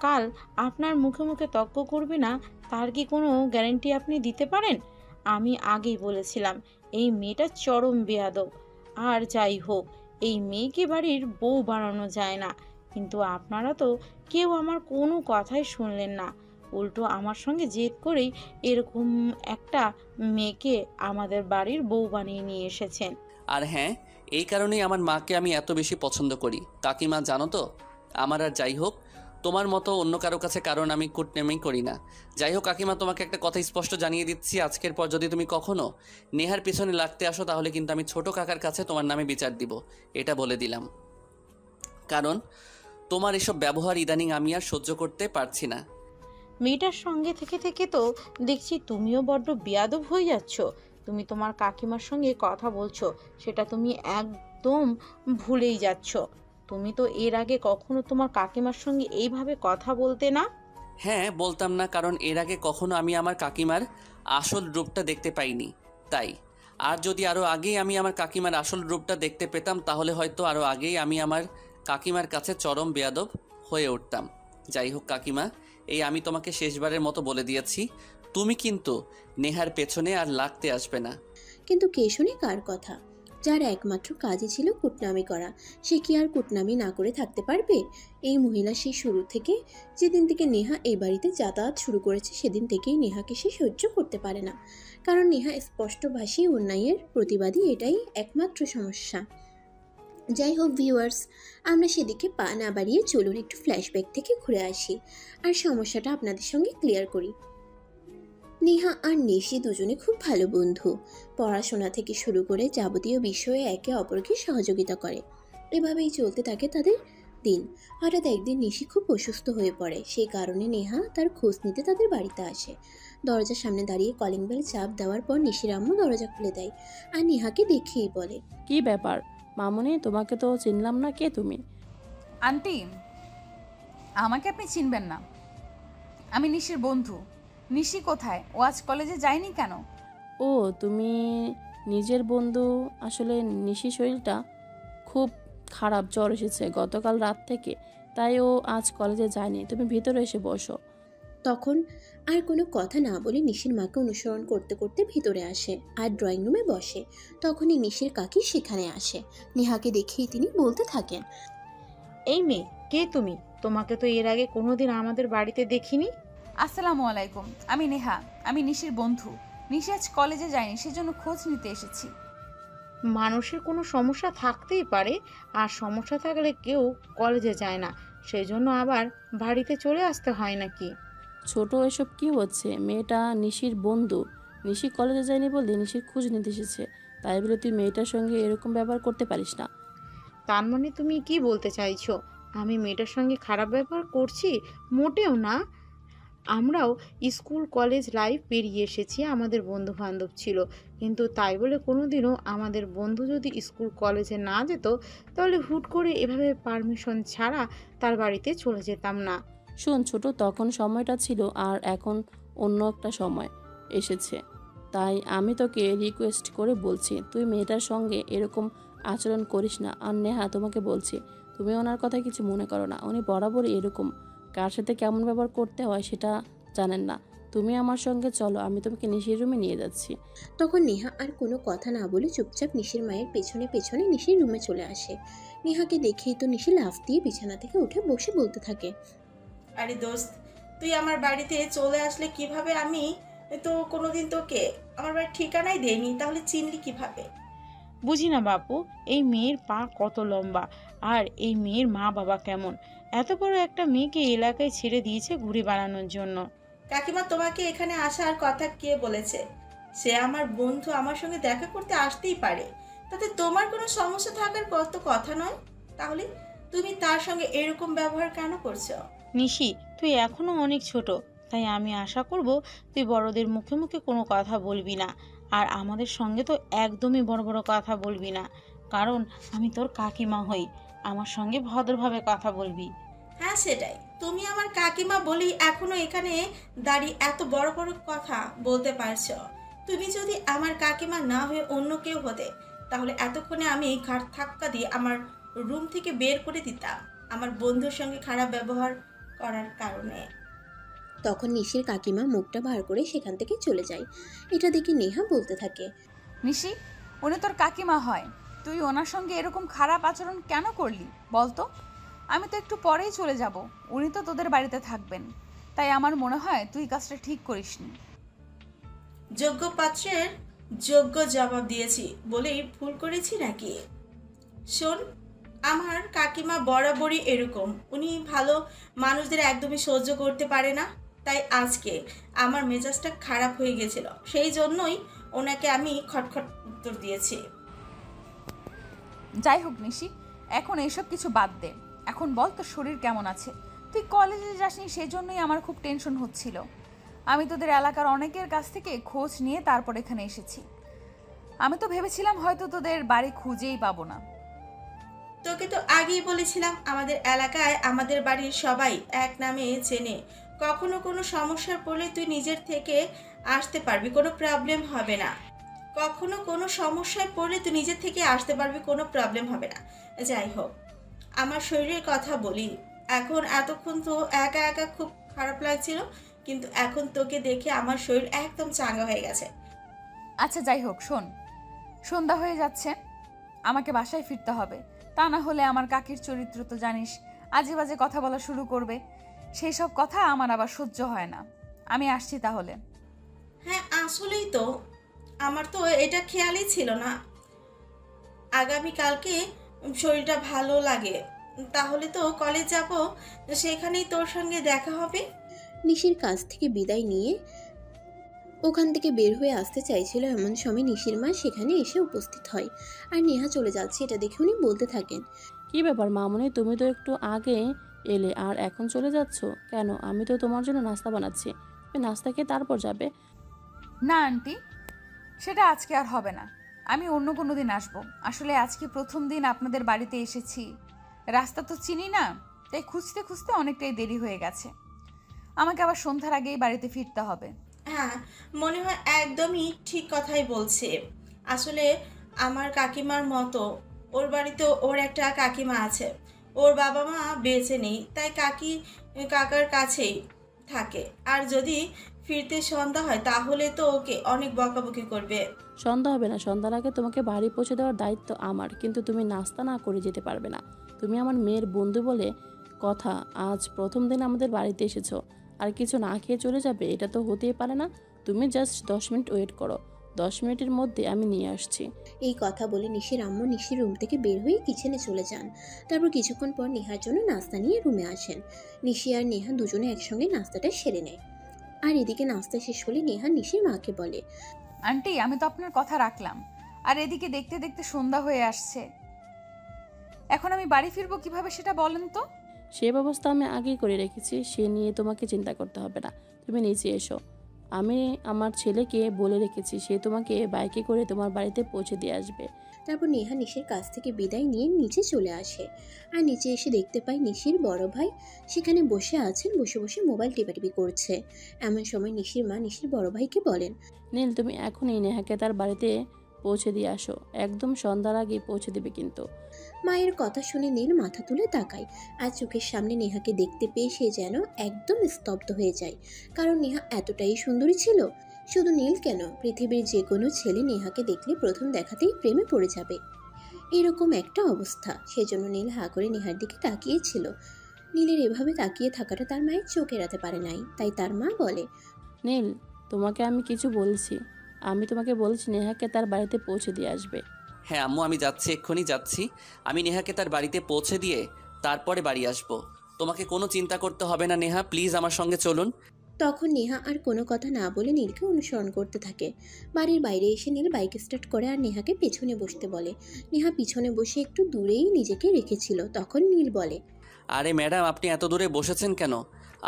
কাল আপনার মুখে মুখে তর্ক করবে না, তার কি কোনো গ্যারান্টি আপনি দিতে পারেন? আমি আগেই বলেছিলাম এই মেয়েটা চরম বেয়াদব। আর যাই হোক, এই মেয়েকে বাড়ির বউ বানানো যায় না, কিন্তু আপনারা তো কেউ আমার কোনো কথাই শুনলেন না। উল্টো আমার সঙ্গে জেদ করেই এরকম একটা মেয়েকে আমাদের বাড়ির বউ বানিয়ে নিয়ে এসেছেন। আর হ্যাঁ, এই কারণেই আমার মাকে আমি এত বেশি পছন্দ করি। কাকিমা জানো তো, আমার আর যাই হোক তোমার মতো অন্য কারো কাছে কারণ আমি কুটনেমি করি না। যাই হোক কাকিমা, তোমাকে একটা কথা স্পষ্ট জানিয়ে দিচ্ছি, আজকের পর যদি তুমি কখনো নেহার পিছনে লাগতে আসো, তাহলে কিন্তু আমি ছোট কাকার কাছে তোমার নামে বিচার দিব, এটা বলে দিলাম। কারণ তোমার এসব ব্যবহার ইদানিং আমি আর সহ্য করতে পারছি না। মেয়েটার সঙ্গে থেকে থেকে তো দেখছি তুমিও বড্ড বেয়াদব হয়ে যাচ্ছ। তুমি তোমার কাকিমার সঙ্গে কথা বলছো, সেটা তুমি একদম ভুলেই যাচ্ছ। তুমি তো এর আগে কখনো তোমার কাকিমার সঙ্গে এইভাবে কথা বলতে না। হ্যাঁ বলতাম না, কারণ এর আগে কখনো আমি আমার কাকিমার আসল রূপটা দেখতে পাইনি, তাই। আর যদি আরও আগেই আমি আমার কাকিমার আসল রূপটা দেখতে পেতাম, তাহলে হয়তো আরও আগেই আমি আমার কাকিমার কাছে চরম বেয়াদব হয়ে উঠতাম। যাই হোক কাকিমা, এই আমি তোমাকে শেষবারের মতো বলে দিয়েছি, তুমি কিন্তু নেহার পেছনে আর লাগতে আসবে না। কিন্তু কে শোনে কার কথা? যার একমাত্র কাজই ছিল কুটনামি করা, সে কি আর কুটনামি না করে থাকতে পারবে? এই মহিলা সেই শুরু থেকে, যেদিন থেকে নেহা এই বাড়িতে যাতায়াত শুরু করেছে সেদিন থেকেই নেহাকে সে সহ্য করতে পারে না। কারণ নেহা স্পষ্টভাষী অন্যায়ের প্রতিবাদী, এটাই একমাত্র সমস্যা। যাই হোক ভিউয়ার্স, আমরা সেদিকে পা না বাড়িয়ে চলুন একটু ফ্ল্যাশব্যাক থেকে ঘুরে আসি আর সমস্যাটা আপনাদের সঙ্গে ক্লিয়ার করি। নেহা আর নিশি দুজনে খুব ভালো বন্ধু। পড়াশোনা থেকে শুরু করে যাবতীয় বিষয়ে একে অপরকে সহযোগিতা করে। এভাবেই চলতে থাকে তাদের দিন। হঠাৎ একদিন নিশি খুব অসুস্থ হয়ে পড়ে। সেই কারণে নেহা তার খোঁজ নিতে তাদের বাড়িতে আসে। দরজার সামনে দাঁড়িয়ে কলিং বেল চাপ দেওয়ার পর নিশির আম্মু দরজা খুলে দেয় আর নেহাকে দেখেই বলে, কি ব্যাপার মামুনি, তোমাকে তো চিনলাম না, কে তুমি? আন্টি, আমাকে আপনি চিনবেন না, আমি নিশির বন্ধু। নিশি কোথায়? ও আজ কলেজে যায়নি কেন? ও তুমি নিজের বন্ধু। আসলে নিশি শরীরটা খুব খারাপ, জ্বর এসেছে গতকাল রাত থেকে, তাই ও আজ কলেজে যায়নি। তুমি ভিতরে এসে বসো। তখন আর কোনো কথা না বলে নিশির মাকে অনুসরণ করতে করতে ভিতরে আসে আর ড্রয়িং রুমে বসে। তখনই নিশির কাকি সেখানে আসে। নেহাকে দেখেই তিনি বলতে থাকেন, এই মেয়ে, কে তুমি? তোমাকে তো এর আগে কোনোদিন আমাদের বাড়িতে দেখিনি। আসসালামু আলাইকুম, আমি নেহা, আমি নিশির বন্ধু। নিশি আজ কলেজে যায়নি, সেজন্য খোঁজ নিতে এসেছি। মানুষের কোনো সমস্যা থাকতেই পারে, আর সমস্যা থাকলে কেউ কলেজে যায় না, সেই জন্য আবার বাড়িতে চলে আসতে হয় নাকি? ছোট, এসব কি হচ্ছে? মেয়েটা নিশির বন্ধু, নিশি কলেজে যায়নি বলে নিশির খোঁজ নিতে এসেছে, তাই বলে তুই মেয়েটার সঙ্গে এরকম ব্যবহার করতে পারিস না। তার মানে তুমি কি বলতে চাইছো আমি মেয়েটার সঙ্গে খারাপ ব্যবহার করছি? মোটেও না। আমরাও স্কুল কলেজ লাইফ পেরিয়ে এসেছি, আমাদের বন্ধু বান্ধব ছিল, কিন্তু তাই বলে কোনোদিনও আমাদের বন্ধু যদি স্কুল কলেজে না যেত তাহলে হুট করে এভাবে পারমিশন ছাড়া তার বাড়িতে চলে যেতাম না। শোন ছোট, তখন সময়টা ছিল আর এখন অন্য একটা সময় এসেছে, তাই আমি তোকে রিকোয়েস্ট করে বলছি তুই মেয়েটার সঙ্গে এরকম আচরণ করিস না। আর নেহা, তোমাকে বলছি তুমি ওনার কথা কিছু মনে করো না, উনি বরাবরই এরকম, কার সাথে কেমন ব্যবহার করতে হয় সেটা জানেন না। তুমি আমার সঙ্গে চলো, আমি তোমাকে নিশির রুমে নিয়ে যাচ্ছি। তখন নেহা আর কোনো কথা না বলে চুপচাপ নিশির মায়ের পেছনে পেছনে নিশির রুমে চলে আসে। নেহাকে দেখেই তো নিশি লাফ দিয়ে বিছানা থেকে উঠে বসে বলতে থাকে, আরে দোস্ত, তুই আমার বাড়িতে চলে আসলে কিভাবে? আমি তো কোনোদিন তোকে আমার বাড়ির ঠিকানাই দেইনি, তাহলে চিনলি কিভাবে? বুঝি না বাপু, এই মেয়ের পা কত লম্বা, আর এই মেয়ের মা বাবা কেমন? এত বড় একটা মেয়েকে এলাকায় ছেড়ে দিয়েছে ঘুরে বেড়ানোর জন্য। কাকিমা, তোমাকে এখানে আসার কথা কে বলেছে? সে আমার বন্ধু, আমার সঙ্গে দেখা করতে আসতেই পারে, তাতে তোমার কোনো সমস্যা থাকার কত কথা নয়। তাহলে তুমি তার সঙ্গে এরকম ব্যবহার কেন করছো? নিশি, তুই এখনো অনেক ছোট, তাই আমি আশা করব তুই বড়দের মুখে মুখে কোনো কথা বলবি না, আর আমাদের সঙ্গে তো একদমই বড় বড় কথা বলবি না, কারণ আমি তোর কাকিমা হই। আমার সঙ্গে ভদ্রভাবে কথা বলবি। হ্যাঁ সেটাই, তুমি আমার কাকিমা বলি এখনো এখানে দাঁড়িয়ে এত বড় বড় কথা বলতে পারছো। তুমি যদি আমার কাকিমা না হয়ে অন্য কেউ হতে, তাহলে এতক্ষণে আমি ঘাট ধাক্কা দিয়ে আমার রুম থেকে বের করে দিতাম, আমার বন্ধুর সঙ্গে খারাপ ব্যবহার করার কারণে। তখন নিশির কাকিমা মুখটা ভার করে সেখান থেকে চলে যায়। এটা দেখে নেহা বলতে থাকে, নিশি, উনি তোর কাকিমা হয়, তুই ওনার সঙ্গে এরকম খারাপ আচরণ কেন করলি বলতো? আমি তো একটু পরেই চলে যাব, উনি তো তোদের বাড়িতে থাকবেন, তাই আমার মনে হয় তুই কাজটা ঠিক করিসনি। যোগ্য পাত্রের যোগ্য জবাব দিয়েছি বলেই ভুল করেছি নাকি? শোন, আমার কাকিমা বরাবরই এরকম, উনি ভালো মানুষদের একদমই সহ্য করতে পারে না, তাই আজকে আমার মেজাজটা খারাপ হয়ে গেছিল, সেই জন্যই ওনাকে আমি খটখট উত্তর দিয়েছি। যাই হোক নিশি, এখন এইসব কিছু বাদ দে, এখন বল তোর শরীর কেমন আছে? তুই কলেজে যাসনি, সেই জন্যই আমার খুব টেনশন হচ্ছিল। আমি তোদের এলাকার অনেকের কাছ থেকে খোঁজ নিয়ে তারপর এখানে এসেছি। আমি তো ভেবেছিলাম হয়তো তোদের বাড়ি খুঁজেই পাবো না। তোকে তো আগেই বলেছিলাম আমাদের এলাকায় আমাদের বাড়ির সবাই এক নামে চেনে, কখনো কোনো সমস্যার পড়লে তুই নিজের থেকে আসতে পারবি, কোনো প্রবলেম হবে না। কখনো কোনো সমস্যায় পড়লে তুই নিজের থেকে আসতে পারবি, কোনো প্রবলেম হবে না। যাই হোক, আমার শরীরের কথা বলি, এখন এতক্ষণ তো একা একা খুব খারাপ লাগছিল, কিন্তু এখন তোকে দেখে আমার শরীর একদম চাঙ্গা হয়ে গেছে। আচ্ছা যাই হোক, শোন, সন্ধ্যা হয়ে যাচ্ছে, আমাকে বাসায় ফিরতে হবে। তা না হলে আমার কাকির চরিত্র তো জানিস, আজে বাজে কথা বলা শুরু করবে। সেই সব কথা আমার আবার সহ্য হয় না। আমি আসছি তাহলে। হ্যাঁ আসলেই তো, আমার তো এটা খেয়ালই ছিল না। আগামীকালকে শরীরটা ভালো লাগে, তাহলে তো কলেজ যাব, সেখানেই তোর সঙ্গে দেখা হবে। নিশির কাছ থেকে বিদায় নিয়ে ওখান থেকে বের হয়ে আসতে চাইছিল, এমন সময় নিশির মা সেখানে এসে উপস্থিত হয়। আর নেহা চলে যাচ্ছে এটা দেখে উনি বলতে থাকেন, কি ব্যাপার মামুনি, তুমি তো একটু আগে এলে আর এখন চলে যাচ্ছ কেন? আমি তো তোমার জন্য নাস্তা বানাচ্ছি, তুমি নাস্তা খেয়ে তারপর যাবে। না আন্টি, সেটা আজকে আর হবে না। আমি অন্য কোনো দিন আসবো। আসলে আজকে প্রথম দিন আপনাদের বাড়িতে এসেছি, রাস্তা তো চিনি না, তাই খুঁজতে খুঁজতে অনেকটাই দেরি হয়ে গেছে। আমাকে আবার সন্ধ্যার আগেই বাড়িতে ফিরতে হবে। হ্যাঁ, মনে হয় একদমই ঠিক কথাই বলছে। আসলে আমার কাকিমার মতো, ওর বাড়িতে ওর একটা কাকিমা আছে, ওর বাবা মা বেঁচে নেই, তাই কাকার কাছেই থাকে। আর যদি ফিরতে সন্ধ্যা হয় তাহলে তো ওকে অনেক বকাবকি করবে। সন্ধ্যা হবে না, সন্ধ্যার আগে তোমাকে বাড়ি পৌঁছে দেওয়ার দায়িত্ব আমার, কিন্তু তুমি নাস্তা না করে যেতে পারবে না। তুমি আমার মেয়ের বন্ধু বলে কথা, আজ প্রথম দিন আমাদের বাড়িতে এসেছো আর কিছু না খেয়ে চলে যাবে? এটা তো হতেই পারে না। তুমি জাস্ট 10 মিনিট ওয়েট করো, 10 মিনিটের মধ্যে আমি নিয়ে আসছি। এই কথা বলে নিশির আম্মু নিশির রুম থেকে বের হয়ে কিচেনে চলে যান। তারপর কিছুক্ষণ পর নেহার জন্য নাস্তা নিয়ে রুমে আসেন। নিশি আর নেহা দুজনে একসঙ্গে নাস্তাটা সেরে নেয়। আর এদিকে নাস্তা শেষ হলে নেহা নিশির মাকে বলে, আন্টি, আমি তো আপনার কথা রাখলাম, আর এদিকে দেখতে দেখতে সন্ধ্যা হয়ে আসছে। এখন আমি বাড়ি ফিরবো কিভাবে সেটা বলেন তো? সে ব্যবস্থা আমি আগেই করে রেখেছি, সে নিয়ে তোমাকে চিন্তা করতে হবে না। তুমি নিচে এসো, আমি আমার ছেলেকে বলে রেখেছি, সে তোমাকে বাইকে করে তোমার বাড়িতে পৌঁছে দিয়ে আসবে। তারপর নেহা নিশির কাছ থেকে বিদায় নিয়ে নিচে চলে আসে। আর নিচে এসে দেখতে পায় নিশির বড় ভাই সেখানে বসে আছেন, বসে বসে মোবাইল টিপাটিপি করছে। এমন সময় নিশির মা নিশির বড় ভাইকে বলেন, নীল, তুমি এখনই নেহাকে তার বাড়িতে পৌঁছে দিয়ে আসো, একদম সন্ধ্যার আগে পৌঁছে দেবে কিন্তু। মায়ের কথা শুনে নীল মাথা তুলে তাকায়। আর চোখের সামনে নেহাকে দেখতে পেয়ে সে যেন একদম স্তব্ধ হয়ে যায়, কারণ নেহা এতটাই সুন্দরী ছিল। শুধু নীল কেন, পৃথিবীর যে কোনো ছেলে নেহাকে দেখলে প্রথম দেখাতেই প্রেমে পড়ে যাবে, এরকম একটা অবস্থা। সেজন্য নীল হা করে নেহার দিকে তাকিয়েছিল। নীলের এভাবে তাকিয়ে থাকাটা তার মায়ের চোখ এড়াতে পারে নাই, তাই তার মা বলে, নীল, তোমাকে আমি কিছু বলছি, আমি তোমাকে বলছি নেহাকে তার বাড়িতে পৌঁছে দিয়ে আসবে। হ্যাঁ আম্মু, আমি যাচ্ছি, এক্ষুনি যাচ্ছি। আমি নেহাকে তার বাড়িতে পৌঁছে দিয়ে তারপরে বাড়ি আসবো। তোমাকে কোনো চিন্তা করতে হবে না নেহা, প্লিজ আমার সঙ্গে চলুন। তখন নেহা আর কোনো কথা না বলে নীলকে অনুসরণ করতে থাকে। বাড়ির বাইরে এসে নীল বাইক স্টার্ট করে আর নেহাকে পেছনে বসতে বলে। নেহা পিছনে বসে একটু দূরেই নিজেকে রেখেছিল। তখন নীল বলে, আরে ম্যাডাম, আপনি এত দূরে বসেছেন কেন?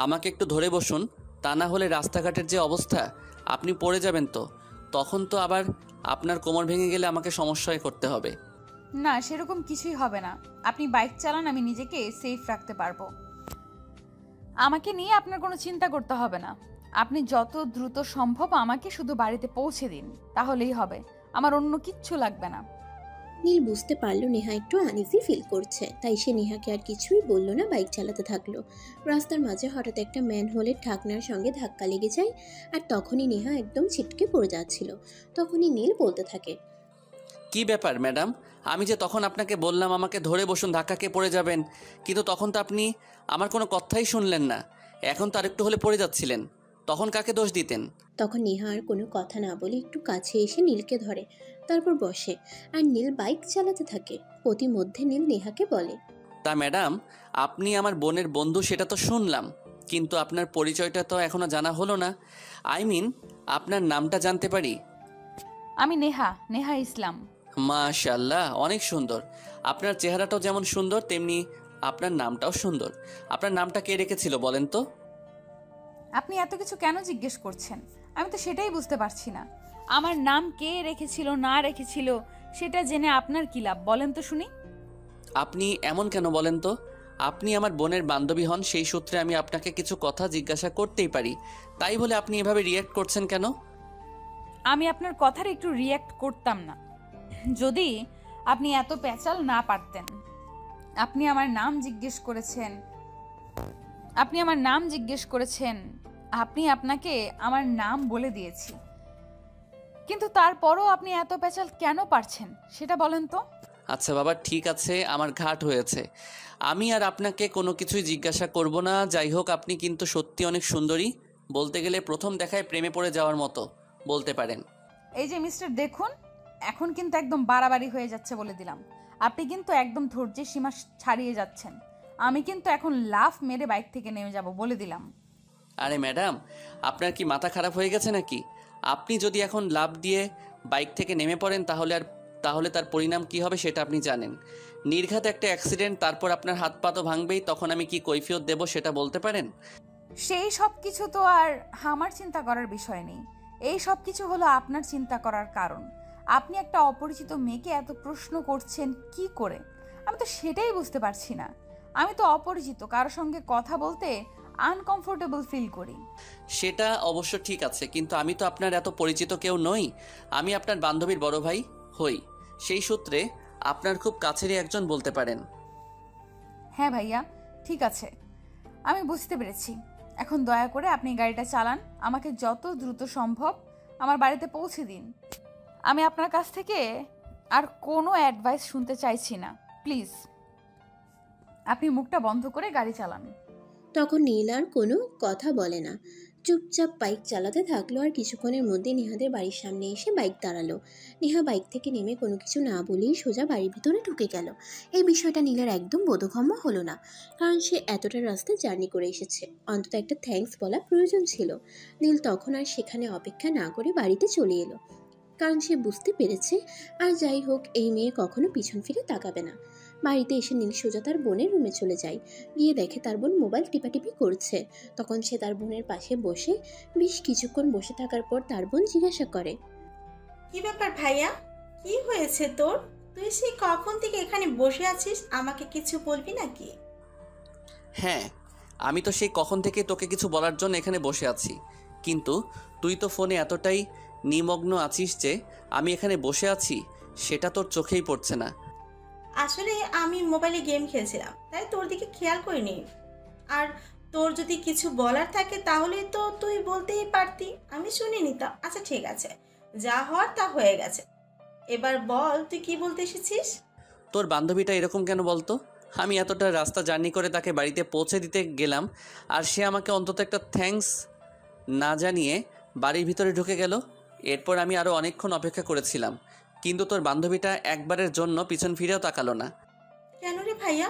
আমাকে একটু ধরে বসুন, তা না হলে রাস্তাঘাটের যে অবস্থা, আপনি পড়ে যাবেন তো। তখন তো আবার আপনার কোমর ভেঙে গেলে আমাকে সমস্যায় করতে হবে। না, সেরকম কিছুই হবে না। আপনি বাইক চালান, আমি নিজেকে সেফ রাখতে পারবো। আমাকে নিয়ে আপনার কোনো চিন্তা করতে হবে না। আপনি যত দ্রুত সম্ভব আমাকে শুধু বাড়িতে পৌঁছে দিন, তাহলেই হবে। আমার অন্য কিচ্ছু লাগবে না। নীল বুঝতে পারলো নেহা একটু আনইজি ফিল করছে, তাই সে নেহাকে আর কিছুই বলল না, বাইক চালাতে থাকলো। রাস্তার মাঝে হঠাৎ একটা ম্যানহোলের ঢাকনার সঙ্গে ধাক্কা লেগে যায়। আর তখনই নেহা একদম ছিটকে পড়ে যাচ্ছিল। তখনই নীল বলতে থাকে, কি ব্যাপার ম্যাডাম, আমি যে তখন আপনাকে বললাম আমাকে ধরে বসুন, ধাক্কা খেয়ে পড়ে যাবেন, কিন্তু তখন তো আপনি আমার কোনো কথাই শুনলেন না। এখন তো আরেকটু হলে পড়ে যাচ্ছিলেন, তখন কাকে দোষ দিতেন? তখন নেহা আর কোনো কথা না বলে একটু কাছে এসে নীলকে ধরে, তারপর বসে। আর নীল বাইক চালাতে থাকে। প্রতিমধ্যে নীল নেহাকে বলে, তা ম্যাডাম, আপনি আমার বোনের বন্ধু সেটা তো শুনলাম, কিন্তু আপনার পরিচয়টা তো এখনো জানা হলো না। আই মিন, আপনার নামটা জানতে পারি? আমি নেহা, নেহা ইসলাম। মাশাআল্লাহ, অনেক সুন্দর। আপনার চেহারাটাও যেমন সুন্দর, তেমনি আপনার নামটাও সুন্দর। আপনার নামটা কে রেখেছিল বলেন তো? আপনি এত কিছু কেন জিজ্ঞেস করছেন? আমি তো সেটাই বুঝতে পারছি না। আমার নাম কে রেখেছিল না রেখেছিল সেটা জেনে আপনার কি লাভ, বলেন তো শুনি। আপনি এমন কেন বলেন তো? আপনি আমার বোনের বান্ধবী হন, সেই সূত্রে আমি আপনাকে কিছু কথা জিজ্ঞাসা করতেই পারি। তাই বলে আপনি এভাবে রিয়্যাক্ট করছেন কেন? আমি আপনার কথার একটু রিয়্যাক্ট করতাম না যদি আপনি এত প্যাচাল না পারতেন। আপনি আমার নাম জিজ্ঞেস করেছেন, আপনি আমার নাম জিজ্ঞেস করেছেন, আপনাকে আমার নাম বলে দিয়েছি, কিন্তু তারপরও আপনি এত পেঁচাল কেন পারছেন সেটা বলেন তো। আচ্ছা বাবা, ঠিক আছে, আমার ঘাট হয়েছে। আমি আর আপনাকে কোনো কিছুই জিজ্ঞাসা করব না। যাই হোক, আপনি কিন্তু সত্যি অনেক সুন্দরী, বলতে গেলে প্রথম দেখায় প্রেমে পড়ে যাওয়ার মতো বলতে পারেন। এই যে মিস্টার দেখুন, এখন কিন্তু একদম বাড়াবাড়ি হয়ে যাচ্ছে বলে দিলাম। আপনি কিন্তু একদম ধৈর্যের সীমা ছাড়িয়ে যাচ্ছেন। আমি কিন্তু এখন লাফ মেরে বাইক থেকে নেমে যাব বলে দিলাম। আরে ম্যাডাম, আপনার কি মাথা খারাপ হয়ে গেছে নাকি? আপনি যদি এখন লাফ দিয়ে বাইক থেকে নেমে পড়েন তাহলে তার পরিণাম কি হবে সেটা আপনি জানেন। নির্ঘাত একটা অ্যাক্সিডেন্ট, তারপর আপনার হাত পা তো ভাঙবেই, তখন আমি কি কৈফিয়ত দেব সেটা বলতে পারেন? সেই সব কিছু তো আর আমার চিন্তা করার বিষয় নেই। এই সব কিছু হলো আপনার চিন্তা করার কারণ। আপনি একটা অপরিচিত মেয়েকে এত প্রশ্ন করছেন কি করে? আমি তো সেটাই বুঝতে পারছি না। আমি তো অপরিচিত কারোর সঙ্গে কথা বলতে আনকমফোর্টেবল ফিল করি। সেটা অবশ্য ঠিক আছে, কিন্তু আমি তো আপনার এত পরিচিত কেউ নই। আমি আপনার বান্ধবীর বড় ভাই হই, সেই সূত্রে আপনার খুব কাছেরই একজন বলতে পারেন। হ্যাঁ ভাইয়া, ঠিক আছে, আমি বুঝতে পেরেছি। এখন দয়া করে আপনি গাড়িটা চালান, আমাকে যত দ্রুত সম্ভব আমার বাড়িতে পৌঁছে দিন। আমি আপনার কাছ থেকে আর কোনো অ্যাডভাইস শুনতে চাইছি না, প্লিজ। আপনি মুখটা বন্ধ করে গাড়ি চালান। তখন নীল আর কোনো কথা বলে না, চুপচাপ বাইক চালাতে থাকলো। আর কিছুক্ষণের মধ্যে নেহাদের বাড়ির সামনে এসে বাইক দাঁড়ালো। নেহা বাইক থেকে নেমে কোনো কিছু না বলেই সোজা বাড়ির ভিতরে ঢুকে গেল। এই বিষয়টা নীলের একদম বোধগম্য হলো না, কারণ সে এতটা রাস্তা জার্নি করে এসেছে, অন্তত একটা থ্যাঙ্কস বলা প্রয়োজন ছিল। নীল তখন আর সেখানে অপেক্ষা না করে বাড়িতে চলে এলো, কারণ সে বুঝতে পেরেছে আর যাই হোক এই মেয়ে কখনো পিছন ফিরে তাকাবে না। বাড়িতে এসে নীল সোজা তার বোনের রুমে চলে যায়। গিয়ে দেখে তার বোন মোবাইল টিপাটিপি করছে। তখন সে তার বোনের পাশে বসে বেশ কিছুক্ষণ বসে থাকার পর তার বোন জিজ্ঞাসা করে, কি ব্যাপার ভাইয়া, কি হয়েছে তোর? তুই সেই কখন থেকে এখানে বসে আছিস, আমাকে কিছু বলবি নাকি? হ্যাঁ, আমি তো সেই কখন থেকে তোকে কিছু বলার জন্য এখানে বসে আছি, কিন্তু তুই তো ফোনে এতটাই নিমগ্ন আছিস যে আমি এখানে বসে আছি সেটা তোর চোখেই পড়ছে না। আসলে আমি মোবাইলে গেম খেলছিলাম, তাই তোর দিকে খেয়াল করিনি। আর তোর যদি কিছু বলার থাকে তাহলে তো তুই বলতেই পারতি, আমি শুনে নিতাম। আচ্ছা ঠিক আছে, যা হওয়ার তা হয়ে গেছে। এবার বল তুই কি বলতে এসেছিস? তোর বান্ধবীটা এরকম কেন বলতো? আমি এতটা রাস্তা জার্নি করে তাকে বাড়িতে পৌঁছে দিতে গেলাম, আর সে আমাকে অন্তত একটা থ্যাঙ্কস না জানিয়ে বাড়ির ভিতরে ঢুকে গেল। এরপর আমি আরও অনেকক্ষণ অপেক্ষা করেছিলাম, কিন্তু তোর বান্ধবীটা একবারের জন্য পিছন ফিরেও তাকালো না। কেন রে ভাইয়া,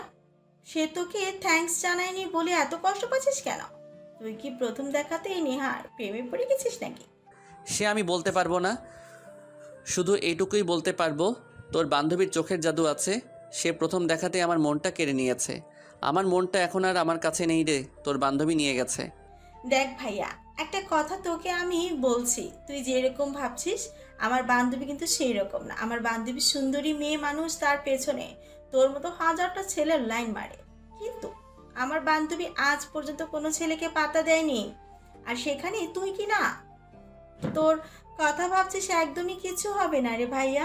সে তোকে থ্যাঙ্কস জানায়নি বলে এত কষ্ট পাচ্ছিস কেন? তুই কি প্রথম দেখাতেই নেহার প্রেমে পড়ে গেছিস নাকি? সে আমি বলতে পারবো না, শুধু এইটুকুই বলতে পারবো তোর বান্ধবীর চোখের জাদু আছে। সে প্রথম দেখাতে আমার মনটা কেড়ে নিয়েছে। আমার মনটা এখন আর আমার কাছে নেই রে, তোর বান্ধবী নিয়ে গেছে। দেখ ভাইয়া, একটা কথা তোকে আমি বলছি, তুই যেরকম ভাবছিস আমার বান্ধবী কিন্তু সেই রকম না। আমার বান্ধবী সুন্দরী মেয়ে মানুষ, তার পেছনে তোর মতো হাজারটা ছেলের লাইন মারে, কিন্তু আমার বান্ধবী আজ পর্যন্ত কোনো ছেলেকে পাত্তা দেয়নি। আর সেখানে তুই কি না তোর কথা ভাবছিস, একদমই কিছু হবে না রে ভাইয়া।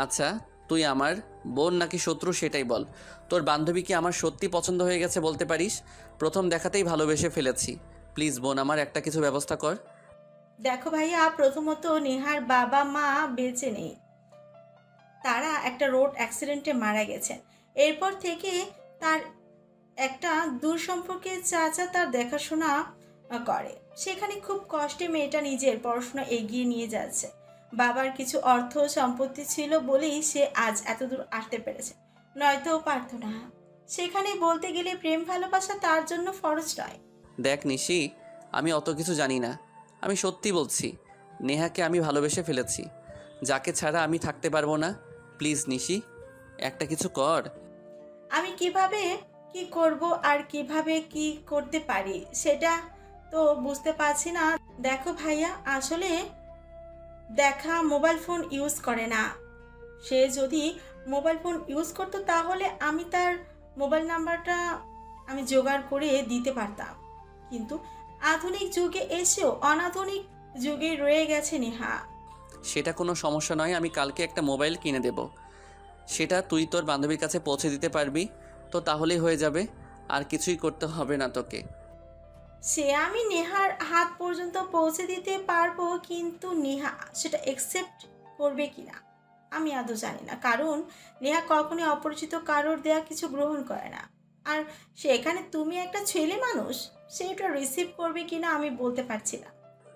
আচ্ছা, তুই আমার বোন নাকি শত্রু সেটাই বল। তোর বান্ধবী কি আমার সত্যি পছন্দ হয়ে গেছে বলতে পারিস? প্রথম দেখাতেই ভালোবেসে ফেলেছি। প্লিজ বোন, আমার একটা কিছু ব্যবস্থা কর। দেখো ভাইয়া, প্রথমত নেহার বাবা মা বেঁচে নেই, তারা একটা রোড অ্যাক্সিডেন্টে মারা গেছেন। এরপর থেকে তার একটা দূর সম্পর্কের চাচা তার দেখাশোনা করে। সেখানে খুব কষ্টে মেয়েটা নিজের পড়াশোনা এগিয়ে নিয়ে যাচ্ছে। বাবার কিছু অর্থ সম্পত্তি ছিল বলেই সে আজ এত দূর আসতে পেরেছে, নয়তো পারত না। সেখানে বলতে গেলে প্রেম ভালোবাসা তার জন্য ফরজ নয়। দেখ নিশি, আমি অত কিছু জানি না, আমি সত্যি বলছি, নেহাকে আমি ভালোবেসে ফেলেছি, যাকে ছাড়া আমি থাকতে পারবো না। প্লিজ নিশি, একটা কিছু কর। আমি কিভাবে কি করব আর কিভাবে কি করতে পারি সেটা তো বুঝতে পারছি না। দেখো ভাইয়া, আসলে দেখা মোবাইল ফোন ইউজ করে না। সে যদি মোবাইল ফোন ইউজ করতো তাহলে আমি তার মোবাইল নাম্বারটা আমি জোগাড় করে দিতে পারতাম, কিন্তু আধুনিক যুগে এসেও অনাধুনিক যুগে রয়ে গেছে নেহা। সেটা কোনো সমস্যা নয়, আমি কালকে একটা মোবাইল কিনে দেব, সেটা তুই তোর বান্ধবীর কাছে পৌঁছে দিতে পারবি তো তাহলেই হয়ে যাবে। আর কিছুই করতে হবে না তোকে। সে আমি নেহার হাত পর্যন্ত পৌঁছে দিতে পারবো, কিন্তু নেহা সেটা একসেপ্ট করবে কিনা আমি আদৌ জানি না, কারণ নেহা কখনোই অপরিচিত কারোর দেয়া কিছু গ্রহণ করে না। আর সেখানে তুমি একটা ছেলে মানুষ, সেটা রিসিভ করবে কিনা আমি বলতে পারছি না।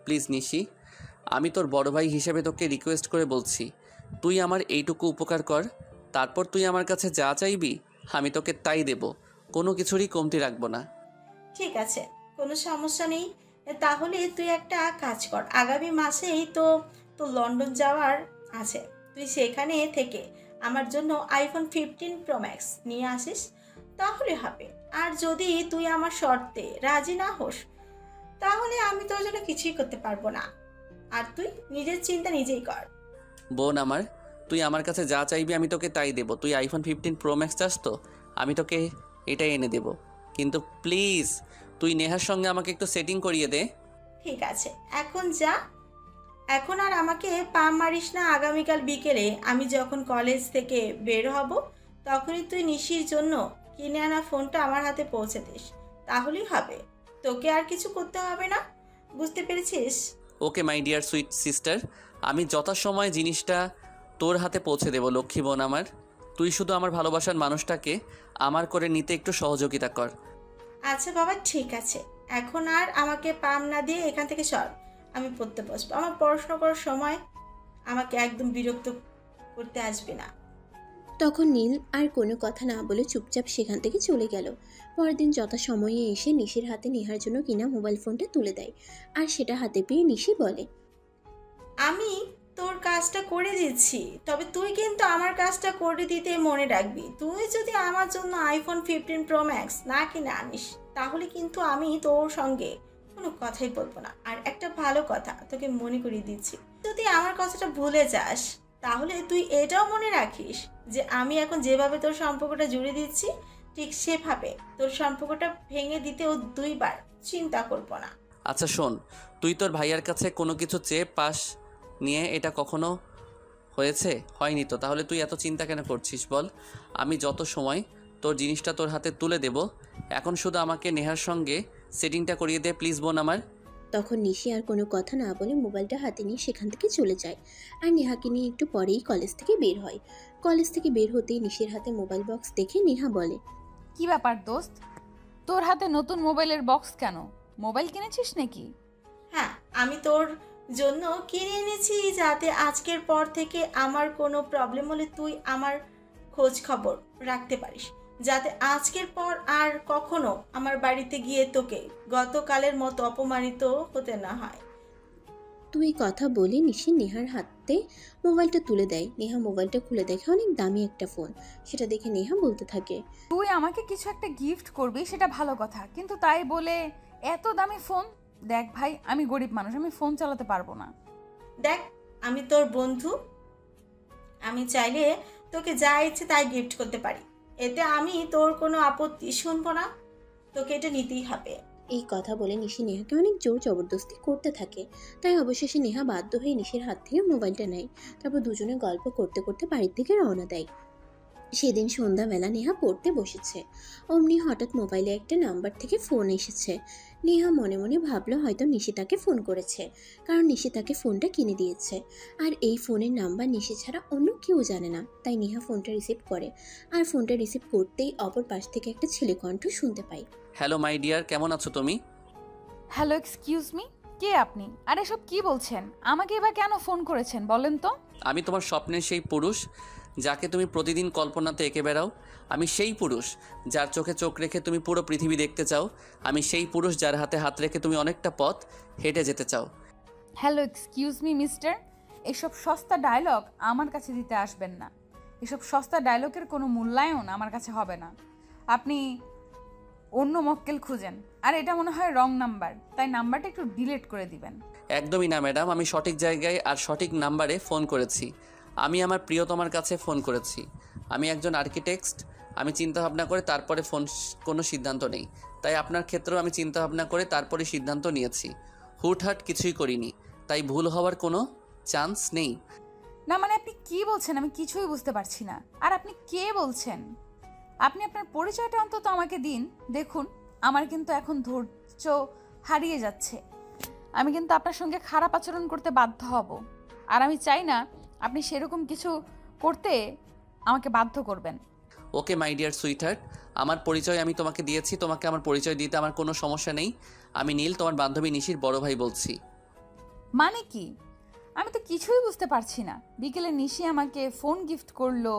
প্লিজ নিশি, আমি তোর বড় ভাই হিসেবে তোকে রিকোয়েস্ট করে বলছি, তুই আমার এইটুকু উপকার কর। তারপর তুই আমার কাছে যা চাইবি আমি তোকে তাই দেব, কোনো কিছুরই কমতি রাখবো না। ঠিক আছে, কোনো সমস্যা নেই। তাহলে তুই একটা কাজ কর, আগামী মাসেই তো তো লন্ডন যাওয়ার আছে, তুই সেখানে থেকে আমার জন্য আইফোন 15 প্রো ম্যাক্স নিয়ে আসিস, তাহলে হবে। আর যদি তুই আমার শর্তে রাজি না হোস, তাহলে আমি তোর জন্য কিছুই করতে পারবো না, আর তুই নিজের চিন্তা নিজেই কর। বোন আমার, তুই আমার কাছে যা চাইবি আমি তোকে তাই দেব। তুই আইফোন 15 প্রো ম্যাক্স চাস তো আমি তোকে এটাই এনে দেব, কিন্তু প্লিজ তুই নেহার সঙ্গে আমাকে একটু সেটিং করিয়ে দে। ঠিক আছে, এখন যা, এখন আর আমাকে পাম মারিস না। আগামীকাল বিকেলে আমি যখন কলেজ থেকে বের হব, তখনই তুই নিশির জন্য কিনে আনা ফোনটা আমার হাতে পৌঁছে দিস, তাহলেই হবে। তোকে আর কিছু করতে হবে না, বুঝতে পেরেছিস? ওকে মাই ডিয়ার সুইট সিস্টার, আমি যথাসময়ে জিনিসটা তোর হাতে পৌঁছে দেব লক্ষ্মী বোন আমার। তুই শুধু আমার ভালোবাসার মানুষটাকে আমার করে নিতে একটু সহযোগিতা কর। আচ্ছা বাবা, ঠিক আছে, এখন আর আমাকে পাম না দিয়ে এখান থেকে সর, আমি পড়তে বসবো। আমার পড়াশোনা করার সময় আমাকে একদম বিরক্ত করতে আসবে না। তখন নীল আর কোনো কথা না বলে চুপচাপ সেখান থেকে চলে গেল। পরের দিন যথাসময়ে এসে নিশির হাতে নেহার জন্য কিনা মোবাইল ফোনটা তুলে দেয়, আর সেটা হাতে পেয়ে নিশি বলে, আমি তোর কাজটা করে দিচ্ছি, তবে তুই কিন্তু আমার কাজটা করে দিতে মনে রাখবি। তুই যদি আমার জন্য আইফোন 15 প্রো ম্যাক্স না কিনে আনিস, তাহলে কিন্তু আমি তোর সঙ্গে কোনো কথাই বলবো না। আর একটা ভালো কথা তোকে মনে করিয়ে দিচ্ছি, যদি আমার কথাটা ভুলে যাস, তাহলে তুই এটাও মনে রাখিস যে আমি এখন যেভাবে তোর সম্পর্কটা জুড়ে দিচ্ছি, ঠিক সেভাবে তোর সম্পর্কটা ভেঙে দিতেও দুইবার চিন্তা করবো না। আচ্ছা শোন, তুই তোর ভাইয়ার কাছে কোনো কিছু চেয়ে পাস নিয়ে এটা কখনো হয়েছে? হয়নি তো, তাহলে তুই এত চিন্তা কেন করছিস বল? আমি যত সময় তোর জিনিসটা তোর হাতে তুলে দেব, এখন শুধু আমাকে নেহার সঙ্গে সেটিংটা করিয়ে দে প্লিজ বোন আমার। তখন নিশি আর কোনো কথা না বলে মোবাইলটা হাতে নিয়ে সেখান থেকে চলে যায়, আর নেহাকে নিয়ে একটু পরেই কলেজ থেকে বের হয়। কলেজ থেকে বের হতেই নিশির হাতে মোবাইল বক্স দেখে নেহা বলে, কি ব্যাপার দোস্ত, তোর হাতে নতুন মোবাইলের বক্স কেন? মোবাইল কিনেছিস নাকি? হ্যাঁ, আমি তোর জন্য কিনে এনেছি, যাতে আজকের পর থেকে আমার কোনো প্রবলেম হলে তুই আমার খোঁজ খবর রাখতে পারিস, যাতে আজকের পর আর কখনো আমার বাড়িতে গিয়ে তোকে গতকালের মতো অপমানিত হতে না হয়। তুই কথা বলে নিশি নেহার হাতে মোবাইলটা তুলে দেয়। নেহা মোবাইলটা খুলে দেখে অনেক দামি একটা ফোন। সেটা দেখে নেহা বলতে থাকে, তুই আমাকে কিছু একটা গিফট করবি সেটা ভালো কথা, কিন্তু তাই বলে এত দামি ফোন? দেখ ভাই, আমি গরিব মানুষ, আমি ফোন চালাতে পারবো না। দেখ, আমি তোর বন্ধু, আমি চাইলে তোকে যা ইচ্ছে তাই গিফট করতে পারি, এতে আমি তোর কোনো আপত্তি শুনবো না, তোকে এটা নিতেই হবে। এই কথা বলে নিশি নেহাকে অনেক জোর জবরদস্তি করতে থাকে। তাই অবশেষে নেহা বাধ্য হয়ে নিশির হাত থেকে মোবাইলটা নেয়। তারপর দুজনে গল্প করতে করতে বাড়ির দিকে রওনা দেয়। সেদিন সন্ধ্যাবেলা নেহা পড়তে বসেছে, অমনি হঠাৎ মোবাইলে একটা নাম্বার থেকে ফোন এসেছে। নেহা মনে মনে ভাবলো হয়তো নিশি তাকে ফোন করেছে, কারণ নিশি তাকে ফোনটা কিনে দিয়েছে। আর এই ফোনের নাম্বার নিশি ছাড়া অন্য কেউ জানে না। তাই নেহা ফোনটা রিসিভ করে, আর ফোনটা রিসিভ করতেই অপর পাশ থেকে একটা ছেলে কণ্ঠ শুনতে পায়। হ্যালো মাই ডিয়ার, কেমন আছো তুমি? হ্যালো, এক্সকিউজ মি, কে আপনি? আর এসব কি বলছেন? আমাকে এবার কেন ফোন করেছেন বলেন তো? আমি তোমার স্বপ্নের সেই পুরুষ যাকে তুমি প্রতিদিন কল্পনাতে এঁকে বেড়াও। আমি সেই পুরুষ যার চোখে চোখ রেখে তুমি পুরো পৃথিবী দেখতে চাও। আমি সেই পুরুষ যার হাতে হাত রেখে তুমি অনেকটা পথ হেঁটে যেতে চাও। হ্যালো, এক্সকিউজ মি মিস্টার, এসব সস্তা ডায়লগ আমার কাছে দিতে আসবেন না। এসব সস্তা ডায়লগের কোনো মূল্যায়ন আমার কাছে হবে না। আপনি অন্য মক্কেল খুঁজেন, আর এটা মনে হয় রং নাম্বার, তাই নাম্বারটা একটু ডিলিট করে দিবেন। একদমই না ম্যাডাম, আমি সঠিক জায়গায় আর সঠিক নাম্বারে ফোন করেছি। আমি আমার প্রিয়তমার কাছে ফোন করেছি। আমি একজন আর্কিটেক্ট, আমি চিন্তাভাবনা করে তারপরে কোনো সিদ্ধান্ত নেই। তাই আপনার ক্ষেত্রেও আমি চিন্তাভাবনা করে তারপরে সিদ্ধান্ত নিয়েছি। হুটহাট কিছুই করিনি, তাই ভুল হওয়ার কোনো চান্স নেই। না মানে আপনি কি বলছেন? আমি কিছুই বুঝতে পারছি না। আর আপনি কে বলছেন? আপনি আপনার পরিচয়টা অন্তত আমাকে দিন। দেখুন, আমার কিন্তু এখন ধৈর্য হারিয়ে যাচ্ছে। আমি কিন্তু আপনার সঙ্গে খারাপ আচরণ করতে বাধ্য হব, আর আমি চাই না আপনি সেরকম কিছু করতে আমাকে বাধ্য করবেন। ওকে মাই ডিয়ার সুইটহার্ট, আমার পরিচয় আমি তোমাকে দিয়েছি, তোমাকে আমার পরিচয় দিতে আমার কোনো সমস্যা নেই। আমি নীল, তোমার বান্ধবী নিশির বড় ভাই বলছি। মানে কি? আমি তো কিছুই বুঝতে পারছি না। বিকেলে নিশি আমাকে ফোন গিফট করলো,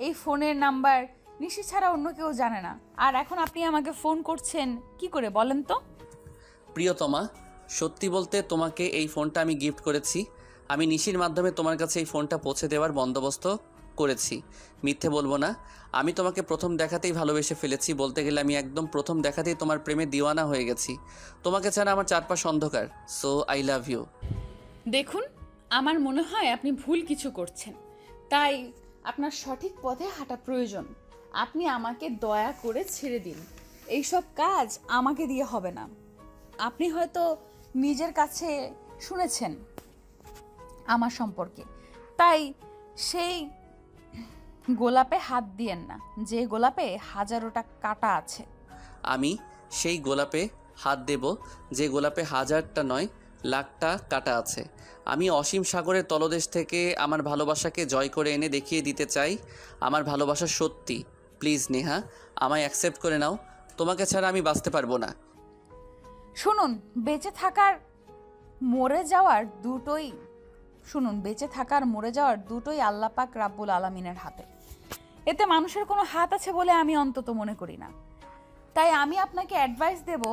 এই ফোনের নাম্বার নিশি ছাড়া অন্য কেউ জানে না, আর এখন আপনি আমাকে ফোন করছেন কি করে বলেন তো? প্রিয়তমা, সত্যি বলতে তোমাকে এই ফোনটা আমি গিফট করেছি। আমি নিশির মাধ্যমে তোমার কাছে এই ফোনটা পৌঁছে দেওয়ার বন্দোবস্ত করেছি। মিথ্যে বলবো না, আমি তোমাকে প্রথম দেখাতেই ভালোবেসে ফেলেছি। বলতে গেলে আমি একদম প্রথম দেখাতেই তোমার প্রেমে দিওয়ানা হয়ে গেছি। তোমাকে ছাড়া আমার চারপাশ অন্ধকার। So I love you. দেখুন, আমার মনে হয় আপনি ভুল কিছু করছেন, তাই আপনার সঠিক পথে হাঁটা প্রয়োজন। আপনি আমাকে দয়া করে ছেড়ে দিন, এইসব কাজ আমাকে দিয়ে হবে না। আপনি হয়তো নিজের কাছে শুনেছেন আমার সম্পর্কে, তাই সেই গোলাপে হাত দিয়েন না যে গোলাপে হাজারোটা কাঁটা আছে। আমি সেই গোলাপে হাত দেব যে গোলাপে হাজারটা নয় লাখটা কাটা আছে। আমি অসীম সাগরের তলদেশ থেকে আমার ভালোবাসাকে জয় করে এনে দেখিয়ে দিতে চাই আমার ভালোবাসা সত্যি। প্লিজ নেহা, আমায় অ্যাকসেপ্ট করে নাও। তোমাকে ছাড়া আমি বাঁচতে পারবো না। শুনুন, বেঁচে থাকার মরে যাওয়ার দুটোই আল্লাহ পাক রাব্বুল আলামিনের হাতে। এতে মানুষের কোনো হাত আছে বলে আমি অন্তত মনে করি না। তাই আমি আপনাকে অ্যাডভাইস দেব,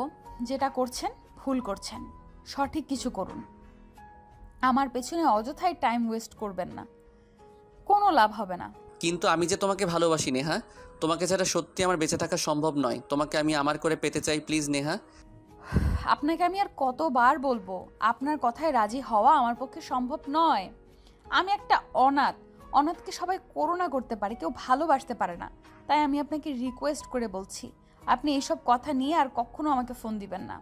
যেটা করছেন ভুল করছেন, সঠিক কিছু করুন। আমার পেছনে অযথাই টাইম ওয়েস্ট করবেন না, কোনো লাভ হবে না। কিন্তু আমি যে তোমাকে ভালোবাসি নেহা, তোমাকে ছাড়া সত্যি আমার বেঁচে থাকা সম্ভব নয়। তোমাকে আমি আমার করে পেতে চাই, প্লিজ নেহা। আপনাকে আমি আর কতবার বলবো, আপনার কথায় রাজি হওয়া আমার পক্ষে সম্ভব নয়। আমি একটা অনাথকে সবাই করুণা করতে পারে, কেউ ভালোবাসতে পারে না। তাই আমি আপনাকে রিকোয়েস্ট করে বলছি, আপনি এইসব কথা নিয়ে আর কখনো আমাকে ফোন দিবেন না।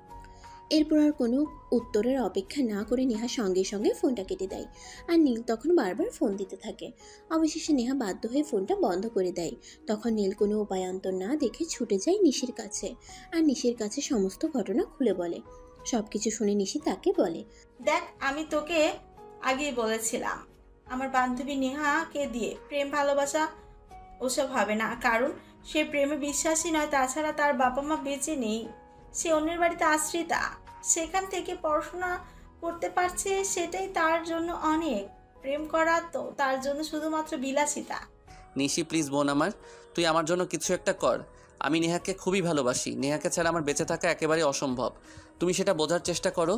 এরপর আর কোনো উত্তরের অপেক্ষা না করে নেহা সঙ্গে সঙ্গে ফোনটা কেটে দেয়। আর নীল তখন বারবার ফোন দিতে থাকে। অবশেষে নেহা বাধ্য হয়ে ফোনটা বন্ধ করে দেয়। তখন নীল কোনো উপায়ান্তর না দেখে ছুটে যায় নিশির কাছে, আর নিশির কাছে সমস্ত ঘটনা খুলে বলে। সবকিছু শুনে নিশি তাকে বলে, দেখ, আমি তোকে আগেই বলেছিলাম আমার বান্ধবী নেহাকে দিয়ে প্রেম ভালোবাসা ওসব হবে না, কারণ সে প্রেমে বিশ্বাসী নয়। তাছাড়া তার বাবা মা বেঁচে নেই, সে অন্যের বাড়িতে আশ্রিতা। সেখান থেকে পড়াশোনা করতে পারছে, সেটাই তার জন্য অনেক। প্রেম করা তো তার জন্য শুধুমাত্র বিলাসিতা। নিশি প্লিজ বোন আমার, তুই আমার জন্য কিছু একটা কর। আমি নেহাকে খুবই ভালোবাসি। নেহাকে ছাড়া আমার বেঁচে থাকা একেবারে অসম্ভব। তুমি সেটা বোঝার চেষ্টা করো।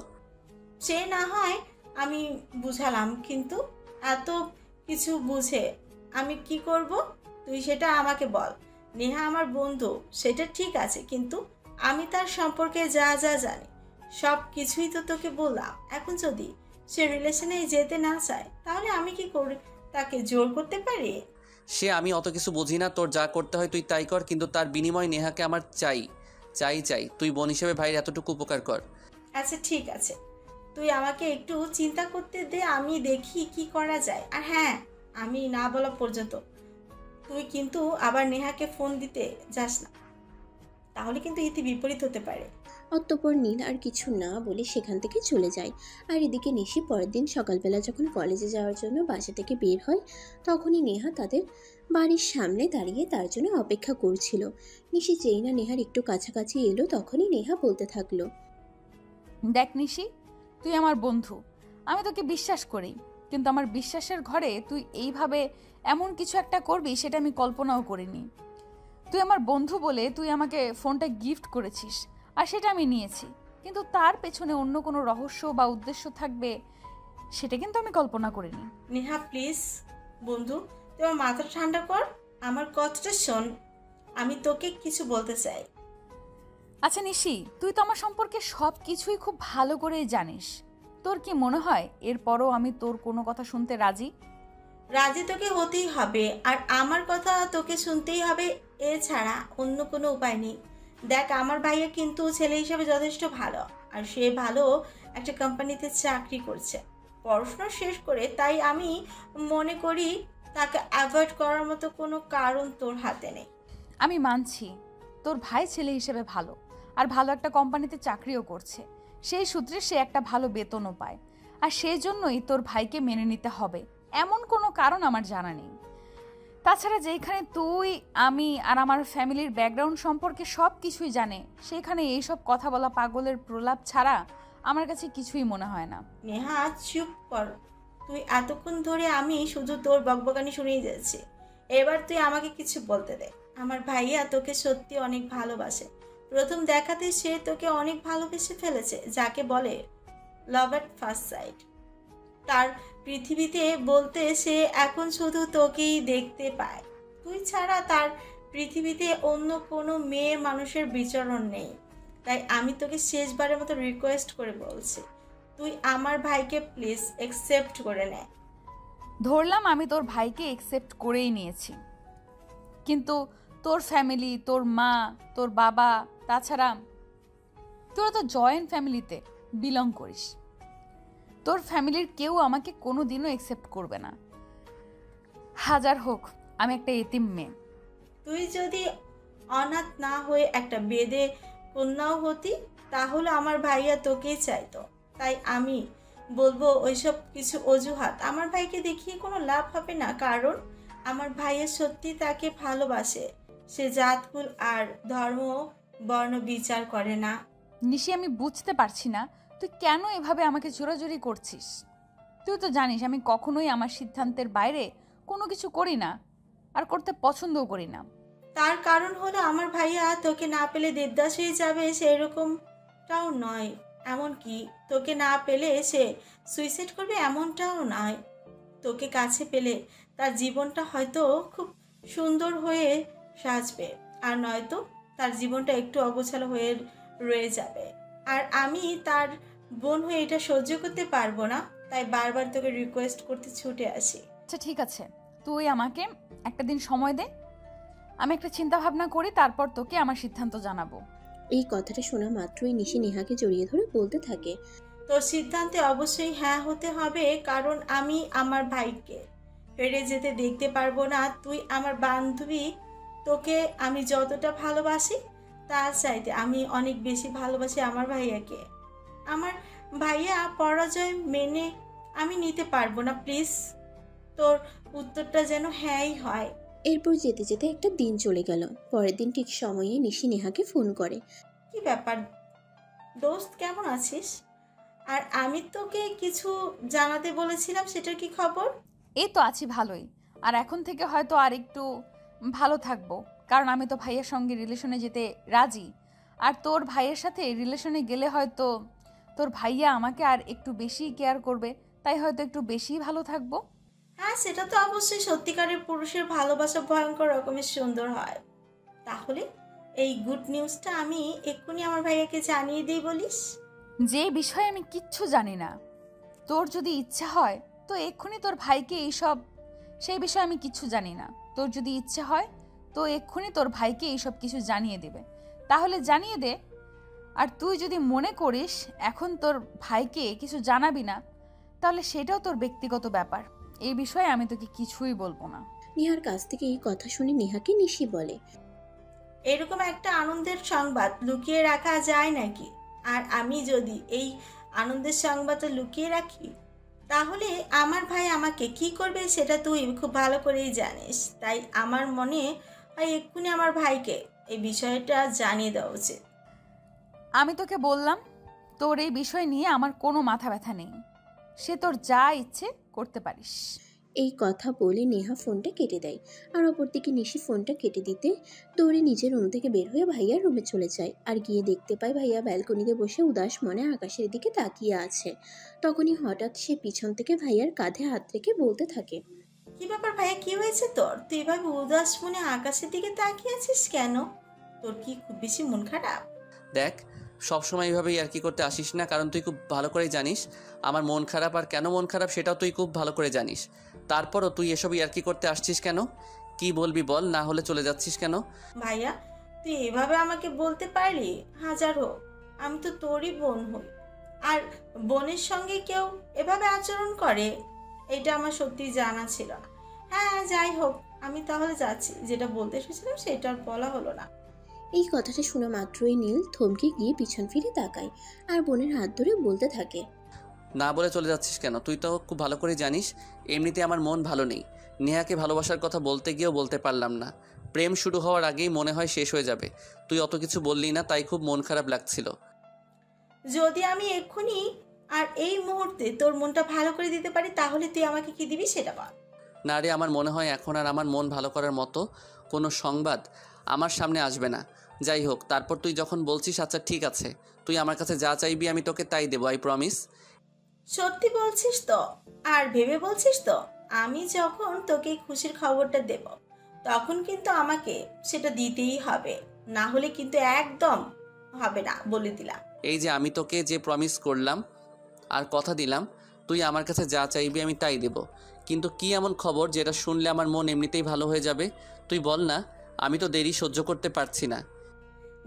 সে না হয় আমি বুঝালাম, কিন্তু এত কিছু বুঝে আমি কি করব? তুই সেটা আমাকে বল। নেহা আমার বন্ধু, সেটা ঠিক আছে, কিন্তু আমি তার সম্পর্কে যা যা জানি সব কিছুই তো তোকে বললাম। এখন যদি সে রিলেশনে যেতে না চায়, তাহলে আমি কি করে তাকে জোর করতে পারি? সে আমি অত কিছু বুঝি না, তোর যা করতে হয় তুই তাই কর, কিন্তু তার বিনিময়ে নেহাকে আমার চাই চাই চাই। তুই বোন হিসেবে ভাইয়ের এতটুকু উপকার কর। আচ্ছা ঠিক আছে, তুই আমাকে একটু চিন্তা করতে দে, আমি দেখি কি করা যায়। আর হ্যাঁ, আমি না বলা পর্যন্ত তুই কিন্তু আবার নেহাকে ফোন দিতে যাস না, তাহলে কিন্তু ইতি বিপরীত হতে পারে। অতঃপর নীল আর কিছু না বলে সেখান থেকে চলে যায়। আর এদিকে নিশি পরের দিন সকালবেলা যখন কলেজে যাওয়ার জন্য বাসা থেকে বের হয়, তখনই নেহা তাদের বাড়ির সামনে দাঁড়িয়ে তার জন্য অপেক্ষা করছিল। নিশি যেই না নেহার একটু কাছাকাছি এলো, তখনই নেহা বলতে থাকলো, দেখ নিশি, তুই আমার বন্ধু, আমি তোকে বিশ্বাস করি, কিন্তু আমার বিশ্বাসের ঘরে তুই এইভাবে এমন কিছু একটা করবি সেটা আমি কল্পনাও করিনি। তুই আমার বন্ধু বলে তুই আমাকে ফোনটা গিফট করেছিস, আর সেটা আমি নিয়েছি, কিন্তু তার পেছনে অন্য কোনো রহস্য বা উদ্দেশ্য থাকবে সেটা কিন্তু আমি কল্পনা করিনি। নেহা প্লিজ বন্ধু, তুই আমার মাথা ঠান্ডা কর, আমার কথাটা শোন, আমি তোকে কিছু বলতে চাই। আচ্ছা নিশি, তুই তো আমার সম্পর্কে সব কিছুই খুব ভালো করেই জানিস। তোর কি মনে হয় এরপরও আমি তোর কোনো কথা শুনতে রাজি? রাজি তোকে হতেই হবে, আর আমার কথা তোকে শুনতেই হবে, এছাড়া অন্য কোনো উপায় নেই। দেখ, আমার ভাইয়া কিন্তু ছেলে হিসেবে যথেষ্ট ভালো, আর সে ভালো একটা কোম্পানিতে চাকরি করছে পড়াশোনা শেষ করে। তাই আমি মনে করি তাকে অ্যাভয়েড করার মতো কোনো কারণ তোর হাতে নেই। আমি মানছি তোর ভাই ছেলে হিসেবে ভালো, আর ভালো একটা কোম্পানিতে চাকরিও করছে। সেই সূত্রে সে একটা ভালো বেতনও পায়, আর সেই জন্যই তোর ভাইকে মেনে নিতে হবে এমন কোনো কারণ আমার জানা নেই। তাছাড়া যেখানে তুই, আমি আর আমার ফ্যামিলির ব্যাকগ্রাউন্ড সম্পর্কে সব কিছুই জানে, সেখানে এইসব কথা বলা পাগলের প্রলাপ ছাড়া আমার কাছে কিছুই মনে হয় না। নেহা চুপ কর। তুই এতক্ষণ ধরে আমি শুধু তোর বকবকানি শুনেই যাচ্ছি। এবার তুই আমাকে কিছু বলতে দে। আমার ভাইয়া তোকে সত্যি অনেক ভালোবাসে। প্রথম দেখাতে সে তোকে অনেক ভালোবেসে ফেলেছে, যাকে বলে লাভ এট ফার্স্ট সাইট। তার পৃথিবীতে বলতে সে এখন শুধু তোকেই দেখতে পায়। তুই ছাড়া তার পৃথিবীতে অন্য কোনো মেয়ে মানুষের বিচরণ নেই। তাই আমি তোকে শেষবারের মতো রিকোয়েস্ট করে বলছি, তুই আমার ভাইকে প্লিজ অ্যাকসেপ্ট করে নে। ধরলাম আমি তোর ভাইকে একসেপ্ট করেই নিয়েছি, কিন্তু তোর ফ্যামিলি, তোর মা, তোর বাবা, তাছাড়া তোরা তো জয়েন্ট ফ্যামিলিতে বিলং করিস। তোর ফ্যামিলির কেউ আমাকে কোনো দিনও একসেপ্ট করবে না, হাজার হোক আমি একটা এতিম মেয়ে। তুই যদি অনাথ না হয়ে একটা বেদে কন্যাও হতি, তাহলে আমার ভাইয়া তোকেই চাইতো। তাই আমি বলবো ওইসব কিছু অজুহাত আমার ভাইকে দেখিয়ে কোনো লাভ হবে না, কারণ আমার ভাইয়া সত্যি তাকে ভালোবাসে। সে জাতকুল আর ধর্ম বর্ণ বিচার করে না। নিশি, আমি বুঝতে পারছি না তুই কেন এভাবে আমাকে জোরাজুরি করছিস। তুই তো জানিস আমি কখনোই আমার সিদ্ধান্তের বাইরে কোনো কিছু করি না, আর করতে পছন্দও করি না। তার কারণ হলো আমার ভাইয়া তোকে না পেলে দেবদাস হয়ে যাবে সেরকমটাও নয়, এমনকি তোকে না পেলে সে সুইসাইড করবে এমনটাও নয়। তোকে কাছে পেলে তার জীবনটা হয়তো খুব সুন্দর হয়ে সাজবে, আর নয়তো তার জীবনটা একটু অগোছালো হয়ে রয়ে যাবে। আর আমি তার বোন হয়ে এটা সহ্য করতে পারবো না, তাই বারবার তোকে রিকোয়েস্ট করতে ছুটে আসি। আচ্ছা ঠিক আছে, তুই আমাকে একটা দিন সময় দে, আমি একটা চিন্তা ভাবনা করি, তারপর তোকে আমার সিদ্ধান্ত জানাবো। এই কথাটা শোনা মাত্রই নিশি নেহাকে জড়িয়ে ধরে বলতে থাকে, তোর সিদ্ধান্তে অবশ্যই হ্যাঁ হতে হবে, কারণ আমি আমার ভাইকে হেরে যেতে দেখতে পারবো না। তুই আমার বান্ধবী, তোকে আমি যতটা ভালোবাসি তার চাইতে আমি অনেক বেশি ভালোবাসি আমার ভাইয়াকে। আমার ভাইয়া পরাজয় মেনে আমি নিতে পারবো না। প্লিজ তোর উত্তরটা যেন হ্যাঁই হয়। এরপর যেতে যেতে একটা দিন চলে গেল। পরের দিন ঠিক সময়ে নিশি নেহাকে ফোন করে। কি ব্যাপার দোস্ত, কেমন আছিস? আর আমি তোকে কিছু জানাতে বলেছিলাম, সেটার কি খবর? এই তো আছি ভালোই, আর এখন থেকে হয়তো আর একটু ভালো থাকবো, কারণ আমি তো ভাইয়ের সঙ্গে রিলেশনে যেতে রাজি। আর তোর ভাইয়ের সাথে রিলেশনে গেলে হয়তো তোর ভাইয়া আমাকে আর একটু বেশি কেয়ার করবে, তাই হয়তো একটু বেশি ভালো থাকবো। হ্যাঁ, সেটা তো অবশ্যই। সত্যিকারের পুরুষের ভালোবাসা ভয়ঙ্কর রকমের সুন্দর হয়। তাহলে এই গুড নিউজটা আমি এক্ষুনি আমার ভাইয়াকে জানিয়ে দিই বলিস? যে বিষয়ে আমি কিচ্ছু জানি না, তোর যদি ইচ্ছা হয় তো এক্ষুনি তোর ভাইকে এইসব, সেই বিষয়ে আমি কিচ্ছু জানি না, তোর যদি ইচ্ছে হয় তো এক্ষুনি তোর ভাইকে এইসব কিছু জানিয়ে দেবে, তাহলে জানিয়ে দে। আর তুই যদি মনে করিস এখন তোর ভাইকে কিছু জানাবি না, তাহলে সেটাও তোর ব্যক্তিগত ব্যাপার, এই বিষয়ে আমি তোকে কিছুই বলবো না। নেহার কাছ থেকে এই কথা শুনে নেহাকে নিশি বলে, এরকম একটা আনন্দের সংবাদ লুকিয়ে রাখা যায় নাকি? আর আমি যদি এই আনন্দের সংবাদটা লুকিয়ে রাখি, তাহলে আমার ভাই আমাকে কি করবে সেটা তুই খুব ভালো করেই জানিস। তাই আমার মনে হয় এক্ষুনি আমার ভাইকে এই বিষয়টা জানিয়ে দেওয়া উচিত। আমি তোকে বললাম তোর এই বিষয় নিয়ে আমার কোনো মাথা ব্যথা নেই, সে তোর যা ইচ্ছে করতে পারিস। এই কথা বলে নেহা ফোনটা কেটে দেয়। আর অপরদিকে নিশি ফোনটা কেটে দিতে দৌড়ে নিজের রুম থেকে বের হয়ে ভাইয়ার রুমে চলে যায়। আর গিয়ে দেখতে পায় ভাইয়া ব্যালকনিতে বসে উদাস মনে আকাশের দিকে তাকিয়ে আছে। তখনই হঠাৎ সে পিছন থেকে ভাইয়ার কাঁধে হাত রেখে বলতে থাকে, কি ব্যাপার ভাইয়া, কি হয়েছে তোর? তুই এভাবে উদাস মনে আকাশের দিকে তাকিয়ে আছিস কেন? তোর কি খুব বেশি মন খারাপ? দেখ, সবসময় এইভাবেই আর কি করতে আসিস না, কারণ তুই খুব ভালো করেই জানিস আমার মন খারাপ, আর কেন মন খারাপ সেটাও তুই খুব ভালো করে জানিস। তারপরও তুই এসবই আর কি করতে আসছিস কেন? কি বলবি বল, না হলে চলে যাচ্ছিস কেন? ভাইয়া, তুই এভাবে আমাকে বলতে পারলি? হাজার হোক, আমি তো তোরই বোন হই, আর বোনের সঙ্গে কেউ এভাবে আচরণ করে এটা আমার সত্যি জানা ছিল না। হ্যাঁ যাই হোক, আমি তাহলে যাচ্ছি। যেটা বলতে এসেছিলাম সেটা আর বলা হলো না। এই কথাটা শোনা মাত্রই নীল থমকে গিয়ে পিছন ফিরে তাকায় আর বোনের হাত ধরে বলতে থাকে, না বলে চলে যাচ্ছিস কেন? তুই তো খুব ভালো করে জানিস এমনিতে আমার মন ভালো নেই। নেহাকে ভালোবাসার কথা বলতে গিয়েও বলতে পারলাম না। প্রেম শুরু হওয়ার আগেই মনে হয় শেষ হয়ে যাবে। তুই অত কিছু বললি না, তাই খুব মন খারাপ লাগছিল। যদি আমি এক্ষুনি আর এই মুহূর্তে তোর মনটা ভালো করে দিতে পারি, তাহলে তুই আমাকে কি দিবি সেটা বল। না রে, আমার মনে হয় এখন আর আমার মন ভালো করার মতো কোনো সংবাদ আমার সামনে আসবে না। যাই হোক, তারপর তুই যখন বলছিস আচ্ছা ঠিক আছে, তুই আমার কাছে যা চাইবি আমি তোকে তাই দেবো, আই প্রমিস। সত্যি বলছিস তো? আর ভেবে বলছিস তো? আমি যখন তোকে খুশির খবরটা দেব, তখন কিন্তু আমাকে সেটা দিতেই হবে, না হলে কিন্তু একদম হবে না, বলে দিলাম। এই যে আমি তোকে যে প্রমিস করলাম আর কথা দিলাম, তুই আমার কাছে যা চাইবি আমি তাই দেব। কিন্তু কি এমন খবর যেটা শুনলে আমার মন এমনিতেই ভালো হয়ে যাবে? তুই বল না, আমি তো দেরি সহ্য করতে পারছি না।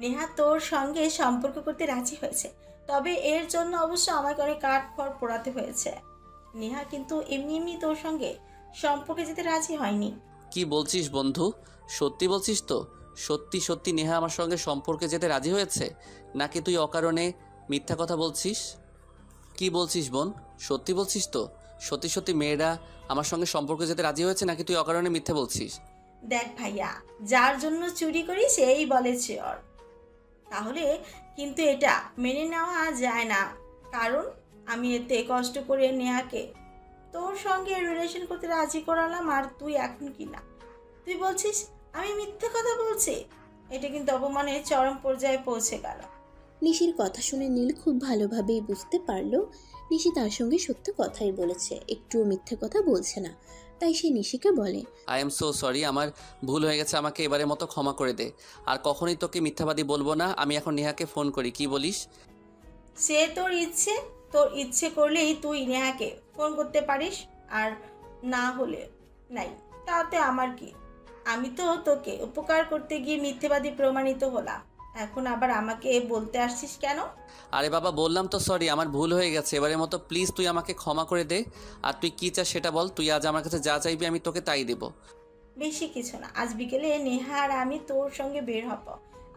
নেহা তোর সঙ্গে সম্পর্ক করতে রাজি হয়েছে, তবে এর জন্য অবশ্য আমাকে অনেক কাঠ খড় পোড়াতে হয়েছে। নেহা কিন্তু এমনি এমনি তোর সঙ্গে সম্পর্কে যেতে রাজি হয়নি। কি বলছিস বন্ধু? সত্যি বলছিস তো? সত্যি সত্যি নেহা আমার সঙ্গে সম্পর্কে যেতে রাজি হয়েছে, নাকি তুই অকারণে মিথ্যা কথা বলছিস? কি বলছিস বোন? সত্যি বলছিস তো? সত্যি সত্যি মেয়েরা আমার সঙ্গে সম্পর্কে যেতে রাজি হয়েছে, নাকি তুই অকারণে মিথ্যা বলছিস? দেখ ভাইয়া, যার জন্য চুরি করি সেই বলে চোর। তাহলে কিন্তু এটা মেনে নেওয়া যায় না, কারণ আমি এতে কষ্ট করে নেহাকে তোর সঙ্গে রিলেশন করতে রাজি করালাম, আর তুই এখন কি না তুই বলছিস আমি মিথ্যে কথা বলছি। এটা কিন্তু অপমানের চরম পর্যায়ে পৌঁছে গেল। নিশির কথা শুনে নীল খুব ভালোভাবেই বুঝতে পারল নিশি তার সঙ্গে সত্য কথাই বলেছে, একটুও মিথ্যে কথা বলছে না। তাই সে নিশিকে বলে, আই এম সো সরি, আমার ভুল হয়ে গেছে, আমাকে এবারের মতো ক্ষমা করে দে। আর কখনোই তোকে মিথ্যাবাদী বলবো না। আমি এখন নেহাকে ফোন করি, কি বলিস? সে তোর ইচ্ছে করলেই তুই নেহাকে ফোন করতে পারিস, আর না হলে নাই, তাতে আমার কি? আমি তো তোকে উপকার করতে গিয়ে মিথ্যেবাদী প্রমাণিত হলাম, এখন আবার আমাকে বলতে আসছিস কেন? আরে বাবা, বললাম তো সরি, আমার ভুল হয়ে গেছে, এবারের মতো প্লিজ তুই আমাকে ক্ষমা করে দে। আর তুই কী চাস সেটা বল। তুই আজ আমার কাছে যা চাইবি আমি তোকে তাই দেবো। বেশি কিছু না, আজ বিকেলে নেহা আর আমি তোর সঙ্গে বের হব,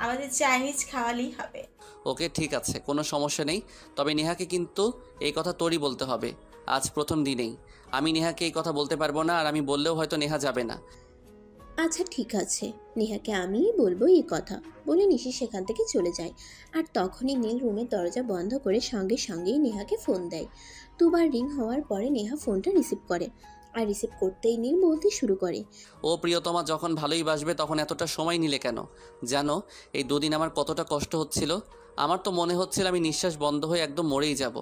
আমাদের চাইনিজ খাওয়ালেই হবে। ওকে ঠিক আছে, কোনো সমস্যা নেই। তবে নেহাকে কিন্তু এই কথা তোরই বলতে হবে, আজ প্রথম দিনেই। আমি নেহাকে এই কথা বলতে পারবো না, আর আমি বললেও হয়তো নেহা যাবে না। আচ্ছা ঠিক আছে, নেহাকে আমিই বলবো এই কথা, বলে নিশি সেখান থেকে চলে যায়। আর তখনই নীল রুমের দরজা বন্ধ করে সঙ্গে সঙ্গেই নেহাকে ফোন দেয়। দুবার রিং হওয়ার পরে নেহা ফোনটা রিসিভ করে, আর রিসিভ করতেই নীল বলতে শুরু করে, ও প্রিয়তমা, যখন ভালোই বাসবে তখন এতটা সময় নিলে কেন? জানো এই দুদিন আমার কতটা কষ্ট হচ্ছিল। আমার তো মনে হচ্ছিল আমি নিঃশ্বাস বন্ধ হয়ে একদম মরেই যাব।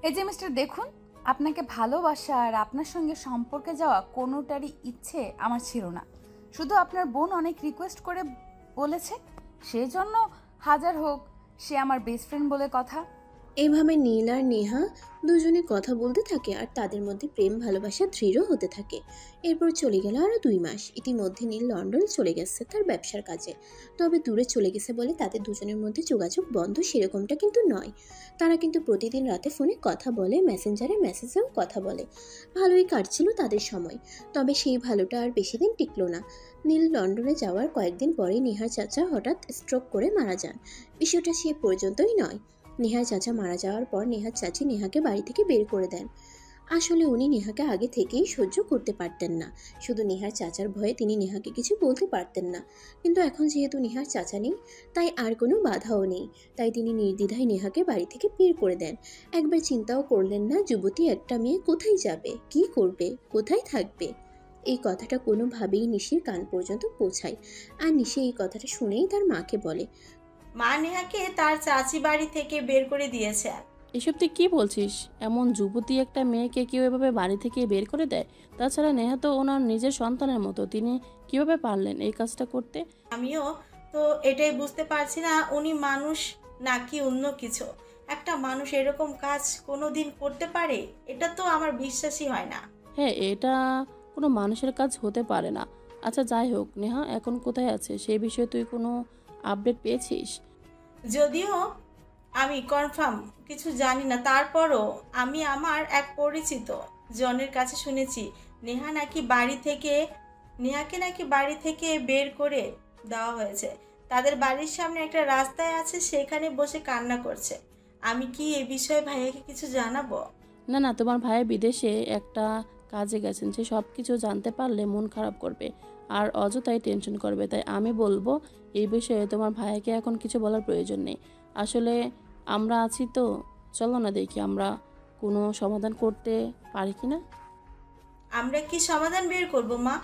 এই যে মিস্টার দেখুন, আপনাকে ভালোবাসা আর আপনার সঙ্গে সম্পর্কে যাওয়া কোনোটারই ইচ্ছে আমার ছিল না। শুধু আপনার বোন অনেক রিকোয়েস্ট করে বলেছে, সেজন্য হাজার হোক সে আমার বেস্ট ফ্রেন্ড বলে কথা। এইভাবে নীল আর নেহা দুজনে কথা বলতে থাকে আর তাদের মধ্যে প্রেম ভালোবাসা দৃঢ় হতে থাকে। এরপর চলে গেল আরও 2 মাস। ইতিমধ্যে নীল লন্ডন চলে গেছে তার ব্যবসার কাজে। তবে দূরে চলে গেছে বলে তাদের দুজনের মধ্যে যোগাযোগ বন্ধ সেরকমটা কিন্তু নয়। তারা কিন্তু প্রতিদিন রাতে ফোনে কথা বলে, মেসেঞ্জারে মেসেজেও কথা বলে। ভালোই কাটছিল তাদের সময়। তবে সেই ভালোটা আর বেশি দিন টিকলো না। নীল লন্ডনে যাওয়ার কয়েকদিন পরেই নেহার চাচা হঠাৎ স্ট্রোক করে মারা যান। বিষয়টা সে পর্যন্তই নয়। নেহার চাচা মারা যাওয়ার পর নেহার চাচি নেহাকে বাড়ি থেকে বের করে দেন। আসলে উনি নেহাকে আগে থেকেই সহ্য করতে পারতেন না। শুধু নেহার চাচার ভয়ে তিনি নেহাকে কিছু বলতে পারতেন না। কিন্তু এখন যেহেতু নেহার চাচা নেই, তাই আর কোনো বাধাও নেই। তাই তিনি নির্দ্বিধায় নেহাকে বাড়ি থেকে বের করে দেন। একবার চিন্তাও করলেন না যুবতী একটা মেয়ে কোথায় যাবে, কি করবে, কোথায় থাকবে। এই কথাটা কোনোভাবেই নিশির কান পর্যন্ত পৌঁছায়। আর নিশি এই কথাটা শুনেই তার মাকে বলে, মা নেহাকে তার চাচি বাড়ি থেকে বের করে দিয়েছে। এসব তুই কী বলছিস? এমন যুবতী একটা মেয়েকে কেউ এভাবে বাড়ি থেকে বের করে দেয়? তাছাড়া নেহা তো ওনার নিজের সন্তানের মতো, তিনি কিভাবে পারলেন এই কাজটা করতে? আমিও তো এটাই বুঝতে পারছি না, উনি মানুষ নাকি অন্য কিছু। একটা মানুষ এরকম কাজ কোনোদিন করতে পারে? এটা তো আমার বিশ্বাসই হয় না। হ্যাঁ, এটা কোনো মানুষের কাজ হতে পারে না। আচ্ছা যাই হোক, নেহা এখন কোথায় আছে সেই বিষয়ে তুই কোনো আপডেট পেয়েছিস? যদিও আমি কনফার্ম কিছু জানি না, তারপরও আমি আমার এক পরিচিত জনের কাছে শুনেছি নেহাকে নাকি বাড়ি থেকে বের করে দেওয়া হয়েছে। তাদের বাড়ির সামনে একটা রাস্তায় আছে, সেখানে বসে কান্না করছে। আমি কি এ বিষয়ে ভাইয়াকে কিছু জানাবো? না না, তোমার ভাই বিদেশে একটা কাজে গেছেন, সে সব কিছু জানতে পারলে মন খারাপ করবে আর অযথাই টেনশন করবে। তাই আমি বলবো এই বিষয়ে তোমার ভাইকে এখন কিছু বলার প্রয়োজন নেই। আসলে আমরা আছি তো, চলো না দেখি আমরা কোনো সমাধান করতে পারি কি না। আমরা কি সমাধান বের করব মা?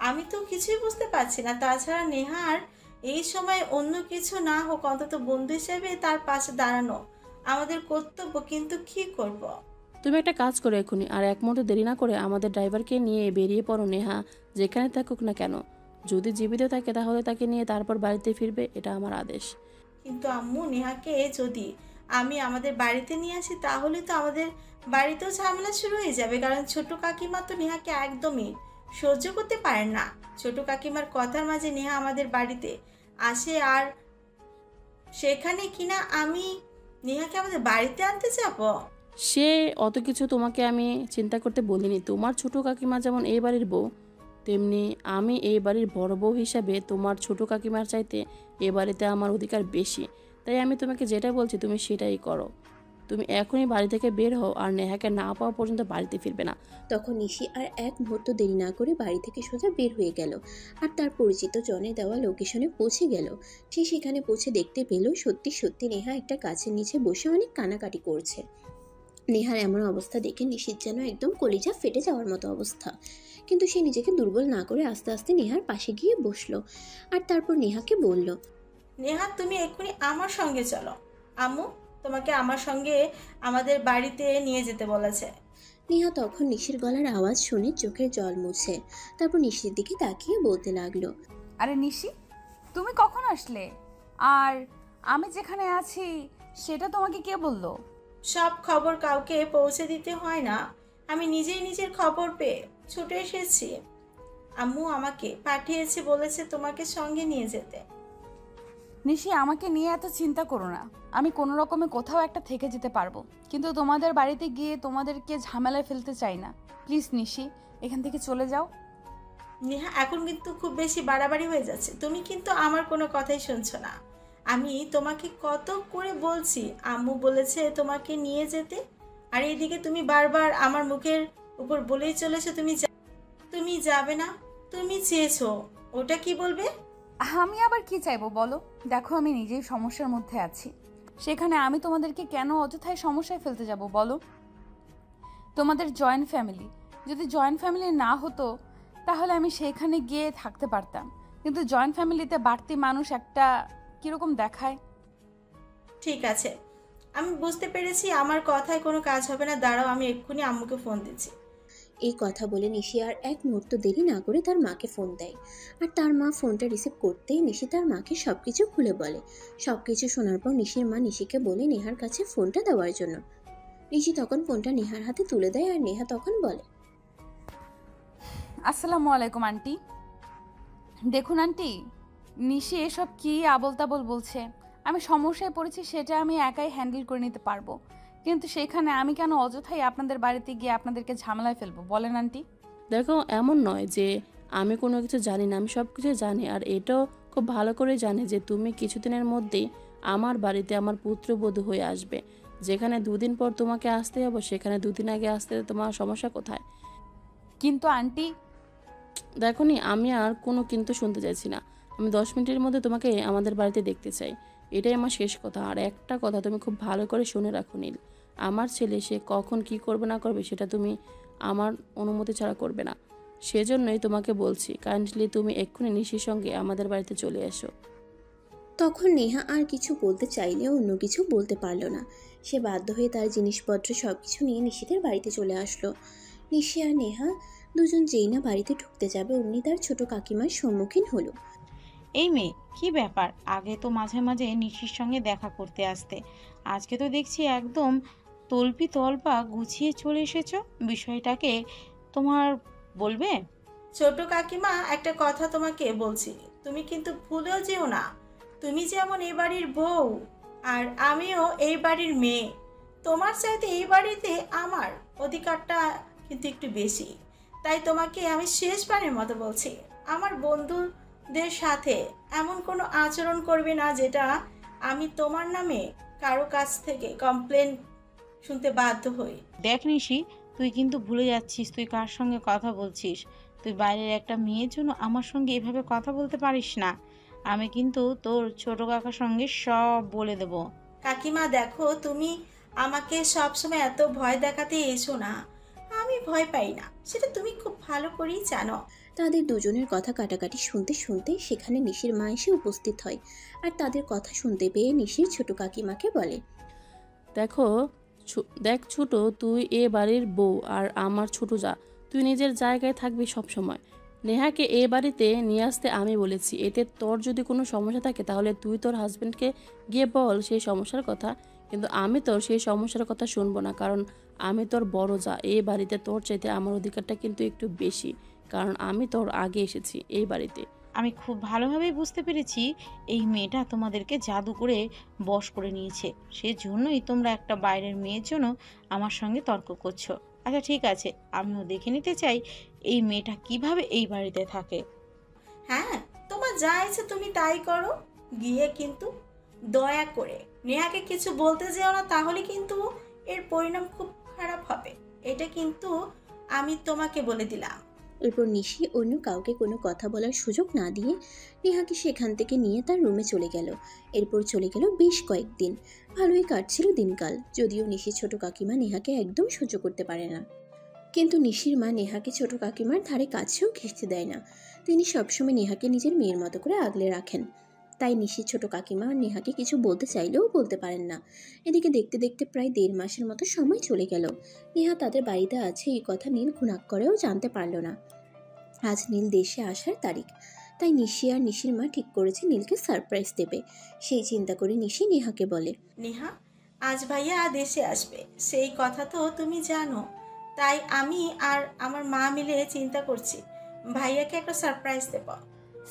আমি তো কিছুই বুঝতে পারছি না। তাছাড়া নেহার এই সময় অন্য কিছু না হোক, অন্তত বন্ধু হিসেবে তার পাশে দাঁড়ানো আমাদের কর্তব্য। কিন্তু কি করব? তুমি একটা কাজ করো এখনই, আর এক মুহূর্ত দেরি না করে আমাদের ড্রাইভারকে নিয়ে বেরিয়ে পড়ো। নেহা যেখানে থাকুক না কেন, যদি জীবিত থাকে তাহলে তাকে নিয়ে তারপর বাড়িতে ফিরবে, এটা আমার আদেশ। কিন্তু আম্মু, নেহাকে যদি আমি আমাদের বাড়িতে নিয়ে আসি তাহলে তো আমাদের বাড়িতেও ঝামেলা শুরু হয়ে যাবে। কারণ ছোট কাকিমা তো নেহাকে একদমই সহ্য করতে পারেন না। ছোট কাকিমার কথার মাঝে নেহা আমাদের বাড়িতে আসে, আর সেখানে কিনা আমি নেহাকে আমাদের বাড়িতে আনতে যাব। সে অত কিছু তোমাকে আমি চিন্তা করতে বলিনি। তোমার ছোট কাকিমা যেমন এই বাড়ির বউ, তেমনি আমি এই বাড়ির বড় বউ হিসাবে তোমার ছোট কাকিমার চাইতে এ বাড়িতে আমার অধিকার বেশি। তাই আমি তোমাকে যেটা বলছি তুমি সেটাই করো। তুমি এখনই বাড়ি থেকে বের হও, আর নেহাকে না পাওয়া পর্যন্ত বাড়িতে ফিরবে না। তখন নিশি আর এক মুহূর্ত দেরি না করে বাড়ি থেকে সোজা বের হয়ে গেল আর তার পরিচিত জনের দেওয়া লোকেশনে পৌঁছে গেল। সে সেখানে পৌঁছে দেখতে পেল সত্যি সত্যি নেহা একটা গাছের নিচে বসে অনেক কানাকাটি করছে। নেহার এমন অবস্থা দেখে নিশির যেন একদম কলিজা ফেটে যাওয়ার মতো অবস্থা। কিন্তু সে নিজেকে দুর্বল না করে আস্তে আস্তে নেহার পাশে গিয়ে বসলো আর তারপর নেহাকে বলল, নেহা, তুমি এক্ষুনি আমার সঙ্গে চলো। আম্মু তোমাকে আমার সঙ্গে আমাদের বাড়িতে নিয়ে যেতে বলেছে। নেহা তখন নিশির গলার আওয়াজ শুনে চোখের জল মুছে তারপর নিশির দিকে তাকিয়ে বলতে লাগলো, আরে নিশি, তুমি কখন আসলে? আর আমি যেখানে আছি সেটা তোমাকে কে বললো? সব খবর কাউকে পৌঁছে দিতে হয় না, আমি নিজেই নিজের খবর পেয়ে ছুটে এসেছি। আম্মু আমাকে পাঠিয়েছে, বলেছে তোমাকে সঙ্গে নিয়ে যেতে। নিশি, আমাকে নিয়ে এত চিন্তা করো না। আমি কোনো রকমে কোথাও একটা থেকে যেতে পারবো, কিন্তু তোমাদের বাড়িতে গিয়ে তোমাদেরকে ঝামেলায় ফেলতে চাই না। প্লিজ নিশি, এখান থেকে চলে যাও। নেহা, এখন কিন্তু খুব বেশি বাড়াবাড়ি হয়ে যাচ্ছে। তুমি কিন্তু আমার কোনো কথাই শুনছো না। আমি তোমাকে কত করে বলছি, আম্মু বলেছে তোমাকে নিয়ে যেতে, আর এইদিকে তুমি বারবার আমার মুখের উপর বলেই চলেছো তুমি যাবে না। তুমি চেয়েছো, ওটা কি বলবে? আমি আবার কি চাইবো বলো? দেখো, আমি নিজেই সমস্যার মধ্যে আছি, সেখানে আমি তোমাদেরকে কেন অযথায় সমস্যায় ফেলতে যাব বলো? তোমাদের জয়েন্ট ফ্যামিলি, যদি জয়েন্ট ফ্যামিলি না হতো তাহলে আমি সেখানে গিয়ে থাকতে পারতাম, কিন্তু জয়েন্ট ফ্যামিলিতে বাড়তি মানুষ একটা কিরকম দেখায়। ঠিক আছে, আমি বুঝতে পেরেছি, আমার কথায় কোনো কাজ হবে না। দাঁড়াও, আমি এক্ষুনি আম্মুকে ফোন দিচ্ছি। এই কথা বলে নিশি আর এক মুহূর্ত দেরি না করে তার মাকে ফোন দেয় আর তার মা ফোনটা রিসিভ করতেই নিশি তার মাকে সবকিছু খুলে বলে। সবকিছু শোনার পর নিশির মা নিশিকে বলে নেহার কাছে ফোনটা দেওয়ার জন্য। নিশি তখন ফোনটা নেহার হাতে তুলে দেয় আর নেহা তখন বলে, আসসালামু আলাইকুম আন্টি। দেখুন আন্টি, নিশি এসব কি আবল তাবল বলছে। আমি সমস্যায় পড়েছি সেটা আমি একাই হ্যান্ডেল করে নিতে পারবো, কিন্তু সেখানে আমি কেন অযথাই আপনাদের বাড়িতে গিয়ে আপনাদেরকে ঝামেলায় ফেলবো বলেন আন্টি? দেখো, এমন নয় যে আমি কোনো কিছু জানি না, আমি সব কিছু জানি। আর এটাও খুব ভালো করে জানি যে তুমি কিছুদিনের মধ্যেই আমার বাড়িতে আমার পুত্রবধূ হয়ে আসবে। যেখানে দুদিন পর তোমাকে আসতে যাবো সেখানে দুদিন আগে আসতে তোমার সমস্যা কোথায়? কিন্তু আন্টি, দেখো নি, আমি আর কোনো কিন্তু শুনতে চাইছি না। আমি 10 মিনিটের মধ্যে তোমাকে আমাদের বাড়িতে দেখতে চাই, এটাই আমার শেষ কথা। আর একটা কথা তুমি খুব ভালো করে শুনে রাখো নীল, আমার ছেলে সে কখন কি করবে না করবে সেটা তুমি আমার অনুমতি ছাড়া করবে না। সেজন্যই তোমাকে বলছি, কাইন্ডলি তুমি এক্ষুনি নিশির সঙ্গে আমাদের বাড়িতে চলে এসো। তখন নেহা আর কিছু বলতে চাইলেও অন্য কিছু বলতে পারল না। সে বাধ্য হয়ে তার জিনিসপত্র সবকিছু নিয়ে নিশিদের বাড়িতে চলে আসলো। নিশি আর নেহা দুজন যেই না বাড়িতে ঢুকতে যাবে অমনি তার ছোট কাকিমার সম্মুখীন হলো। এই মেয়ে, কি ব্যাপার? আগে তো মাঝে মাঝে নিশির সঙ্গে দেখা করতে আসতে, আজকে তো দেখছি একদম তল্পি তল্পা গুছিয়ে চলে এসেছো। বিষয়টাকে তোমার বলবে? ছোট কাকিমা, একটা কথা তোমাকে বলছি, তুমি কিন্তু ভুলেও যেও না। তুমি যেমন এই বাড়ির বউ, আর আমিও এই বাড়ির মেয়ে। তোমার চাইতে এই বাড়িতে আমার অধিকারটা কিন্তু একটু বেশি। তাই তোমাকে আমি শেষবারের মতো বলছি, আমার বন্ধুদের সাথে এমন কোনো আচরণ করবে না যেটা আমি তোমার নামে কারো কাছ থেকে কমপ্লেন শুনতে বাধ্য হই। দেখ নিশি, তুই কিন্তু ভুলে যাচ্ছিস তুই কার সঙ্গে কথা বলছিস। তুই বাইরের একটা মেয়ের জন্য আমার সঙ্গে এভাবে কথা বলতে পারিস না। আমি কিন্তু তোর ছোট কাকার সঙ্গে সব বলে দেব। কাকিমা দেখো, তুমি আমাকে সবসময় এত ভয় দেখাতে এসো না। আমি ভয় পাই না, সেটা তুমি খুব ভালো করেই জানো। তাদের দুজনের কথা কাটাকাটি শুনতে শুনতে সেখানে নিশির মা এসে উপস্থিত হয় আর তাদের কথা শুনতে পেয়ে নিশির ছোট কাকিমাকে বলে, দেখ ছোট, তুই এ বাড়ির বউ আর আমার ছোট যা, তুই নিজের জায়গায় থাকবি সব সময়। নেহাকে এ বাড়িতে নিয়ে আসতে আমি বলেছি, এতে তোর যদি কোনো সমস্যা থাকে তাহলে তুই তোর হাজবেন্ডকে গিয়ে বল সেই সমস্যার কথা, কিন্তু আমি তোর সেই সমস্যার কথা শুনবো না, কারণ আমি তোর বড় যা। এই বাড়িতে তোর চাইতে আমার অধিকারটা কিন্তু একটু বেশি, কারণ আমি তোর আগে এসেছি এই বাড়িতে। আমি খুব ভালোভাবেই বুঝতে পেরেছি এই মেয়েটা তোমাদেরকে জাদু করে বশ করে নিয়েছে, সেজন্যই তোমরা একটা বাইরের মেয়ের জন্য আমার সঙ্গে তর্ক করছো। আচ্ছা ঠিক আছে, আমিও দেখে নিতে চাই এই মেয়েটা কিভাবে এই বাড়িতে থাকে। হ্যাঁ, তোমার যা ইচ্ছে তুমি তাই করো, গিয়ে কিন্তু দয়া করে নেহাকে কিছু বলতে যেও না, তাহলে কিন্তু এর পরিণাম খুব খারাপ হবে। এটা কিন্তু আমি তোমাকে বলে দিলাম। এরপর নিশি অন্য কাউকে কোনো কথা বলার সুযোগ না দিয়ে নেহাকে সেখান থেকে নিয়ে তার রুমে চলে গেল। এরপর চলে গেল বেশ কয়েকদিন। ভালোই কাটছিল দিনকাল, যদিও নিশির ছোট কাকিমা নেহাকে একদম সহ্য করতে পারে না। কিন্তু নিশির মা নেহাকে ছোট কাকিমার ধারে কাছেও ঘেঁষতে দেয় না। তিনি সবসময় নেহাকে নিজের মেয়ের মতো করে আগলে রাখেন। তাই নিশির ছোট কাকিমা আর নেহাকে কিছু বলতে চাইলেও বলতে পারেন না। এদিকে দেখতে দেখতে প্রায় 1.5 মাসের মতো সময় চলে গেল। নেহা তাদের বাড়িতে আছে এই কথা নীল খুনাক করেও জানতে পারল না। আজ নীল দেশে আসার তারিখ, তাই নিশি আর নিশির মা ঠিক করেছে নীলকে সারপ্রাইজ দেবে। সেই চিন্তা করে নিশি নেহাকে বলে, নেহা, আজ ভাইয়া দেশে আসবে, সেই কথা তো তুমি জানো। তাই আমি আর আমার মা মিলে চিন্তা করছি ভাইয়াকে একটা সারপ্রাইজ দেব।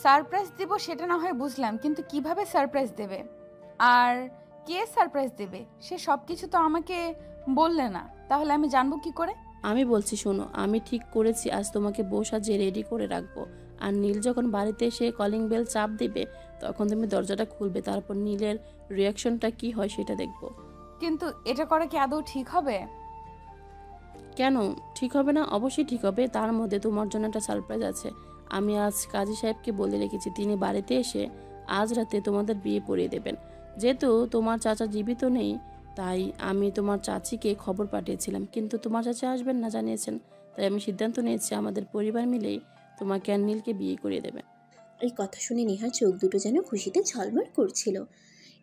সারপ্রাইজ দিব সেটা না হয় বুঝলাম, কিন্তু কিভাবে সারপ্রাইজ দেবে আর কে সারপ্রাইজ দেবে সে সব কিছু তো আমাকে বললে না, তাহলে আমি জানবো কি করে? আমি বলছি শোনো, আমি ঠিক করেছি আজ তোমাকে বউ সাজিয়ে রেডি করে রাখবো, আর নীল যখন বাড়িতে এসে কলিং বেল চাপ দিবে তখন তুমি দরজাটা খুলবে, তারপর নীলের রিয়াকশনটা কি হয় সেটা দেখবো। কিন্তু এটা করা কি আদৌ ঠিক হবে? কেন ঠিক হবে না? অবশ্যই ঠিক হবে। তার মধ্যে তোমার জন্য একটা সারপ্রাইজ আছে। আমি আজ কাজী সাহেবকে বলে রেখেছি, তিনি বাড়িতে এসে আজ রাতে তোমাদের বিয়ে পড়িয়ে দেবেন। যেহেতু তোমার চাচা জীবিত নেই, তাই আমি তোমার চাচিকে খবর পাঠিয়েছিলাম, কিন্তু তোমার চাচা আসবেন না জানিয়েছেন। তাই আমি সিদ্ধান্ত নিয়েছি আমাদের পরিবার মিলেই তোমাকে আর নীলকে বিয়ে করিয়ে দেবে। এই কথা শুনে নেহার চোখ দুটো যেন খুশিতে ঝলমল করছিল।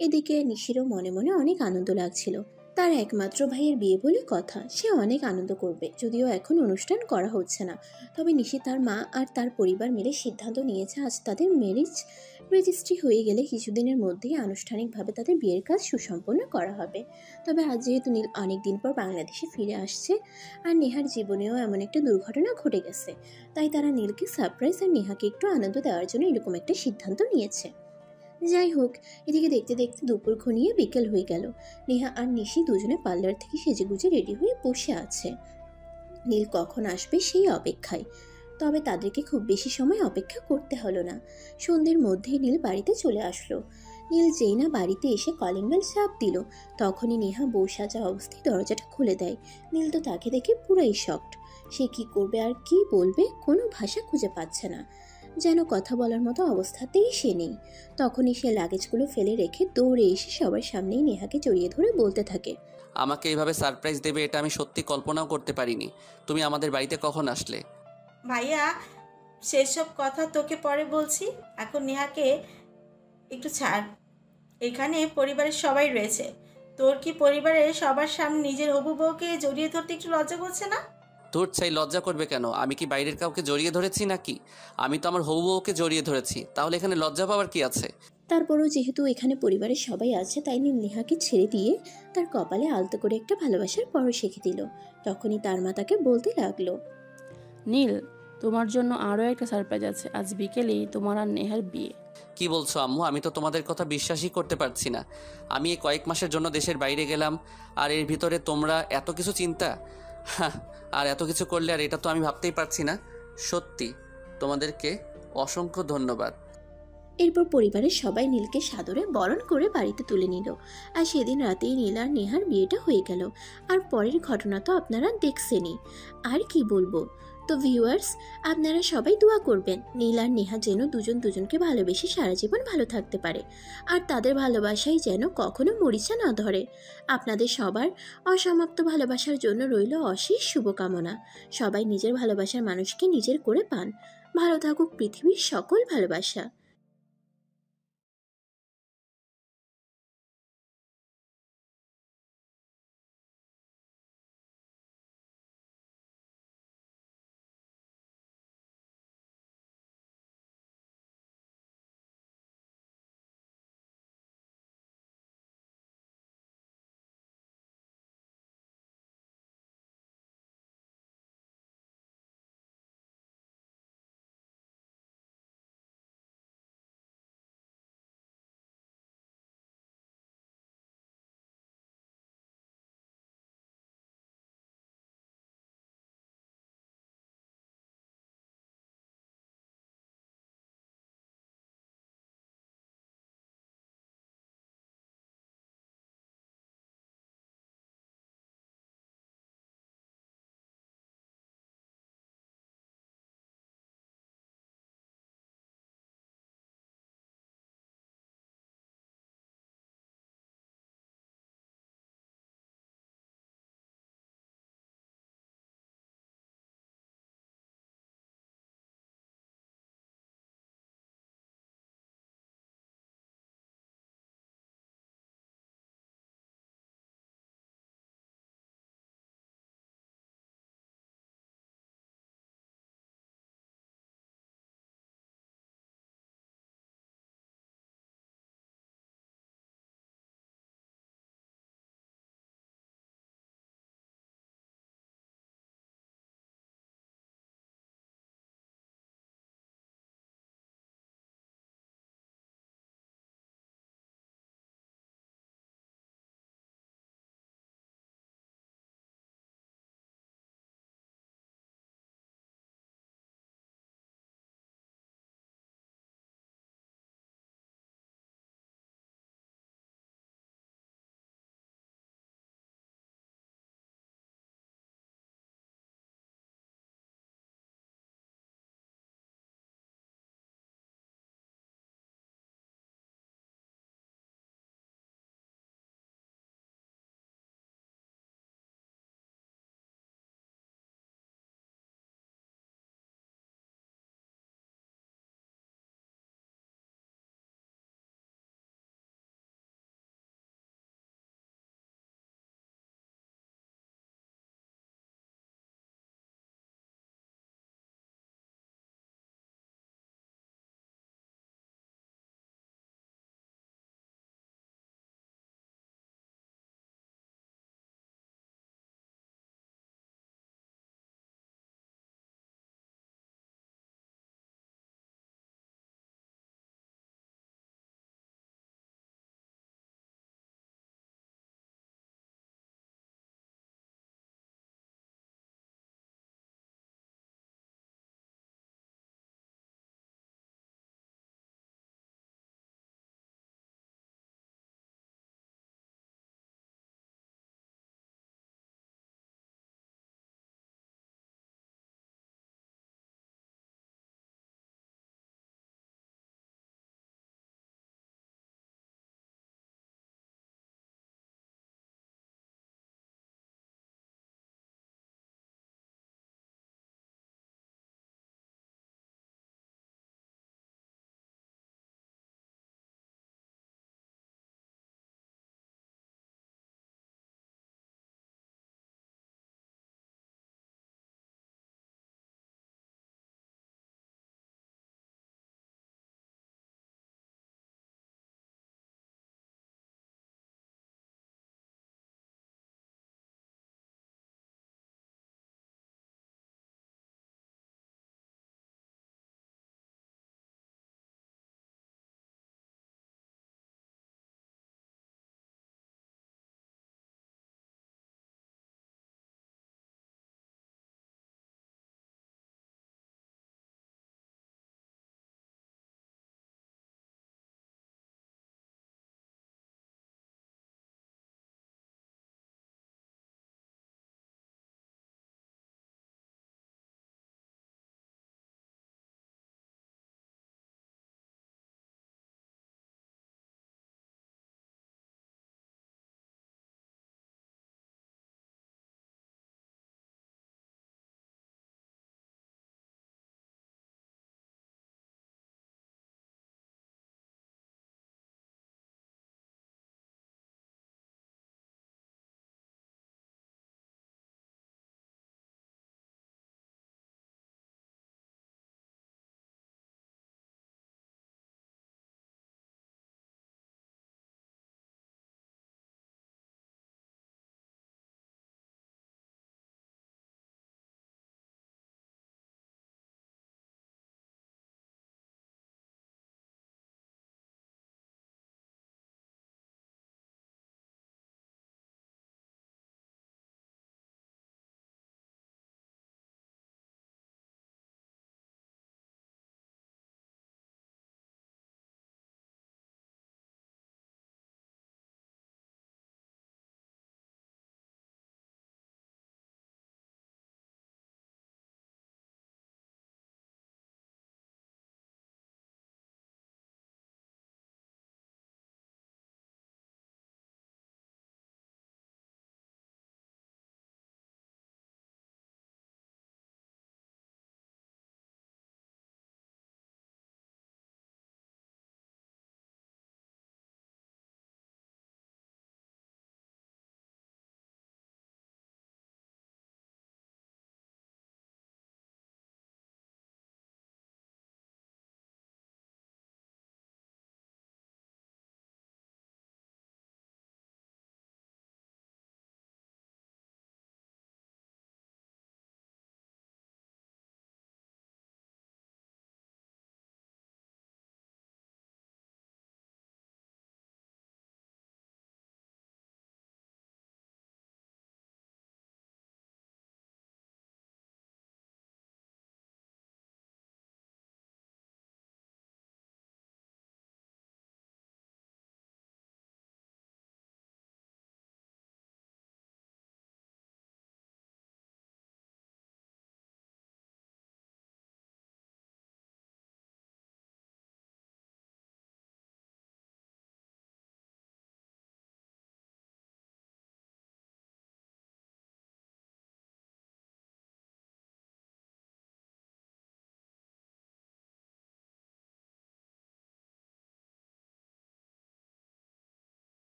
এদিকে নিশিরও মনে মনে অনেক আনন্দ লাগছিল। তার একমাত্র ভাইয়ের বিয়ে বলে কথা, সে অনেক আনন্দ করবে। যদিও এখন অনুষ্ঠান করা হচ্ছে না, তবে নিশি তার মা আর তার পরিবার মিলে সিদ্ধান্ত নিয়েছে আজ তাদের ম্যারেজ রেজিস্ট্রি হয়ে গেলে কিছুদিনের মধ্যেই আনুষ্ঠানিকভাবে তাদের বিয়ের কাজ সুসম্পন্ন করা হবে। তবে আজ যেহেতু নীল অনেকদিন পর বাংলাদেশে ফিরে আসছে আর নেহার জীবনেও এমন একটা দুর্ঘটনা ঘটে গেছে, তাই তারা নীলকে সারপ্রাইজ আর নেহাকে একটু আনন্দ দেওয়ার জন্য এরকম একটা সিদ্ধান্ত নিয়েছে। যাই হোক, এদিকে দেখতে দেখতে দুপুর ঘনিয়ে বিকেল হয়ে গেল। নেহা আর নিশি দুজনে পার্লার থেকে সেজেগুজে রেডি হয়ে বসে আছে নীল কখন আসবে সেই অপেক্ষায়। তবে তাদেরকে খুব বেশি সময় অপেক্ষা করতে হলো না। সন্ধ্যের মধ্যেই নীল বাড়িতে চলে আসলো। নীল যেই না বাড়িতে এসে কলিং বেল চাপ দিল, তখনই নেহা বউ সাজা অবস্থায় দরজাটা খুলে দেয়। নীল তো তাকে দেখে পুরাই শকড। সে কি করবে আর কি বলবে কোনো ভাষা খুঁজে পাচ্ছে না, যেন কথা বলার মতো অবস্থাতেই সে নেই। তখনই সে লাগেজগুলো ফেলে রেখে দৌড়ে এসে সবার সামনেই নেহাকে জড়িয়ে ধরে বলতে থাকে, আমাকে এইভাবে সারপ্রাইজ দেবে এটা আমি সত্যি কল্পনাও করতে পারিনি। তুমি আমাদের বাড়িতে কখন আসলে? ভাইয়া, সেসব কথা তোকে পরে বলছি, এখন নেহাকে একটু ছাড়। এখানে পরিবারের সবাই রয়েছে, তোর কি পরিবারের সবার সামনে নিজের হবু বউকে জড়িয়ে ধরতে একটু লজ্জা করছে না? তোর চাই লজ্জা করবে কেন? আমি কি বাইরের কাউকে জড়িয়ে ধরেছি নাকি? আমি তো আমার হবু বউকে জড়িয়ে ধরেছি, তাহলে এখানে লজ্জা পাওয়ার কি আছে? তারপরও যেহেতু এখানে পরিবারের সবাই আছে, তাই নীল নেহাকে ছেড়ে দিয়ে তার কপালে আলতো করে একটা ভালোবাসার পরশ রেখে দিল। তখনই তার মা তাকে বলতে লাগলো, নীল, তোমার জন্য আরও একটা সারপ্রাইজ আছে। আজ বিকেলেই তোমার আর নেহার বিয়ে। কি বলছো আম্মু? আমি তো তোমাদের কথা বিশ্বাসই করতে পারছি না। আমি এই কয়েক মাসের জন্য দেশের বাইরে গেলাম, আর এর ভিতরে তোমরা এত কিছু চিন্তা। হ্যাঁ, আর এত কিছু করলে আর এটা তো আমি ভাবতেই পারছি না। সত্যি তোমাদেরকে অসংখ্য ধন্যবাদ। এরপর পরিবারের সবাই নীলকে সাদরে বরণ করে বাড়িতে তুলে নিল। আর সেদিন রাতেই নীল আর নেহার বিয়েটা হয়ে গেল। আর পরের ঘটনা তো আপনারা দেখছেনই, আর কি বলবো। তো ভিউয়ার্স, আপনারা সবাই দোয়া করবেন নীল আর নেহা যেন দুজন দুজনকে ভালোবেসে সারা জীবন ভালো থাকতে পারে, আর তাদের ভালোবাসাই যেন কখনো মরিচা না ধরে। আপনাদের সবার অসমাপ্ত ভালোবাসার জন্য রইল অশেষ শুভকামনা। সবাই নিজের ভালোবাসার মানুষকে নিজের করে পান। ভালো থাকুক পৃথিবীর সকল ভালোবাসা।